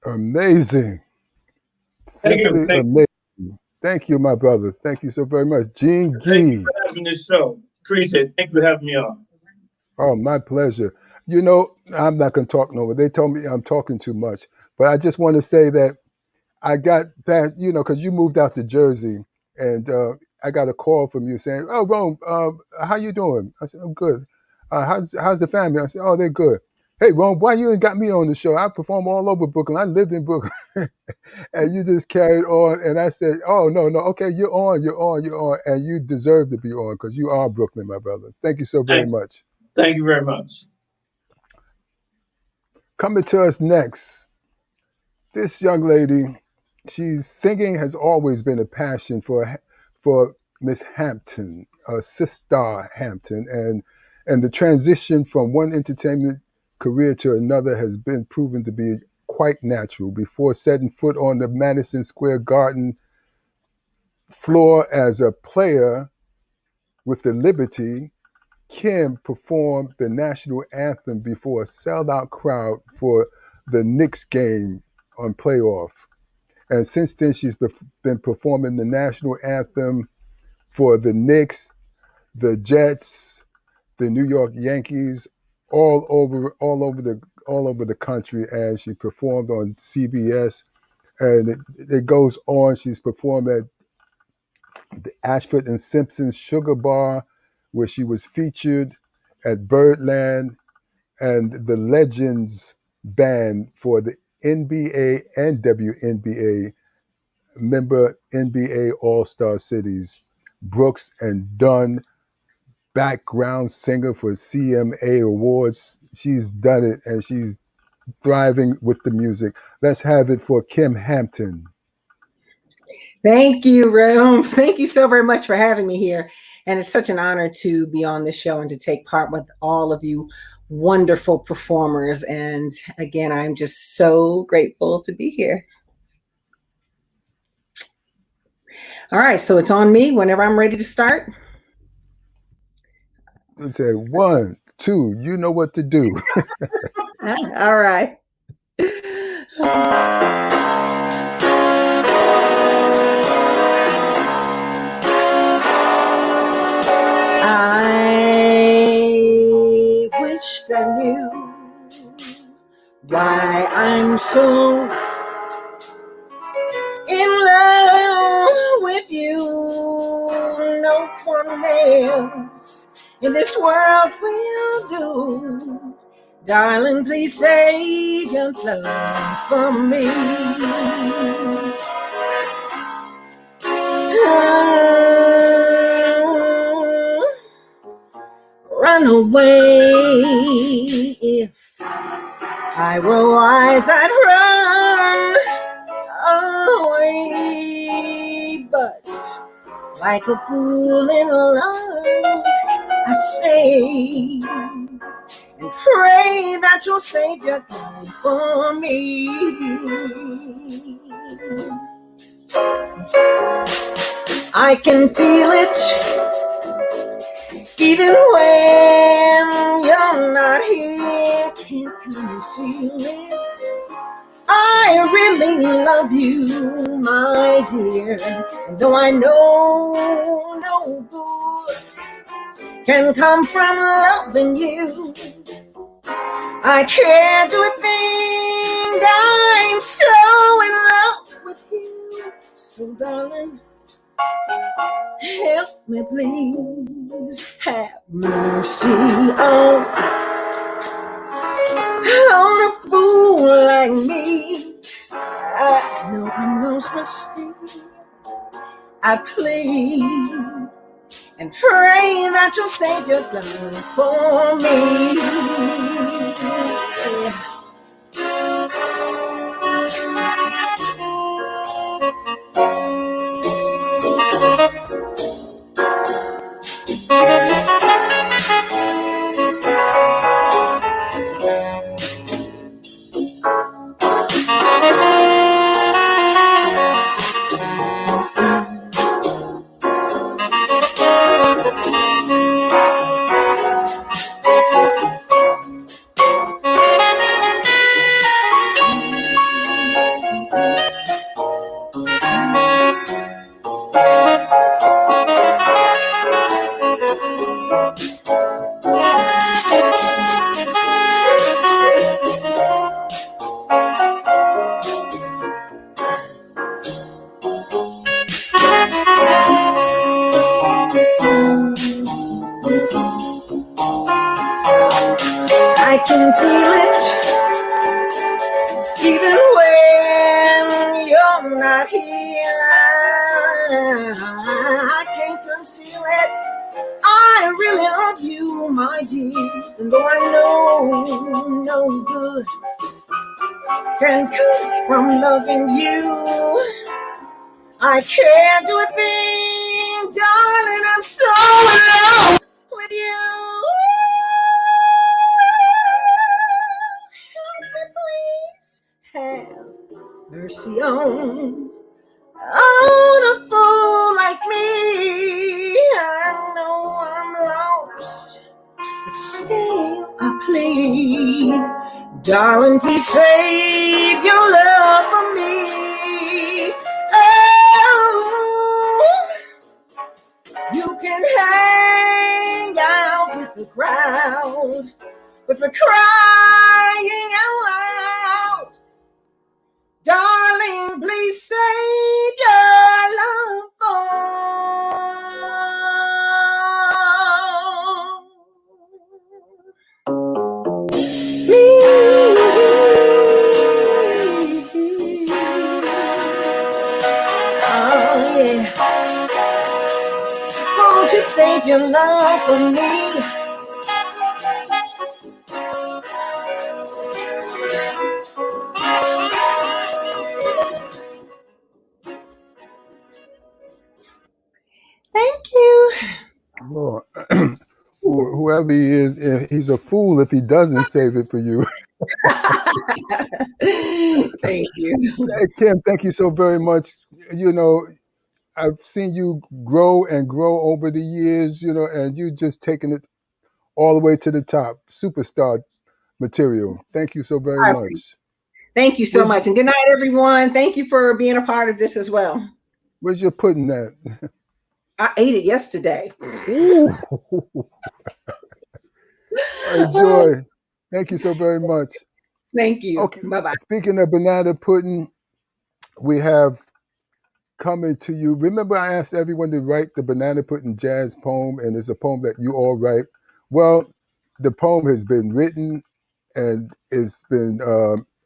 Amazing. Simply amazing. Thank you, my brother. Thank you so very much. Gene Thank you Gee. for having this show. Appreciate it. Thank you for having me on. Oh, my pleasure. You know, I'm not going to talk no more. They told me I'm talking too much. But I just want to say that I got past, because you moved out to Jersey, and I got a call from you saying, "Oh, Rome, how you doing?" I said, "I'm good." How's the family? I said, "Oh, they're good." Hey, Rome, why you ain't got me on the show? I perform all over Brooklyn. I lived in Brooklyn. And you just carried on. And I said, "Oh, no, okay, you're on. And you deserve to be on because you are Brooklyn, my brother. Thank you so very much." Thank you very much. Coming to us next, this young lady, she's singing has always been a passion for Miss Hampton, Sister Hampton, and the transition from one entertainment career to another has been proven to be quite natural. Before setting foot on the Madison Square Garden floor as a player with the Liberty, Kim performed the national anthem before a sold-out crowd for the Knicks game on playoff. And since then, she's been performing the national anthem for the Knicks, the Jets, the New York Yankees, all over the country. As she performed on CBS, and it goes on. She's performed at the Ashford and Simpson's Sugar Bar, where she was featured at Birdland, and the Legends Band for the NBA and WNBA member NBA All-Star Cities, Brooks and Dunn, background singer for CMA Awards. She's done it, and she's thriving with the music. Let's have it for Kim Hampton. Thank you, Rome. Thank you so very much for having me here. And it's such an honor to be on the show and to take part with all of you wonderful performers. And again, I'm just so grateful to be here. All right, so it's on me whenever I'm ready to start. Let's say 1, 2, you know what to do. All right. I wished I knew why I'm so in love with you. No one else in this world will do. Darling, please save your love for me. Run away. If I were wise, I'd run away. But like a fool in love, I stay and pray that you'll save your love for me. I can feel it even when you're not here. Can't conceal it. I really love you, my dear. And though I know no good can come from loving you, I can't do a thing. I'm so in love with you. So darling, help me please. Have mercy on a fool like me. I know I lost my steam. I plead and pray that you'll save your blood for me. can feel it even when you're not here. I can't conceal it. I really love you, my dear. And though I know no good can come from loving you, I can't do a thing, darling. I'm so in love with you. Help me, please. Have mercy on a fool like me. I know I'm lost, but still I plead. Darling, please save your love for me. Oh, you can hang out with the crowd, but for crying out loud, darling, please save your love for me. Oh, yeah. Won't you save your love for me? Thank you. Lord. Whoever he is, he's a fool if he doesn't save it for you. Thank you. Kim, thank you so very much. You know, I've seen you grow and grow over the years, you know, and you just taking it all the way to the top. Superstar material. Thank you so very much. Thank you so much. And good night, everyone. Thank you for being a part of this as well. Where's your pudding at? I ate it yesterday. Ooh. Enjoy. Thank you so very much. Thank you. Okay. Bye-bye. Speaking of banana pudding, we have coming to you. Remember, I asked everyone to write the banana pudding jazz poem, and it's a poem that you all write. Well, the poem has been written and it's been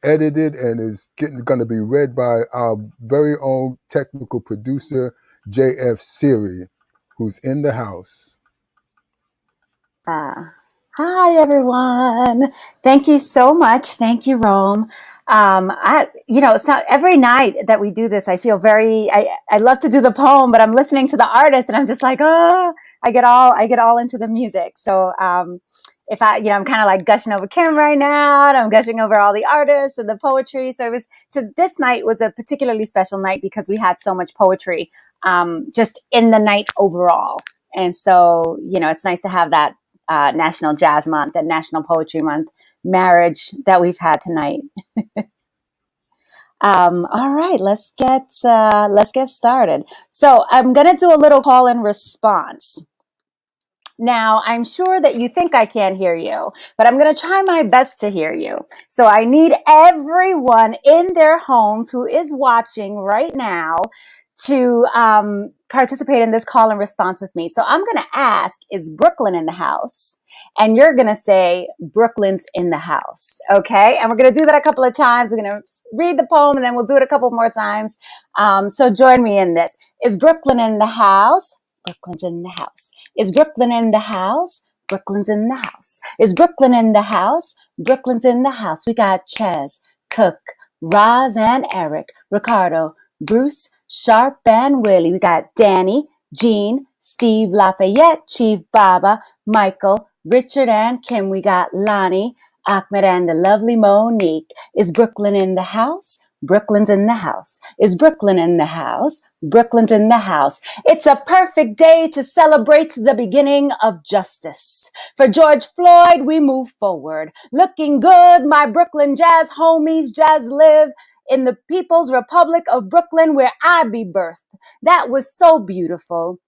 edited and is going to be read by our very own technical producer, J.F. Siri, who's in the house. Hi, everyone. Thank you so much. Thank you, Rome. So every night that we do this, I feel I love to do the poem, but I'm listening to the artist and I'm just like, oh, I get all into the music. So, if I'm kind of like gushing over Kim right now, and I'm gushing over all the artists and the poetry. So this night was a particularly special night because we had so much poetry, just in the night overall. And so, it's nice to have that National Jazz Month and National Poetry Month marriage that we've had tonight. All right, let's get started. So I'm gonna do a little call and response. Now, I'm sure that you think I can't hear you, but I'm going to try my best to hear you. So I need everyone in their homes who is watching right now to participate in this call and response with me. So I'm going to ask, is Brooklyn in the house? And you're going to say, Brooklyn's in the house. Okay. And we're going to do that a couple of times. We're going to read the poem and then we'll do it a couple more times. So join me in this. Is Brooklyn in the house? Brooklyn's in the house. Is Brooklyn in the house? Brooklyn's in the house. Is Brooklyn in the house? Brooklyn's in the house. We got Ches, Cook, Roz and Eric, Ricardo, Bruce, Sharp and Willie. We got Danny, Jean, Steve Lafayette, Chief Baba, Michael, Richard and Kim. We got Lonnie, Ahmed and the lovely Monique. Is Brooklyn in the house? Brooklyn's in the house. Is Brooklyn in the house? Brooklyn's in the house. It's a perfect day to celebrate the beginning of justice. For George Floyd, we move forward. Looking good, my Brooklyn Jazz homies. Jazz live in the People's Republic of Brooklyn where I be birthed. That was so beautiful.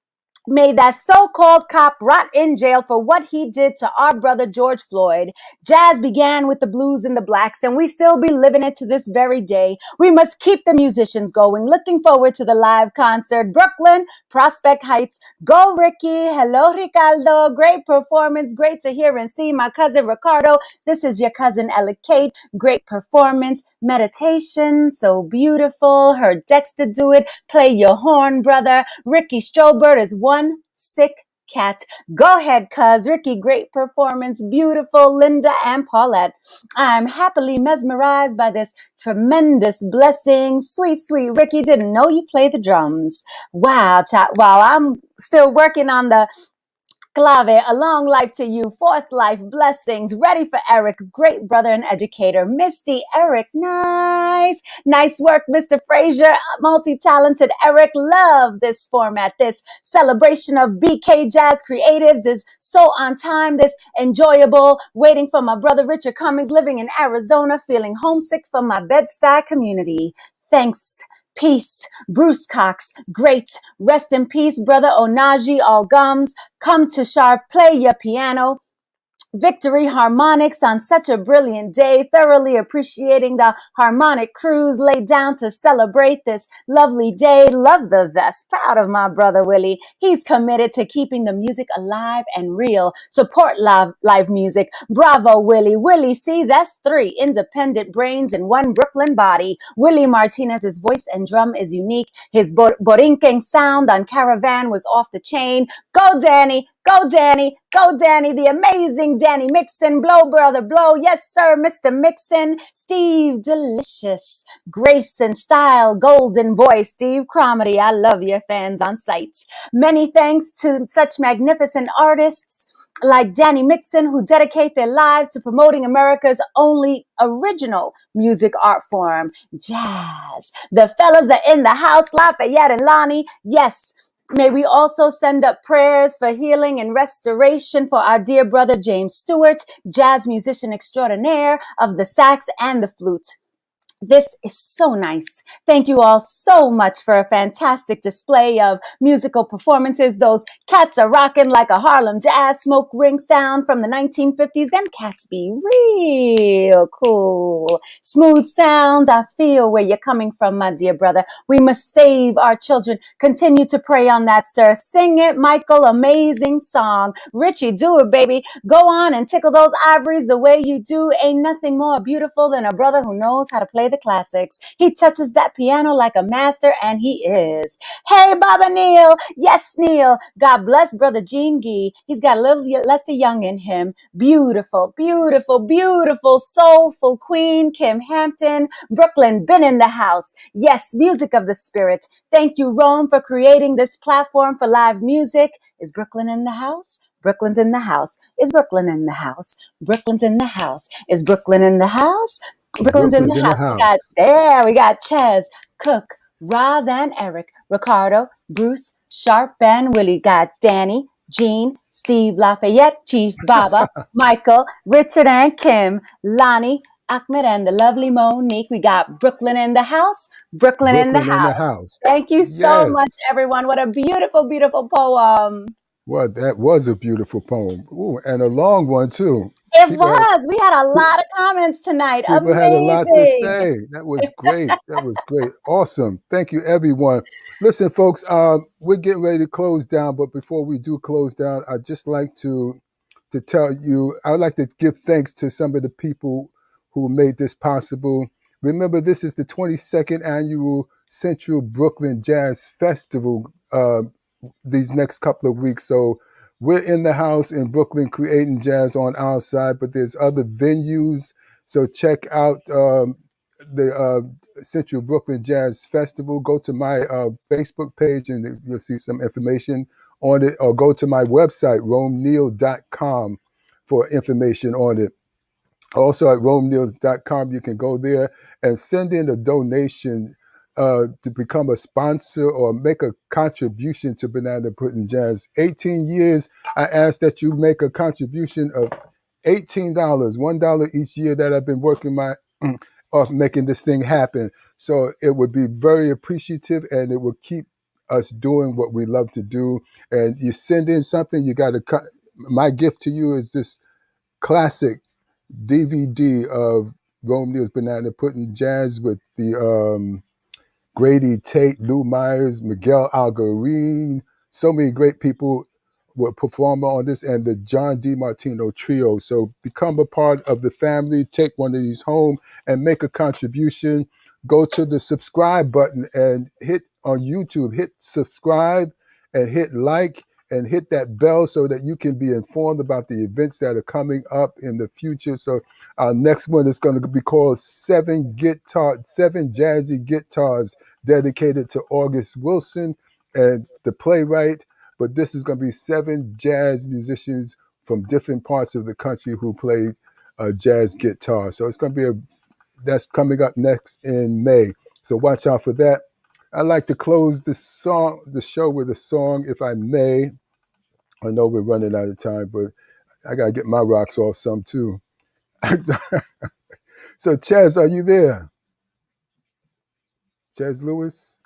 May that so-called cop rot in jail for what he did to our brother George Floyd. Jazz began with the blues and the blacks, and we still be living it to this very day. We must keep the musicians going. Looking forward to the live concert. Brooklyn, Prospect Heights. Go, Ricky. Hello, Ricardo. Great performance. Great to hear and see my cousin Ricardo. This is your cousin Ella Kate. Great performance. Meditation. So beautiful. Heard Dexter do it. Play your horn, brother. Ricky Strobert is one sick cat. Go ahead, cuz. Ricky, great performance. Beautiful. Linda and Paulette. I'm happily mesmerized by this tremendous blessing. Sweet, sweet Ricky. Didn't know you play the drums. Wow, chat. Wow, I'm still working on the clave. A long life to you. Fourth life. Blessings. Ready for Eric. Great brother and educator. Misty. Eric. Nice. Nice work, Mr. Frazier. Multi-talented Eric. Love this format. This celebration of BK Jazz Creatives is so on time. This enjoyable. Waiting for my brother Richard Cummings, living in Arizona, feeling homesick for my Bed-Stuy community. Thanks. Peace. Bruce Cox. Great. Rest in peace, brother Onaji. All gums. Come to Sharp. Play your piano. Victory Harmonics on such a brilliant day, thoroughly appreciating the harmonic crews laid down to celebrate this lovely day. Love the vest. Proud of my brother Willie. He's committed to keeping the music alive and real. Support live music. Bravo, Willie. Willie, see, that's 3 independent brains in one Brooklyn body. Willie Martinez's voice and drum is unique. His Borinquen sound on Caravan was off the chain. Go, Danny. Go, Danny. Go, Danny. The amazing Danny Mixon. Blow, brother, blow. Yes, sir, Mr. Mixon. Steve Delicious. Grace and style. Golden voice. Steve Cromedy. I love your fans on site. Many thanks to such magnificent artists like Danny Mixon, who dedicate their lives to promoting America's only original music art form, jazz. The fellas are in the house, Lafayette and Lonnie. Yes. May we also send up prayers for healing and restoration for our dear brother James Stewart, jazz musician extraordinaire of the sax and the flute. This is so nice. Thank you all so much for a fantastic display of musical performances. Those cats are rocking like a Harlem jazz smoke ring sound from the 1950s. Them cats be real cool. Smooth sounds. I feel where you're coming from, my dear brother. We must save our children. Continue to pray on that, sir. Sing it, Michael. Amazing song. Richie, do it, baby. Go on and tickle those ivories the way you do. Ain't nothing more beautiful than a brother who knows how to play the classics. He touches that piano like a master, and he is. Hey, Baba Neal. Yes, Neal. God bless brother Gene Gee. He's got a little Lester Young in him. Beautiful, beautiful, beautiful, soulful Queen Kim Hampton. Brooklyn, been in the house. Yes, music of the spirit. Thank you, Rome, for creating this platform for live music. Is Brooklyn in the house? Brooklyn's in the house. Is Brooklyn in the house? Brooklyn's in the house. Is Brooklyn in the house? Brooklyn's in the house. We got Ches, Cook, Roz and Eric, Ricardo, Bruce, Sharp and Willie. Got Danny, Jean, Steve Lafayette, Chief Baba, Michael, Richard and Kim, Lonnie, Ahmed and the lovely Monique. We got Brooklyn in the house. Brooklyn in the house. Thank you so much, everyone. What a beautiful, beautiful poem. Well, that was a beautiful poem. Ooh, and a long one, too. We had a lot of comments tonight. People had a lot to say. That was great. That was great. Awesome. Thank you, everyone. Listen, folks, we're getting ready to close down. But before we do close down, I'd just like to tell you, I'd like to give thanks to some of the people who made this possible. Remember, this is the 22nd annual Central Brooklyn Jazz Festival these next couple of weeks. So we're in the house in Brooklyn creating jazz on our side, but there's other venues. So check out the Central Brooklyn Jazz Festival. Go to my Facebook page and you'll see some information on it, or go to my website, romeneal.com, for information on it. Also at romeneal.com, you can go there and send in a donation to become a sponsor or make a contribution to Banana Puddin' Jazz. 18 years, I ask that you make a contribution of $18, $1 each year that I've been working of making this thing happen. So it would be very appreciative, and it will keep us doing what we love to do. And you send in something, you got to cut. My gift to you is this classic DVD of Rome Neal's Banana Puddin' Jazz with the Grady Tate, Lou Myers, Miguel Algarin, so many great people were performer on this, and the John DiMartino Trio. So become a part of the family, take one of these home and make a contribution. Go to the subscribe button and hit on YouTube, hit subscribe and hit like and hit that bell so that you can be informed about the events that are coming up in the future. So our next one is going to be called Seven Jazzy Guitars, dedicated to August Wilson and the playwright. But this is going to be 7 jazz musicians from different parts of the country who play jazz guitar. So it's going to be that's coming up next in May. So watch out for that. I'd like to close the show with a song, if I may. I know we're running out of time, but I got to get my rocks off some too. So Chaz, are you there? Chaz Lewis?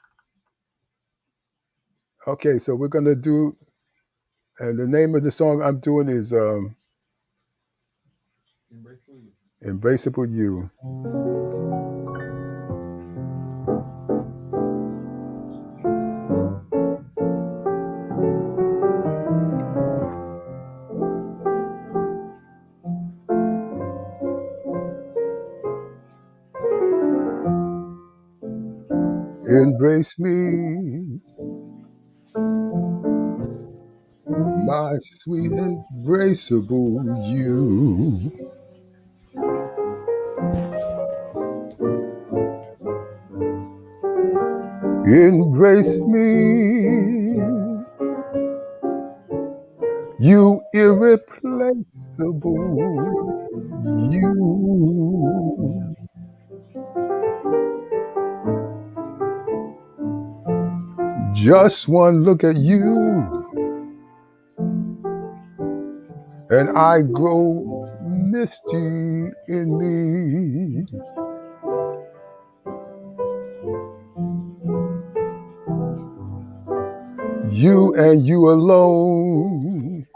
Okay, so we're going to do, and the name of the song I'm doing is Embraceable You. Embrace me, my sweet embraceable you. Embrace me, you irreplaceable you. Just one look at you, and I grow misty in me. You and you alone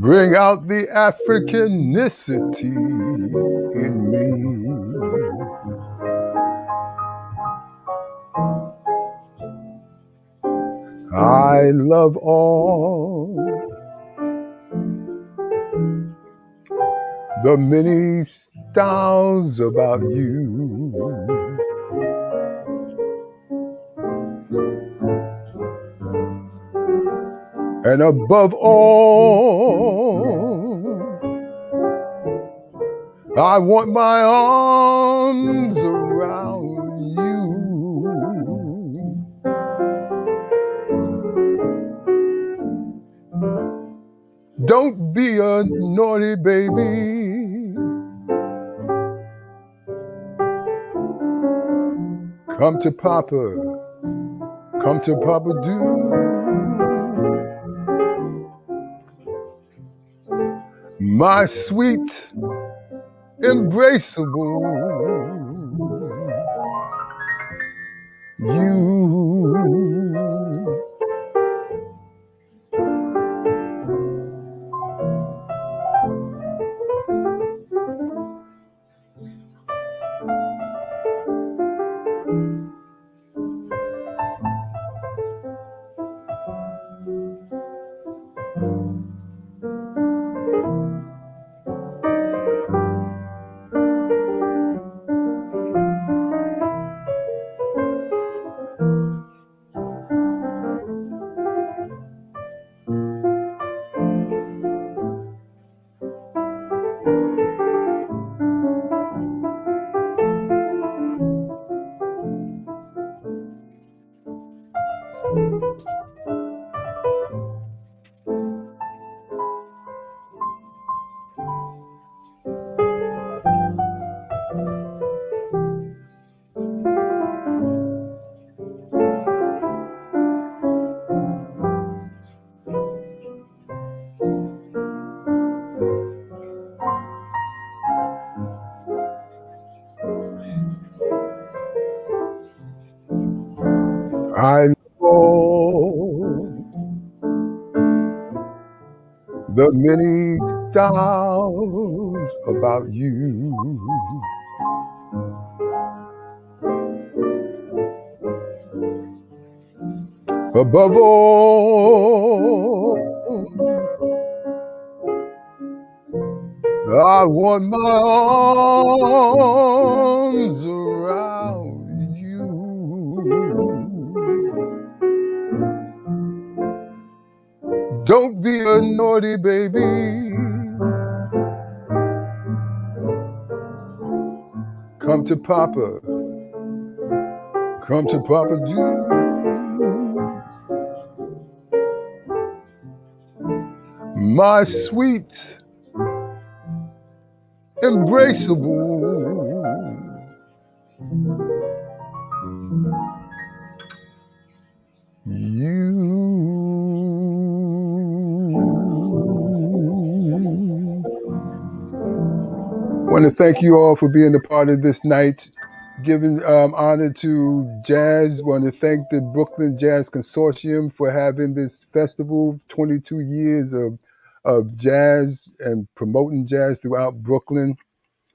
bring out the Africanicity in me. I love all the many styles about you. And above all, I want my arms around you. Don't be a naughty baby. Come to Papa. Come to Papa do. My sweet, embraceable you. I know the many styles about you. Above all, I want my arms around you. Don't be a naughty baby. Come to Papa. Come to Papa do. My sweet, embraceable. You. I want to thank you all for being a part of this night. Giving honor to jazz. Want to thank the Brooklyn Jazz Consortium for having this festival. 22 years of jazz and promoting jazz throughout Brooklyn.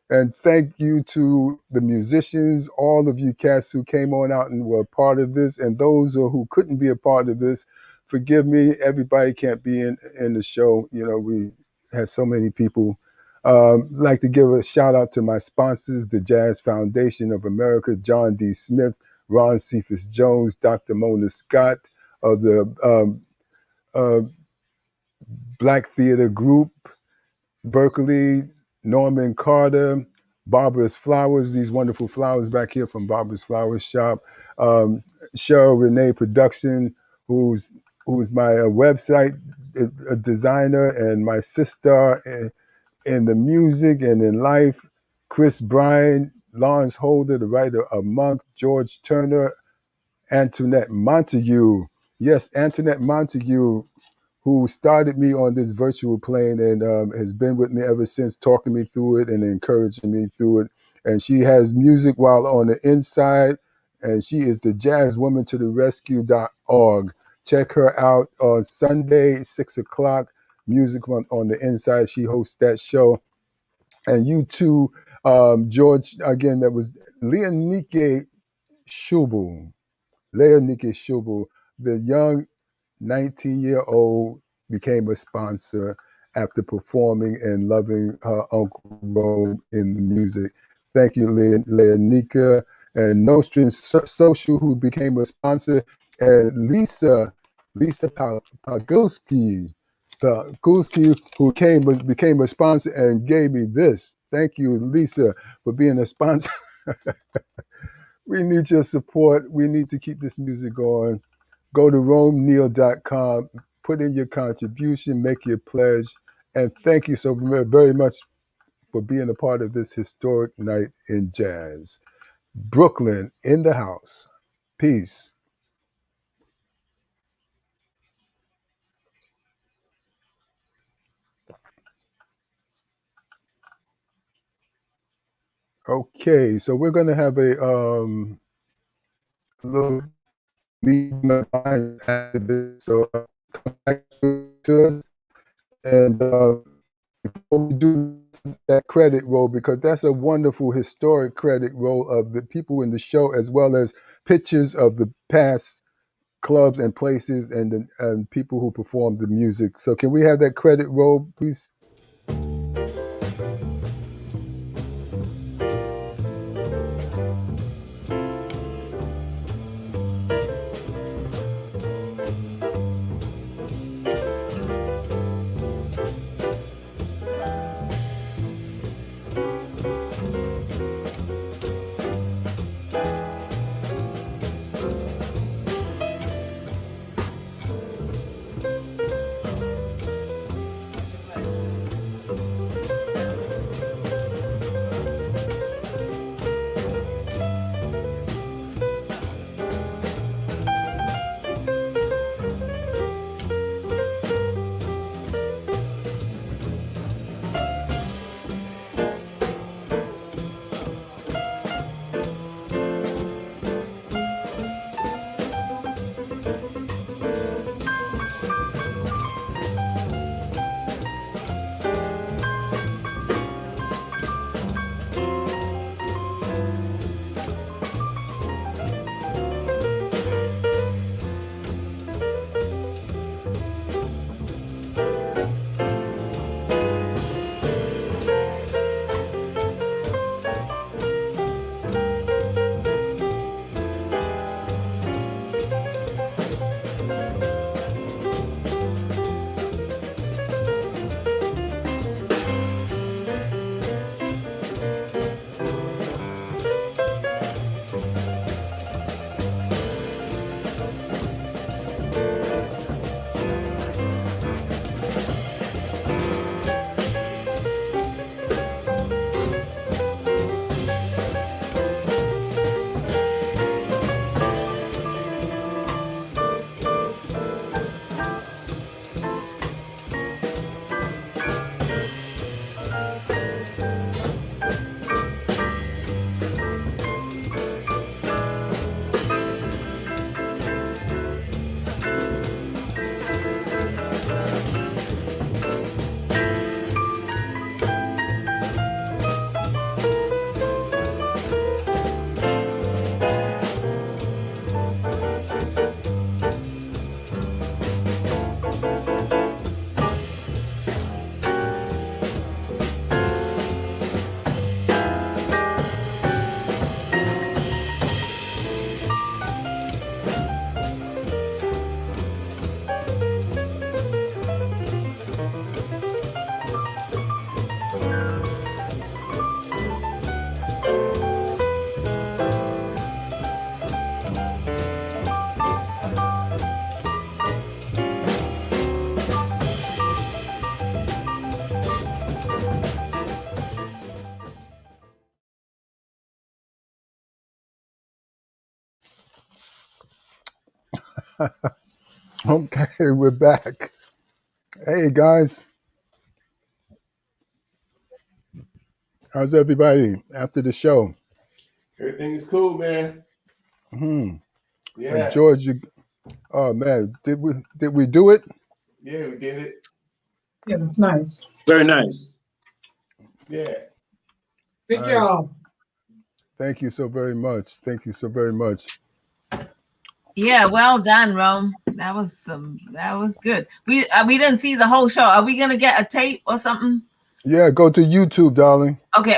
And thank you to the musicians, all of you cats who came on out and were a part of this, and those who couldn't be a part of this. Forgive me, everybody can't be in the show. You know, we had so many people. Like to give a shout out to my sponsors, the Jazz Foundation of America, John D. Smith, Ron Cephas Jones, Dr. Mona Scott of the Black Theater Group, Berkeley, Norman Carter, Barbara's Flowers, these wonderful flowers back here from Barbara's Flowers Shop, Sheryl Renee Production, who's my website designer and my sister in the music and in life, Chris Bryan, Laurence Holder, the writer of Monk, George Turner, Antoinette Montague. Yes, Antoinette Montague, who started me on this virtual plane and has been with me ever since, talking me through it and encouraging me through it. And she has music while on the inside, and she is the jazzwoman to the rescue.org. Check her out on Sunday, 6 o'clock, music on the inside. She hosts that show. And you too, George, again, that was Leonike Shubel. Leonike Shubel, the young 19-year-old became a sponsor after performing and loving her Uncle Rome in the music. Thank you, Leonika. And Nostrin Social, who became a sponsor, and Lisa Pagulski, who became a sponsor and gave me this. Thank you, Lisa, for being a sponsor. We need your support. We need to keep this music going. Go to romeneal.com, put in your contribution, make your pledge, and thank you so very much for being a part of this historic night in jazz. Brooklyn in the house. Peace. Okay, so we're going to have a little meeting after this, so come back to us. And before we do that credit roll, because that's a wonderful historic credit roll of the people in the show, as well as pictures of the past clubs and places and people who performed the music. So can we have that credit roll, please? Okay, we're back. Hey guys, how's everybody after the show? Everything is cool, man. Yeah. George, oh man, did we do it? Yeah, we did it. Yeah, that's nice. Very nice. Yeah. Good job. Thank you so very much. Thank you so very much. Yeah, well done, Rome. That was good. We didn't see the whole show. Are we gonna get a tape or something? Yeah, go to YouTube, darling. Okay.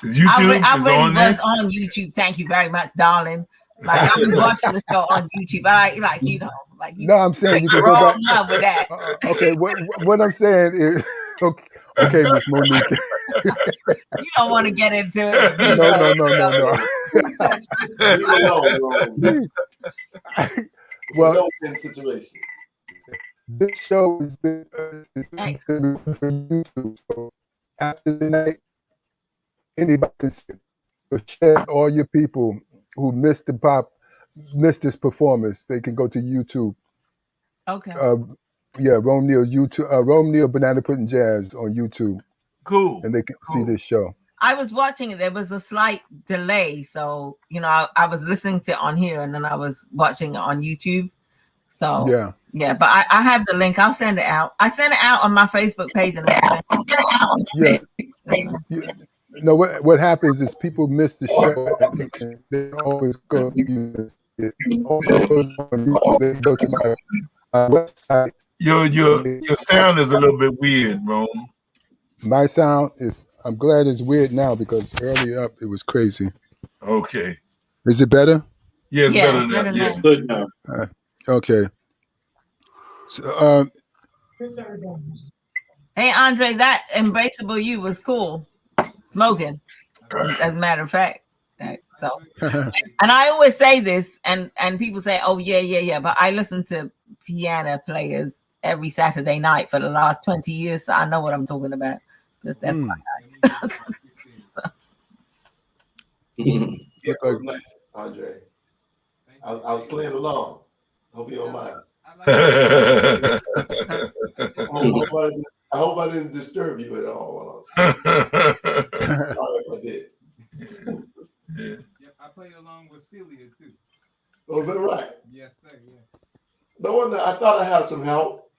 YouTube I is really on there? was on YouTube. Thank you very much, darling. Like I was watching the show on YouTube. I like you know, like you. No, I'm saying you can go wrong back. one with that. Okay, what I'm saying is, okay, Miss Monique. You don't want to get into it. No. Well, no-win situation. This show is for YouTube. So after the night, anybody can see it. So share all your people who missed this performance. They can go to YouTube. Okay. Yeah, Rome Neal's YouTube. Rome Neal Banana Puddin' Jazz on YouTube. Cool. And they can see this show. I was watching it. There was a slight delay, so you know, I was listening to it on here, and then I was watching it on YouTube. So yeah. But I have the link. I'll send it out. I sent it out on my Facebook page and everything. Yeah. No, what happens is people miss the show. And they always go to YouTube. They go to my website. Your sound is a little bit weird, Rome. My sound is. I'm glad it's weird now because earlier up it was crazy. Okay. Is it better? Yeah, it's better now. Yeah. Good now. Okay. So, Hey, Andre, that Embraceable You was cool. Smoking, as a matter of fact. So, and I always say this, and people say, "Oh yeah," but I listen to piano players every Saturday night for the last 20 years, so I know what I'm talking about. Just that. Yeah, that was nice, Andre. I was playing along. Hope you don't mind. I hope I didn't disturb you at all. Sorry if I did. Yeah, I played along with Celia too. Was that right? Yes, sir. Yeah. No wonder. I thought I had some help.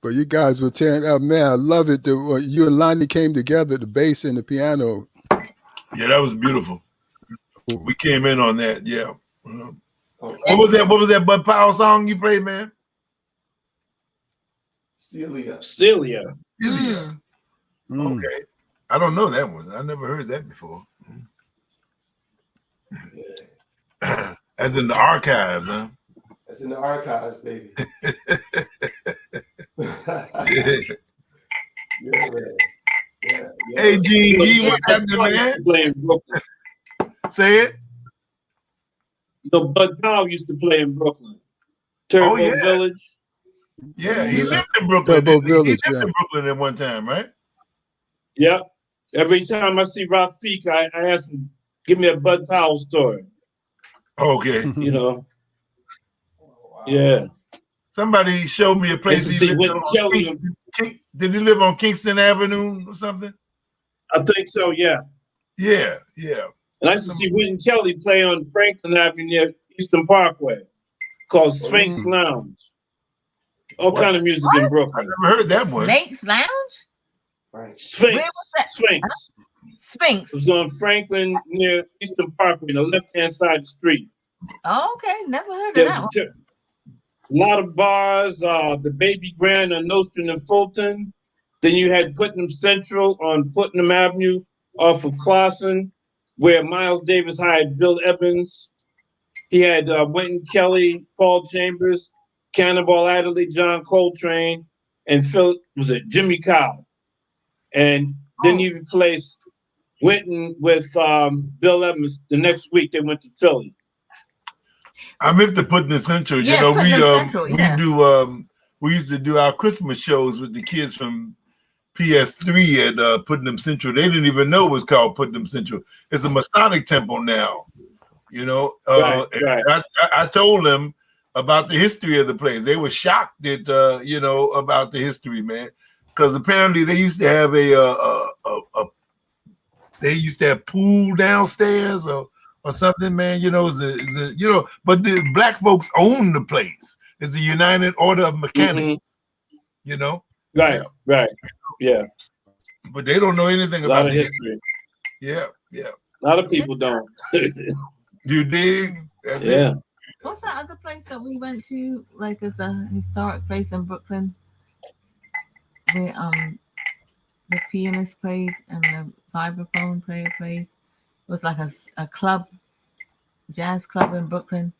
But you guys were tearing up, man. I love it. You and Lonnie came together, the bass and the piano. Yeah, that was beautiful. We came in on that. Yeah. What was that? What was that Bud Powell song you played, man? Celia. Okay. I don't know that one. I never heard that before. Yeah. As in the archives, huh? That's in the archives, baby. Yeah, man. Yeah. Hey, G, what's happening, man? Playing Brooklyn. Say it. Bud Powell used to play in Brooklyn. Turbo Village. Yeah, he lived in Brooklyn. Turbo Village, he lived in Brooklyn at one time, right? Yeah. Every time I see Rafik, I ask him, give me a Bud Powell story. Okay. You know. Yeah. Somebody showed me a place he lived on. Did he live on Kingston Avenue or something? I think so, yeah. Yeah. And I used to see Wynton Kelly play on Franklin Avenue near Eastern Parkway, called Sphinx Lounge. All kind of music in Brooklyn. I never heard that one. Snakes Lounge? Right. Sphinx. It was on Franklin near Eastern Parkway, the left-hand side of the street. Oh, okay, never heard of that one. A lot of bars, the Baby Grand on Nostrand and Fulton. Then you had Putnam Central on Putnam Avenue off of Clausen, where Miles Davis hired Bill Evans. He had Wynton Kelly, Paul Chambers, Cannonball Adderley, John Coltrane, and Jimmy Cow. And then he replaced Wynton with Bill Evans. The next week they went to Philly. I meant to put this Central. Yeah, you know, Central, we used to do our Christmas shows with the kids from PS3 at Putnam Central. They didn't even know it was called Putnam Central. It's a Masonic temple now. You know, Right. I told them about the history of the place. They were shocked that you know, about the history, man, because apparently they used to have they used to have pool downstairs or something, man. You know, you know, but the black folks own the place. It's the United Order of Mechanics. You know, right. Yeah, but they don't know anything a lot about of the history. Yeah. A lot of people don't. You dig? That's Yeah. it. What's that other place that we went to? Like, it's a historic place in Brooklyn where the pianist played and the vibraphone player played. It was like a club, jazz club in Brooklyn.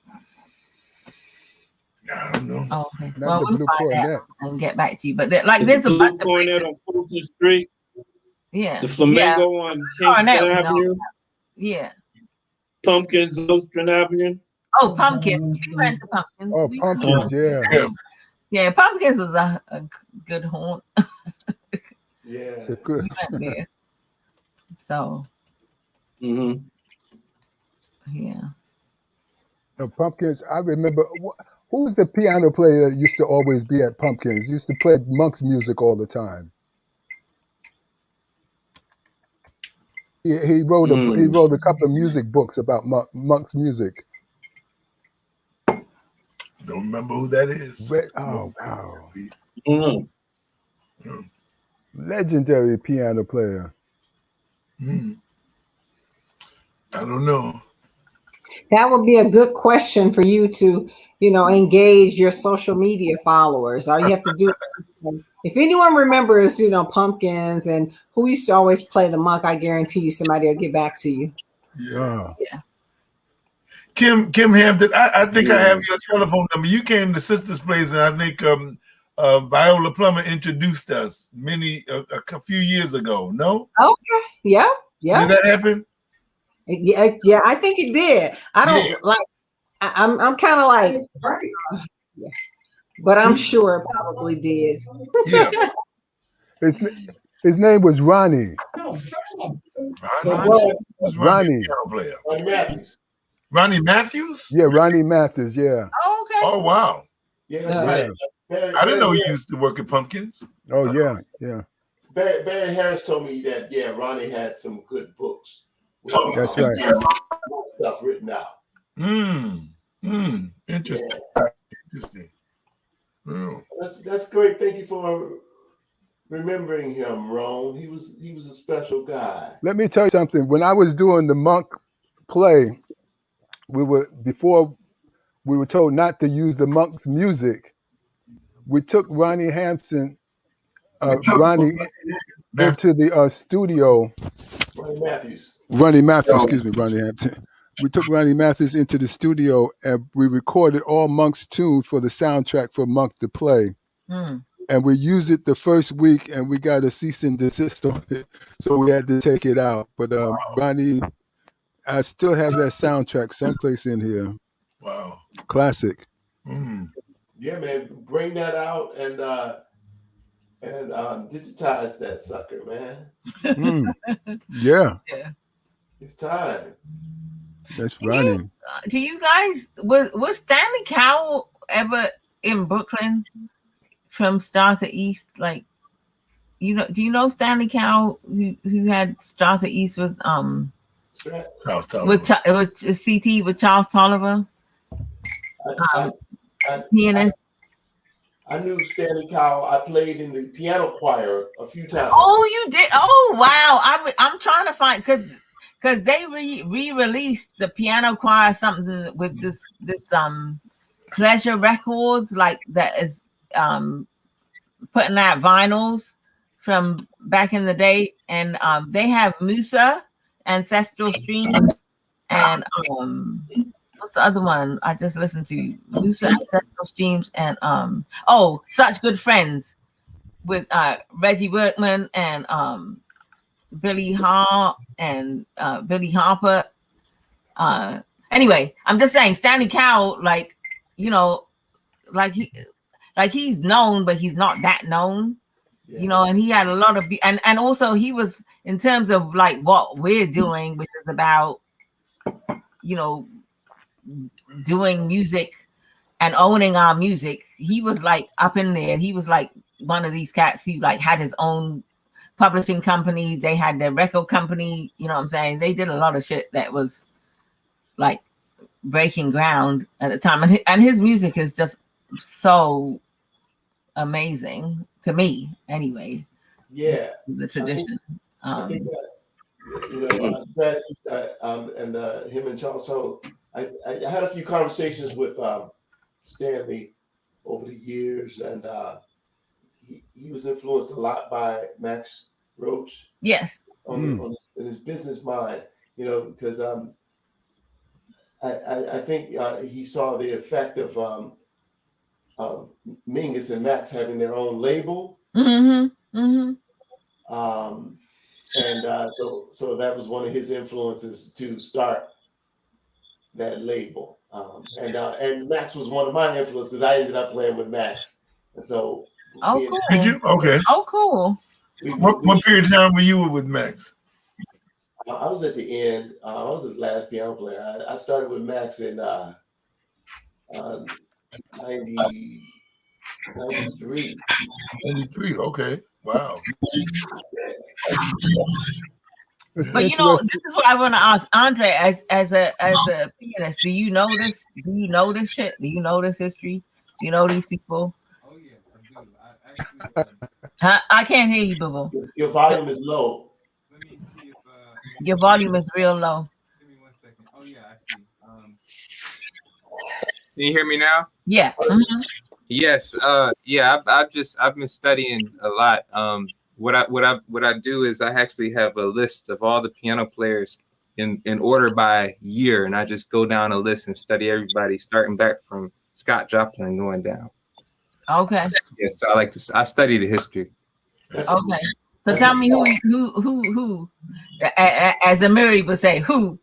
I don't know. Oh, okay. Not Well, the we'll Blue find Cornet. out and get back to you. But like, Is there's the a Blue bunch of Cornet places. on Fulton Street. Yeah. The Flamingo on Cornet, Kingston Avenue. Yeah. Pumpkins, Ocean Avenue. Oh, Pumpkins. We went to Pumpkins. Oh, Pumpkins, yeah. Yeah, Pumpkins is a good haunt. Yeah. It's a good. We went there. So. Yeah. No, Pumpkins, I remember, who's the piano player that used to always be at Pumpkins? He used to play Monk's music all the time. He wrote a couple of music books about Monk's music. Don't remember who that is. Oh, wow. Legendary piano player. I don't know. That would be a good question for you to, engage your social media followers. All you have to do is, if anyone remembers, Pumpkins and who used to always play the monk, I guarantee you somebody will get back to you. Yeah. Kim Hampton, I think I have your telephone number. You came to Sister's Place, and I think Viola Plummer introduced us a few years ago. No? Okay. Yeah. Did that happen? Yeah, I think it did. I don't like. I'm kind of like, but I'm sure it probably did. Yeah. His name was Ronnie. Ronnie. Ronnie Matthews. Ronnie Matthews? Yeah, Ronnie Matthews. Yeah. Oh, okay. Oh, wow. Yeah, that's right. I didn't know he used to work at Pumpkins. Oh, yeah. Barry Harris told me that, Ronnie had some good books. That's right. Stuff written out. Interesting. Yeah. Interesting. That's great. Thank you for remembering him, Ron. He was a special guy. Let me tell you something. When I was doing the Monk play, we were told not to use the Monk's music. We took Ronnie Hampton, Ronnie into the studio. Ronnie Hampton. We took Ronnie Matthews into the studio and we recorded all Monk's tunes for the soundtrack for Monk to play. And we used it the first week and we got a cease and desist on it. So we had to take it out. But Ronnie, I still have that soundtrack someplace in here. Wow. Classic. Yeah, man. Bring that out and digitize that sucker, man. Yeah. It's time. That's Ronnie. Do you guys was Stanley Cowell ever in Brooklyn from Star to East? Like, do you know Stanley Cowell who had Star to East with Charles Tolliver. with CT with Charles Tolliver? Pianist. I knew Stanley Cowell. I played in the piano choir a few times. Oh, you did? Oh, wow! I'm trying to find because they re-released the piano choir something with this Pleasure Records, like that is putting out vinyls from back in the day, and they have Musa, Ancestral Streams, and what's the other one I just listened to? Musa, Ancestral Streams, and Such Good Friends with Reggie Workman and Billy Hall and Billy Harper. Anyway, I'm just saying Stanley Cowell, he's known, but he's not that known. And he had a lot of and also he was, in terms of like what we're doing, which is about doing music and owning our music. He was like up in there. He was like one of these cats. He like had his own publishing company. They had their record company. You know what I'm saying? They did a lot of shit that was like breaking ground at the time. And his music is just so amazing to me anyway. Yeah. The tradition. I think that, strategies, and him and Charles. So I had a few conversations with Stanley over the years, and he was influenced a lot by Max Roach. Yes. In his business mind, because I think he saw the effect of Mingus and Max having their own label. And so that was one of his influences to start that label. And Max was one of my influences because I ended up playing with Max. And so cool. Did you? Okay. Oh, cool. What period of time were you with Max? I was at the end. I was his last piano player. I started with Max in 93. 93. Okay. Wow. But this is what I want to ask Andre as a pianist. Do you know this? Do you know this shit? Do you know this history? Do you know these people? Oh yeah, I do. I can't hear you, boo boo. Your volume is low. Let me see if your volume is real low. Give me 1 second. Oh yeah, I see. Can you hear me now? Yeah. Yes. Yeah. I've been studying a lot. What I do is I actually have a list of all the piano players in order by year, and I just go down a list and study everybody, starting back from Scott Joplin going down. Okay. Yeah. So I study the history. Okay. So tell me who as Amiri would say, who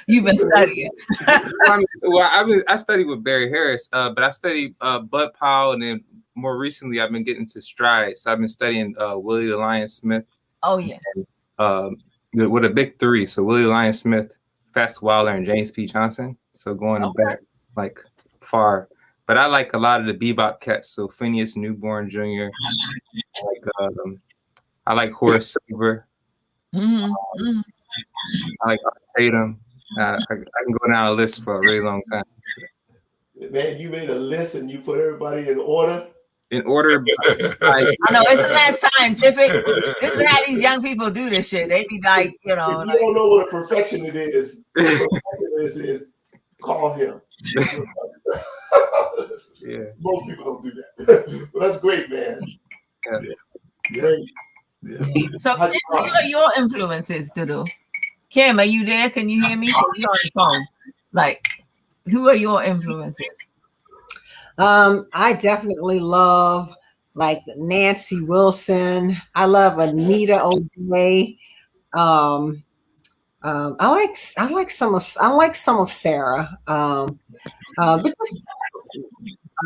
you've been studying. I studied with Barry Harris, but I studied Bud Powell, and then more recently I've been getting to stride. So I've been studying Willie the Lion Smith. Oh yeah. And, with a big three, so Willie the Lion Smith, Fats Waller, and James P. Johnson. So going back like far. But I like a lot of the bebop cats. So Phineas Newborn Jr. I like Horace Silver. I like Tatum. I can go down a list for a really long time. Man, you made a list and you put everybody in order. In order. I know, isn't that scientific? This is how these young people do this shit. They be like, If you don't know what a perfection it is, is call him. Yeah. Most people don't do that. But that's great, man. Yeah. Great. Yeah. So who are your influences, Dudu? Kim, are you there? Can you hear me? You're on the phone. Like, who are your influences? I definitely love like Nancy Wilson. I love Anita O'Day. I like some of Sarah. But just,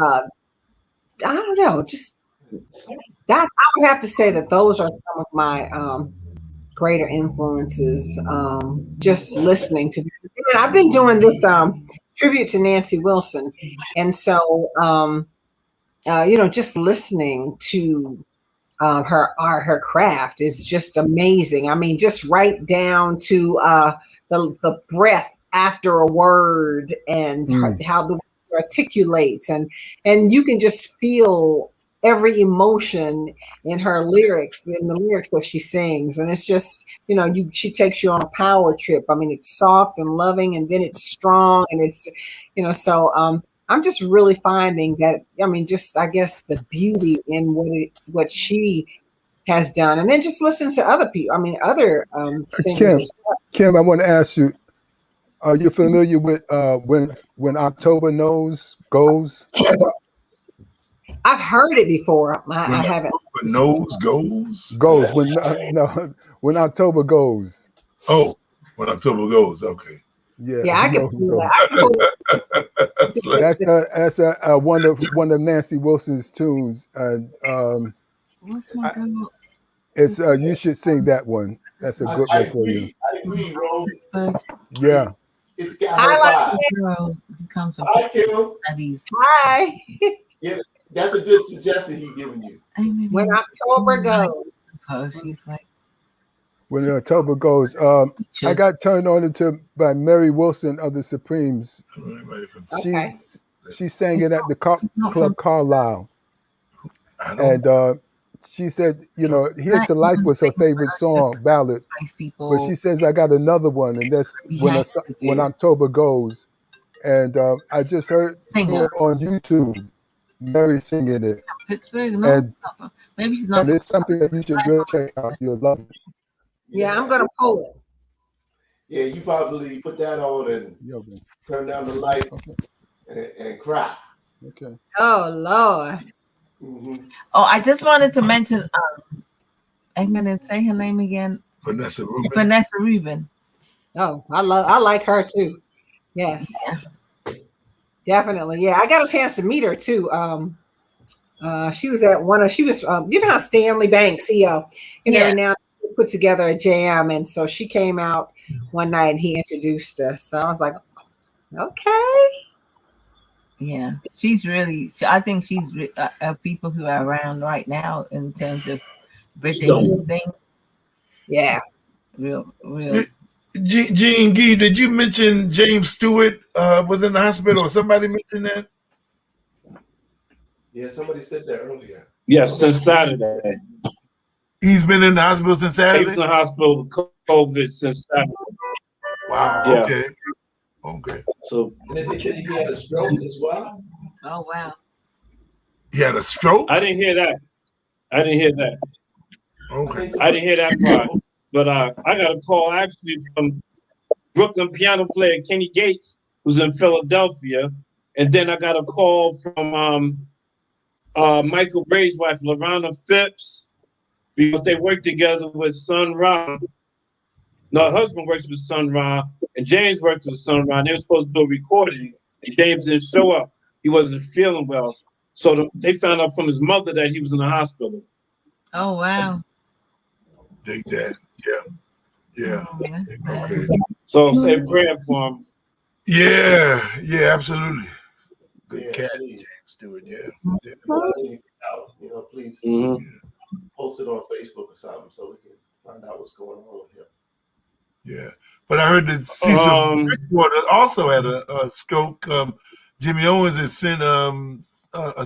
I don't know, just that I would have to say that those are some of my greater influences. Just listening to them. I've been doing this tribute to Nancy Wilson, and so just listening to her art, her craft is just amazing. I mean, just right down to the breath after a word and how the word articulates, and you can just feel every emotion in her lyrics, in the lyrics that she sings. And it's just, she takes you on a power trip. I mean, it's soft and loving, and then it's strong, and it's, so I'm just really finding that, I guess the beauty in what she has done. And then just listen to other people. I mean, other singers. Kim, I want to ask you, are you familiar with when October goes? I've heard it before. I haven't. When nose goes? Goes. When October goes. Oh, when October goes. Okay. Yeah, I can do that. That's one of Nancy Wilson's tunes. What's my girl? It's you should sing that one. That's a good one for you. I agree, Rome. Yeah. It's got I her like vibe. Girl becomes a Hi, Kim. studies. Hi. Yeah, that's a good suggestion he giving you. When October goes. Oh, she's like, When October goes, I got turned on into by Mary Wilson of the Supremes. Okay. She sang it at the Club Carlisle, and she said, you know, "Here's to Life" was her favorite song ballad, but she says I got another one, and that's when October goes, and I just heard it on YouTube, Mary singing it, Pittsburgh, no, and maybe she's not. and it's something that you should really check out. You'll love it. Yeah, I'm gonna pull it. Yeah, you probably put that on and turn down the lights and cry. Okay. Oh Lord. Mm-hmm. Oh, I just wanted to mention. Amen. And say her name again. Vanessa Rubin. Vanessa Rubin. Oh, I like her too. Yes. Yeah. Definitely. Yeah, I got a chance to meet her too. She was at you know how Stanley Banks, every now and then put together a jam, and so she came out one night and he introduced us. So I was like, okay. Yeah, she's really. I think she's people who are around right now in terms of bridging things. Yeah, real. Gene Gee, did you mention James Stewart was in the hospital? Somebody mentioned that? Yeah, somebody said that earlier. Yes, since Saturday. He's been in the hospital since Saturday? He was in the hospital with COVID since Saturday. Wow, Yeah. okay. Okay. So, and then they said he had a stroke as well. Oh wow. He had a stroke? I didn't hear that. Okay. I didn't hear that part. But I got a call actually from Brooklyn piano player Kenny Gates, who's in Philadelphia. And then I got a call from Michael Bray's wife, Lorana Phipps, because they work together with Sun Ra. No, her husband works with Sun Ra, and James works with Sun Ra. They were supposed to do a recording, and James didn't show up. He wasn't feeling well. So they found out from his mother that he was in the hospital. Oh, wow. Dig that. Yeah. Oh, okay. So say a prayer for him. Yeah, absolutely. Good cat, James Stewart, yeah. You know, please post it on Facebook or something so we can find out what's going on with him. Yeah, but I heard that Cecil Bridgewater also had a stroke. Jimmy Owens has sent a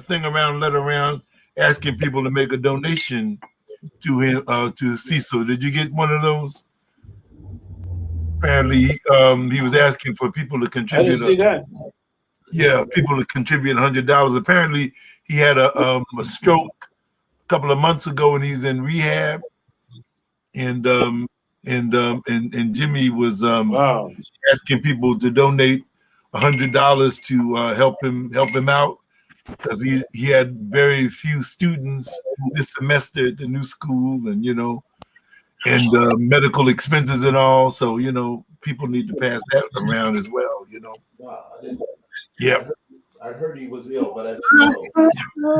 thing around, letter around, asking people to make a donation to him, to Cecil. Did you get one of those? Apparently, he was asking for people to contribute. I didn't see that. Yeah, people to contribute $100. Apparently, he had a stroke a couple of months ago, and he's in rehab. And Jimmy was asking people to donate $100 to help him out, because he had very few students this semester at the new school, and and medical expenses and all. So people need to pass that around as well. Wow, I didn't. Yeah. I heard he was ill, but I didn't know.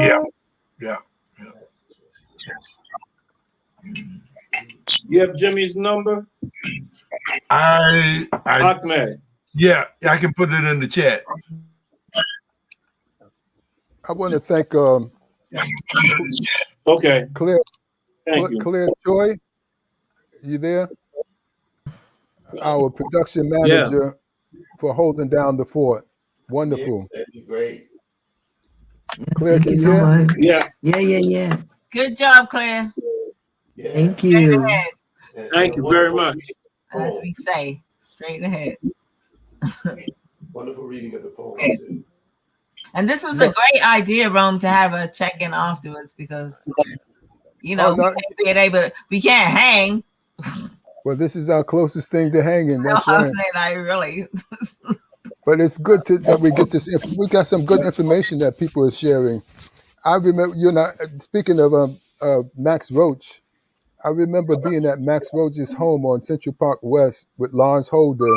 Yeah. You have Jimmy's number? Ahmed. Yeah, I can put it in the chat. I want to thank Claire. Thank you. Claire Joy. You there? Our production manager for holding down the fort. Wonderful. That'd be great. Claire, Thank you so much. Yeah. Yeah. Good job, Claire. Yeah. Thank you. Thank you very much. As we say, straight ahead. Wonderful reading of the poem. And this was a great idea, Rome, to have a check-in afterwards, because we can't hang. Well, this is our closest thing to hanging. That's I'm right. saying I really. But it's good that we get this. We got some good information that people are sharing. I remember, speaking of Max Roach, I remember being at Max Roach's home on Central Park West with Laurence Holder,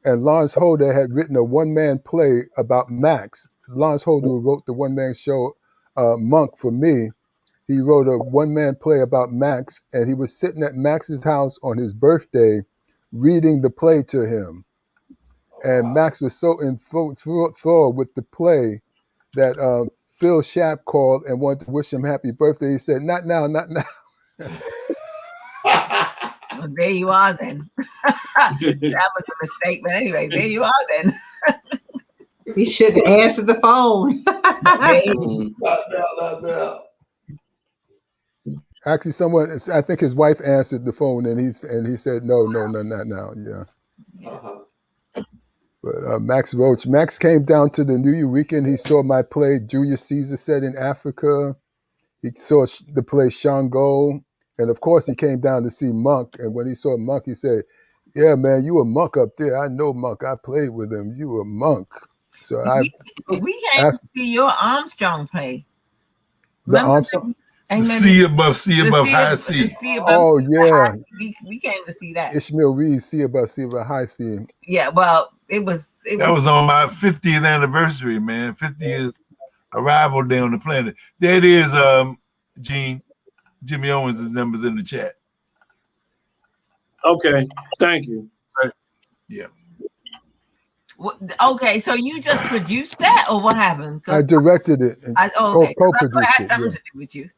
and Laurence Holder had written a one-man play about Max. Laurence Holder, who wrote the one-man show Monk for me, he wrote a one-man play about Max, and he was sitting at Max's house on his birthday reading the play to him. And Max was so enthralled with the play that Phil Schaap called and wanted to wish him happy birthday. He said, "Not now, not now." Well, there you are then. That was a mistake, but anyway, there you are then. He should have answered the phone. Actually, I think his wife answered the phone, and he said, "No, not now." Yeah. But Max came down to the New Year weekend. He saw my play Julius Caesar set in Africa. He saw the play Shango, and of course, he came down to see Monk. And when he saw Monk, he said, "Yeah, man, you a Monk up there. I know Monk. I played with him. You a Monk." So we came to see your Armstrong play. The Armstrong. C above high C. Oh yeah, we came to see that. Ishmael Reed, C above high C. Yeah, well, it was on my 50th anniversary, man. 50th arrival day on the planet. There it is, Gene. Jimmy Owens' number's in the chat. Okay, thank you. Right. Yeah. Okay, so you just produced that, or what happened? I directed it and co-produced it had something to do with you.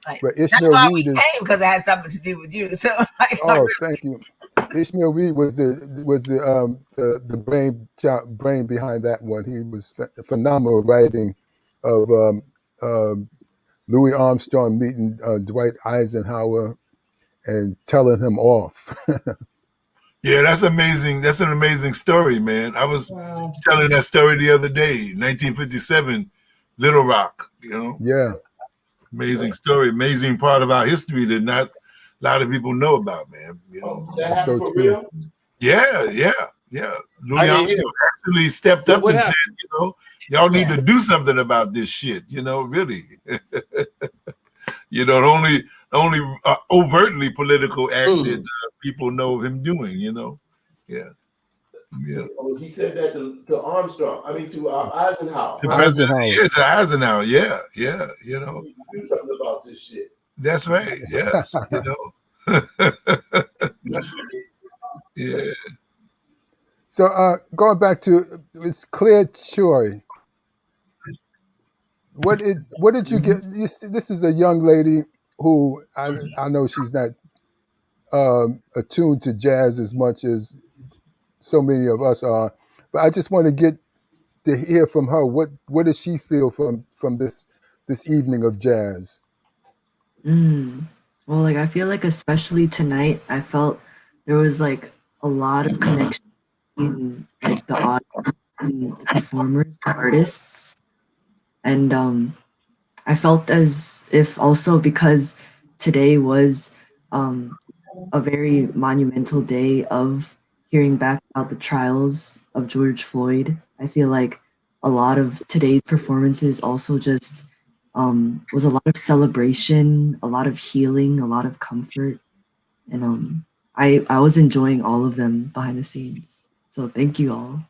Like, that's why we came, because it had something to do with you. So, thank you. Ishmael Reed was the brain behind that one. He was phenomenal writing of Louis Armstrong meeting Dwight Eisenhower and telling him off. Yeah, that's amazing. That's an amazing story, man. I was telling that story the other day, 1957, Little Rock, you know? Yeah. Amazing story, amazing part of our history that not a lot of people know about, man. You know? That happened for real? Yeah. Louis Armstrong actually stepped up and said, you know, y'all need to do something about this shit, you know, really. You know, the only overtly political act that people know of him doing, you know. Yeah. Oh, he said that to Armstrong. I mean, to Eisenhower. To Eisenhower. Yeah. You know. Do something about this shit. That's right. Yes. You know. Yeah. So going back to it's Claire Choi. What did you get? This is a young lady who I know she's not attuned to jazz as much as so many of us are, but I just want to get to hear from her. What does she feel from this evening of jazz? Well, like I feel like especially tonight, I felt there was like a lot of connection in like the audience and the performers, the artists. And I felt as if also because today was a very monumental day of hearing back about the trials of George Floyd, I feel like a lot of today's performances also just was a lot of celebration, a lot of healing, a lot of comfort. And I was enjoying all of them behind the scenes. So thank you all.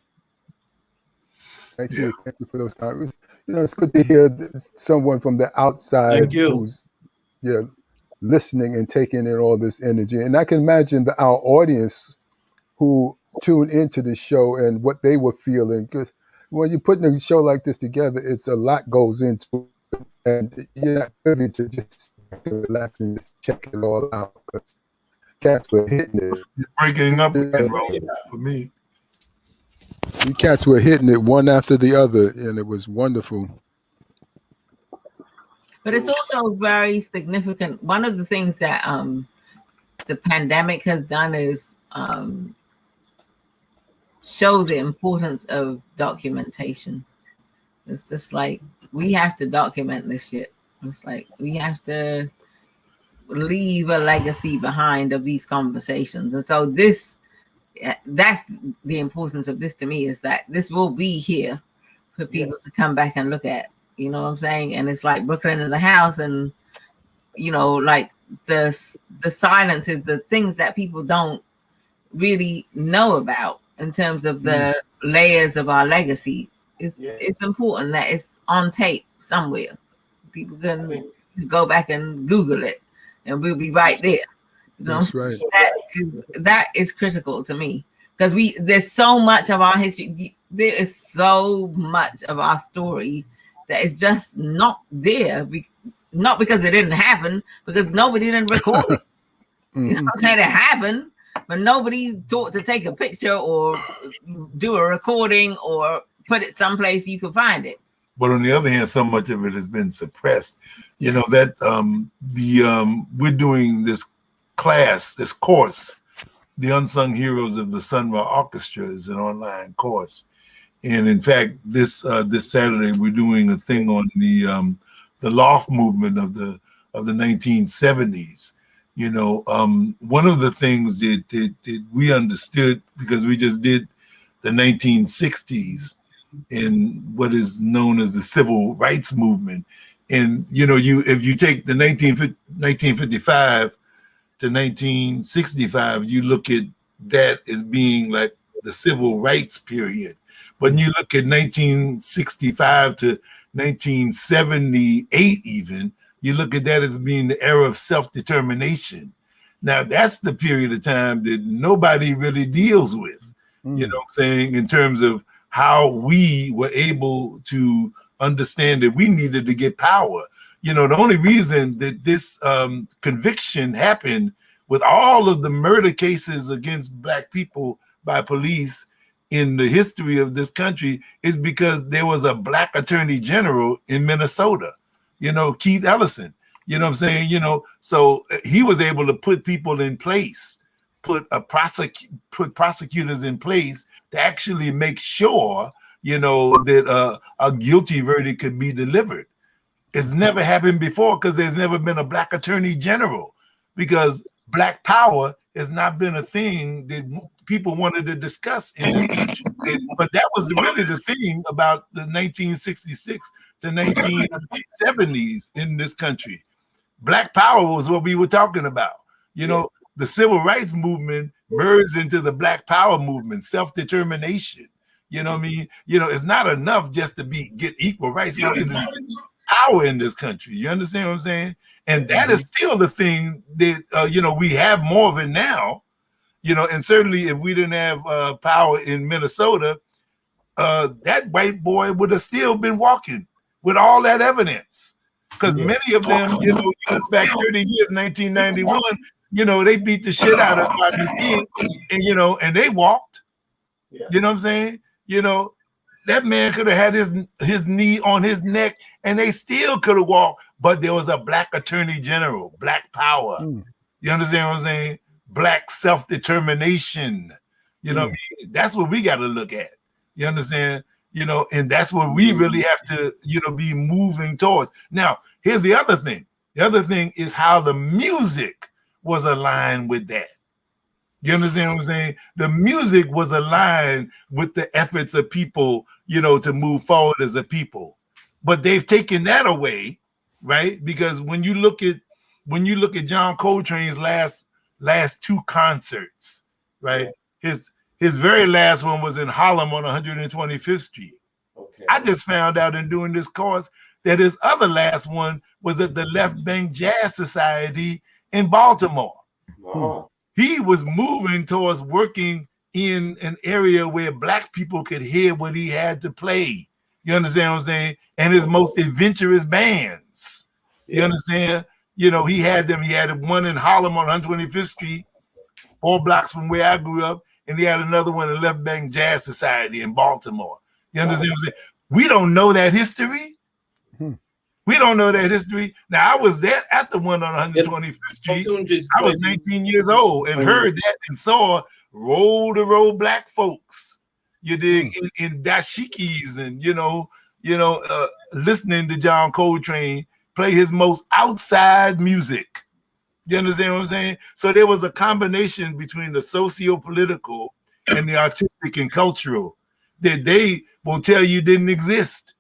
Thank you for those comments. You know, it's good to hear someone from the outside who's listening and taking in all this energy. And I can imagine our audience who tune into the show and what they were feeling. Because when you're putting a show like this together, it's a lot goes into it. And you're not privy to just relax and just check it all out. Because cats were hitting it. You're breaking up again, for me. You cats were hitting it one after the other, and it was wonderful. But it's also very significant. One of the things that the pandemic has done is show the importance of documentation. It's just like we have to document this shit. It's like we have to leave a legacy behind of these conversations. And so that's the importance of this to me, is that this will be here for people to come back and look at. You know what I'm saying? And it's like Brooklyn is a house, and you know, like the silence is the things that people don't really know about in terms of the layers of our legacy. It's important that it's on tape somewhere. People can go back and Google it, and we'll be right there. You know? That's right. That is critical to me. because there's so much of our history. There is so much of our story that is just not there. Not because it didn't happen, because nobody didn't record it. You know what I'm saying? It happened, but nobody thought to take a picture or do a recording or put it someplace you could find it. But on the other hand, so much of it has been suppressed. You know, that we're doing this course, The Unsung Heroes of the Sun Ra Orchestra, is an online course. And in fact, this Saturday we're doing a thing on the loft movement of the 1970s. You know, one of the things that we understood, because we just did the 1960s in what is known as the civil rights movement, and you know, if you take the 1955 to 1965, you look at that as being like the civil rights period. When you look at 1965 to 1978, even, you look at that as being the era of self-determination. Now, that's the period of time that nobody really deals with, you know what I'm saying, in terms of how we were able to understand that we needed to get power. You know, the only reason that this conviction happened with all of the murder cases against Black people by police in the history of this country is because there was a Black attorney general in Minnesota, you know, Keith Ellison, you know what I'm saying? You know, so he was able to put people in place, put prosecutors in place to actually make sure, you know, that a guilty verdict could be delivered. It's never happened before because there's never been a Black attorney general, because Black power has not been a thing that people wanted to discuss in this country. But that was really the thing about the 1966 to 1970s in this country. Black power was what we were talking about. You know, the civil rights movement merged into the Black power movement, self-determination. You know what I mean? You know, it's not enough just to get equal rights. We need power in this country. You understand what I'm saying? And that is still the thing that, you know, we have more of it now, you know, and certainly if we didn't have power in Minnesota, that white boy would have still been walking with all that evidence. Because many of them, you know, you go back 30 years, 1991, you know, they beat the shit out of Rodney King, and, you know, and they walked. You know what I'm saying? You know, that man could have had his knee on his neck and they still could have walked, but there was a Black attorney general, Black power. You understand what I'm saying? Black self-determination. You know what I mean? That's what we got to look at. You understand? You know, and that's what we really have to, you know, be moving towards. Now, here's the other thing. The other thing is how the music was aligned with that. You understand what I'm saying? The music was aligned with the efforts of people, you know, to move forward as a people. But they've taken that away, right? Because when you look at John Coltrane's last two concerts, right? His very last one was in Harlem on 125th Street. Okay. I just found out in doing this course that his other last one was at the Left Bank Jazz Society in Baltimore. Wow. He was moving towards working in an area where Black people could hear what he had to play. You understand what I'm saying? And his most adventurous bands. You understand? You know, he had one in Harlem on 125th Street, 4 blocks from where I grew up, and he had another one in Left Bank Jazz Society in Baltimore. You understand what I'm saying? We don't know that history. We don't know that history. Now, I was there at the one on 125th Street. I was 19 years old and heard that and saw roll-to-roll Black folks, you dig, in dashikis and, listening to John Coltrane play his most outside music. You understand what I'm saying? So there was a combination between the socio-political and the artistic and cultural that they will tell you didn't exist,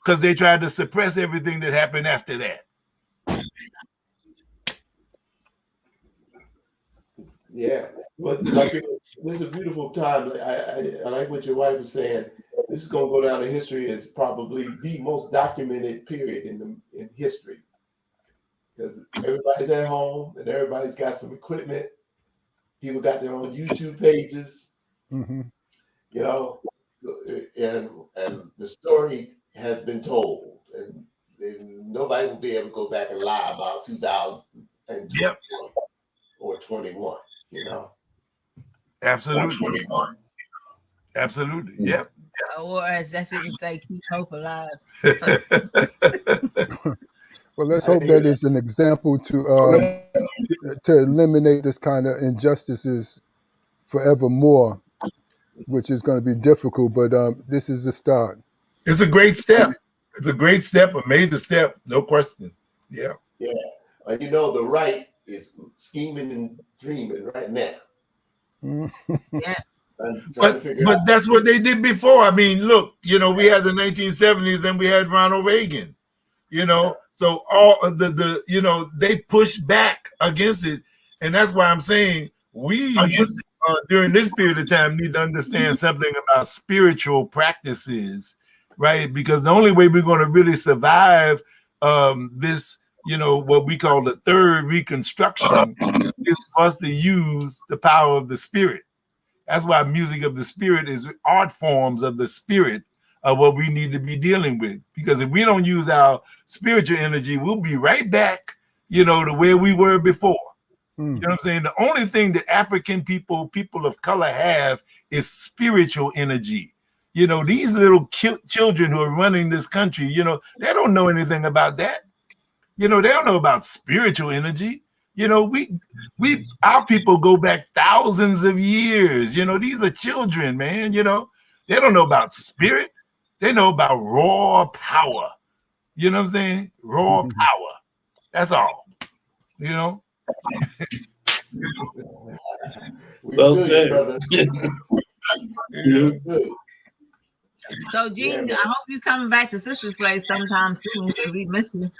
because they tried to suppress everything that happened after that. Yeah, but like this is a beautiful time. I like what your wife was saying. This is going to go down in history as probably the most documented period in history, because everybody's at home and everybody's got some equipment. People got their own YouTube pages. Mm-hmm. You know, and the story has been told, and nobody will be able to go back and lie about 2021 Yep. or 21. You know, Absolutely. Absolutely. Yep. Or as Jesse would say, keep hope alive. Well, let's hope that is an example to eliminate this kind of injustices forevermore, which is going to be difficult. But this is the start. It's a great step. It's a great step, a major step, no question. Yeah. Yeah, and you know the right is scheming and dreaming right now. Yeah. But that's what they did before. I mean, look, you know, we had the 1970s, then we had Ronald Reagan. You know, so all of the you know, they pushed back against it, and that's why I'm saying we during this period of time need to understand something about spiritual practices, right? Because the only way we're going to really survive this, you know, what we call the third reconstruction is for us to use the power of the spirit. That's why music of the spirit is art forms of the spirit of what we need to be dealing with. Because if we don't use our spiritual energy, we'll be right back, you know, to where we were before. You know what I'm saying? The only thing that African people of color have is spiritual energy. You know, these little children who are running this country, you know, they don't know anything about that. You know, they don't know about spiritual energy. You know, our people go back thousands of years. You know, these are children, man. You know, they don't know about spirit. They know about raw power. You know what I'm saying? Raw power. That's all. You know? Well said. So, Gene, I hope you coming back to Sister's Place sometime soon because we miss you.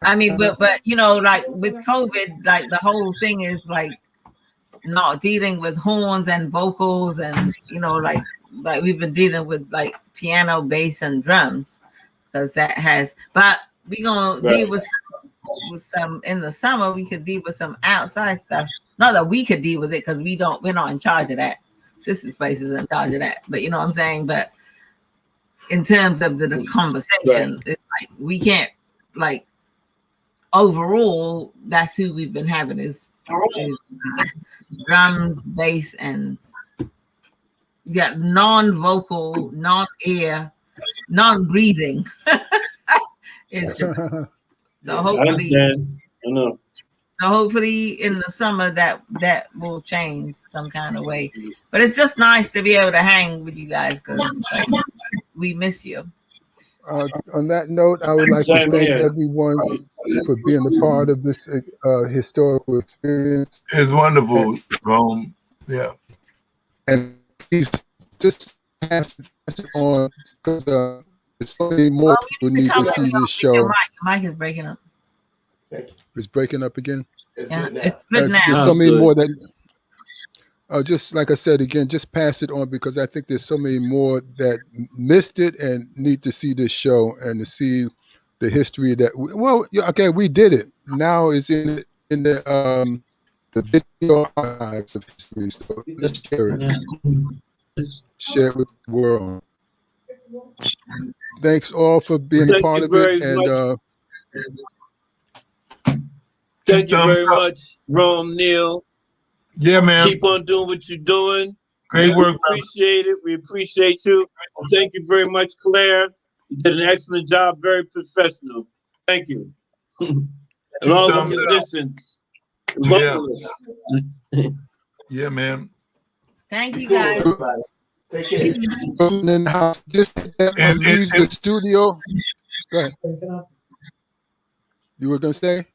I mean, but you know, like with COVID, like the whole thing is like not dealing with horns and vocals, and you know, like we've been dealing with like piano, bass, and drums because that has. But we're gonna deal with some in the summer. We could deal with some outside stuff. Not that we could deal with it because we're not in charge of that. Sister's Place is in charge of that. But you know what I'm saying. But in terms of the conversation, it's like we can't like. Overall, that's who we've been having is drums, bass, and non-vocal, non-ear, non-breathing. So hopefully, I understand. I know. So hopefully in the summer that will change some kind of way. But it's just nice to be able to hang with you guys because like, we miss you. On that note, I would like to thank everyone for being a part of this historical experience. It's wonderful, Rome. Yeah. And please just pass it on because there's so many more people need to see this show. Your mic is breaking up. It's breaking up again? It's good now. There's so many more that... just like I said again, just pass it on because I think there's so many more that missed it and need to see this show and to see the history that. We did it. Now it's in the video archives of history. So let's share it. Share it with the world. Thanks all for being a part of it. And thank you very much, Rome, Neal. Yeah, man. Keep on doing what you're doing. Great work. We appreciate it. We appreciate you. Thank you very much, Claire. You did an excellent job. Very professional. Thank you. And all the musicians. Yeah. Yeah, man. Thank you, guys. Take care. And just leave the studio. Go ahead. You were going to say?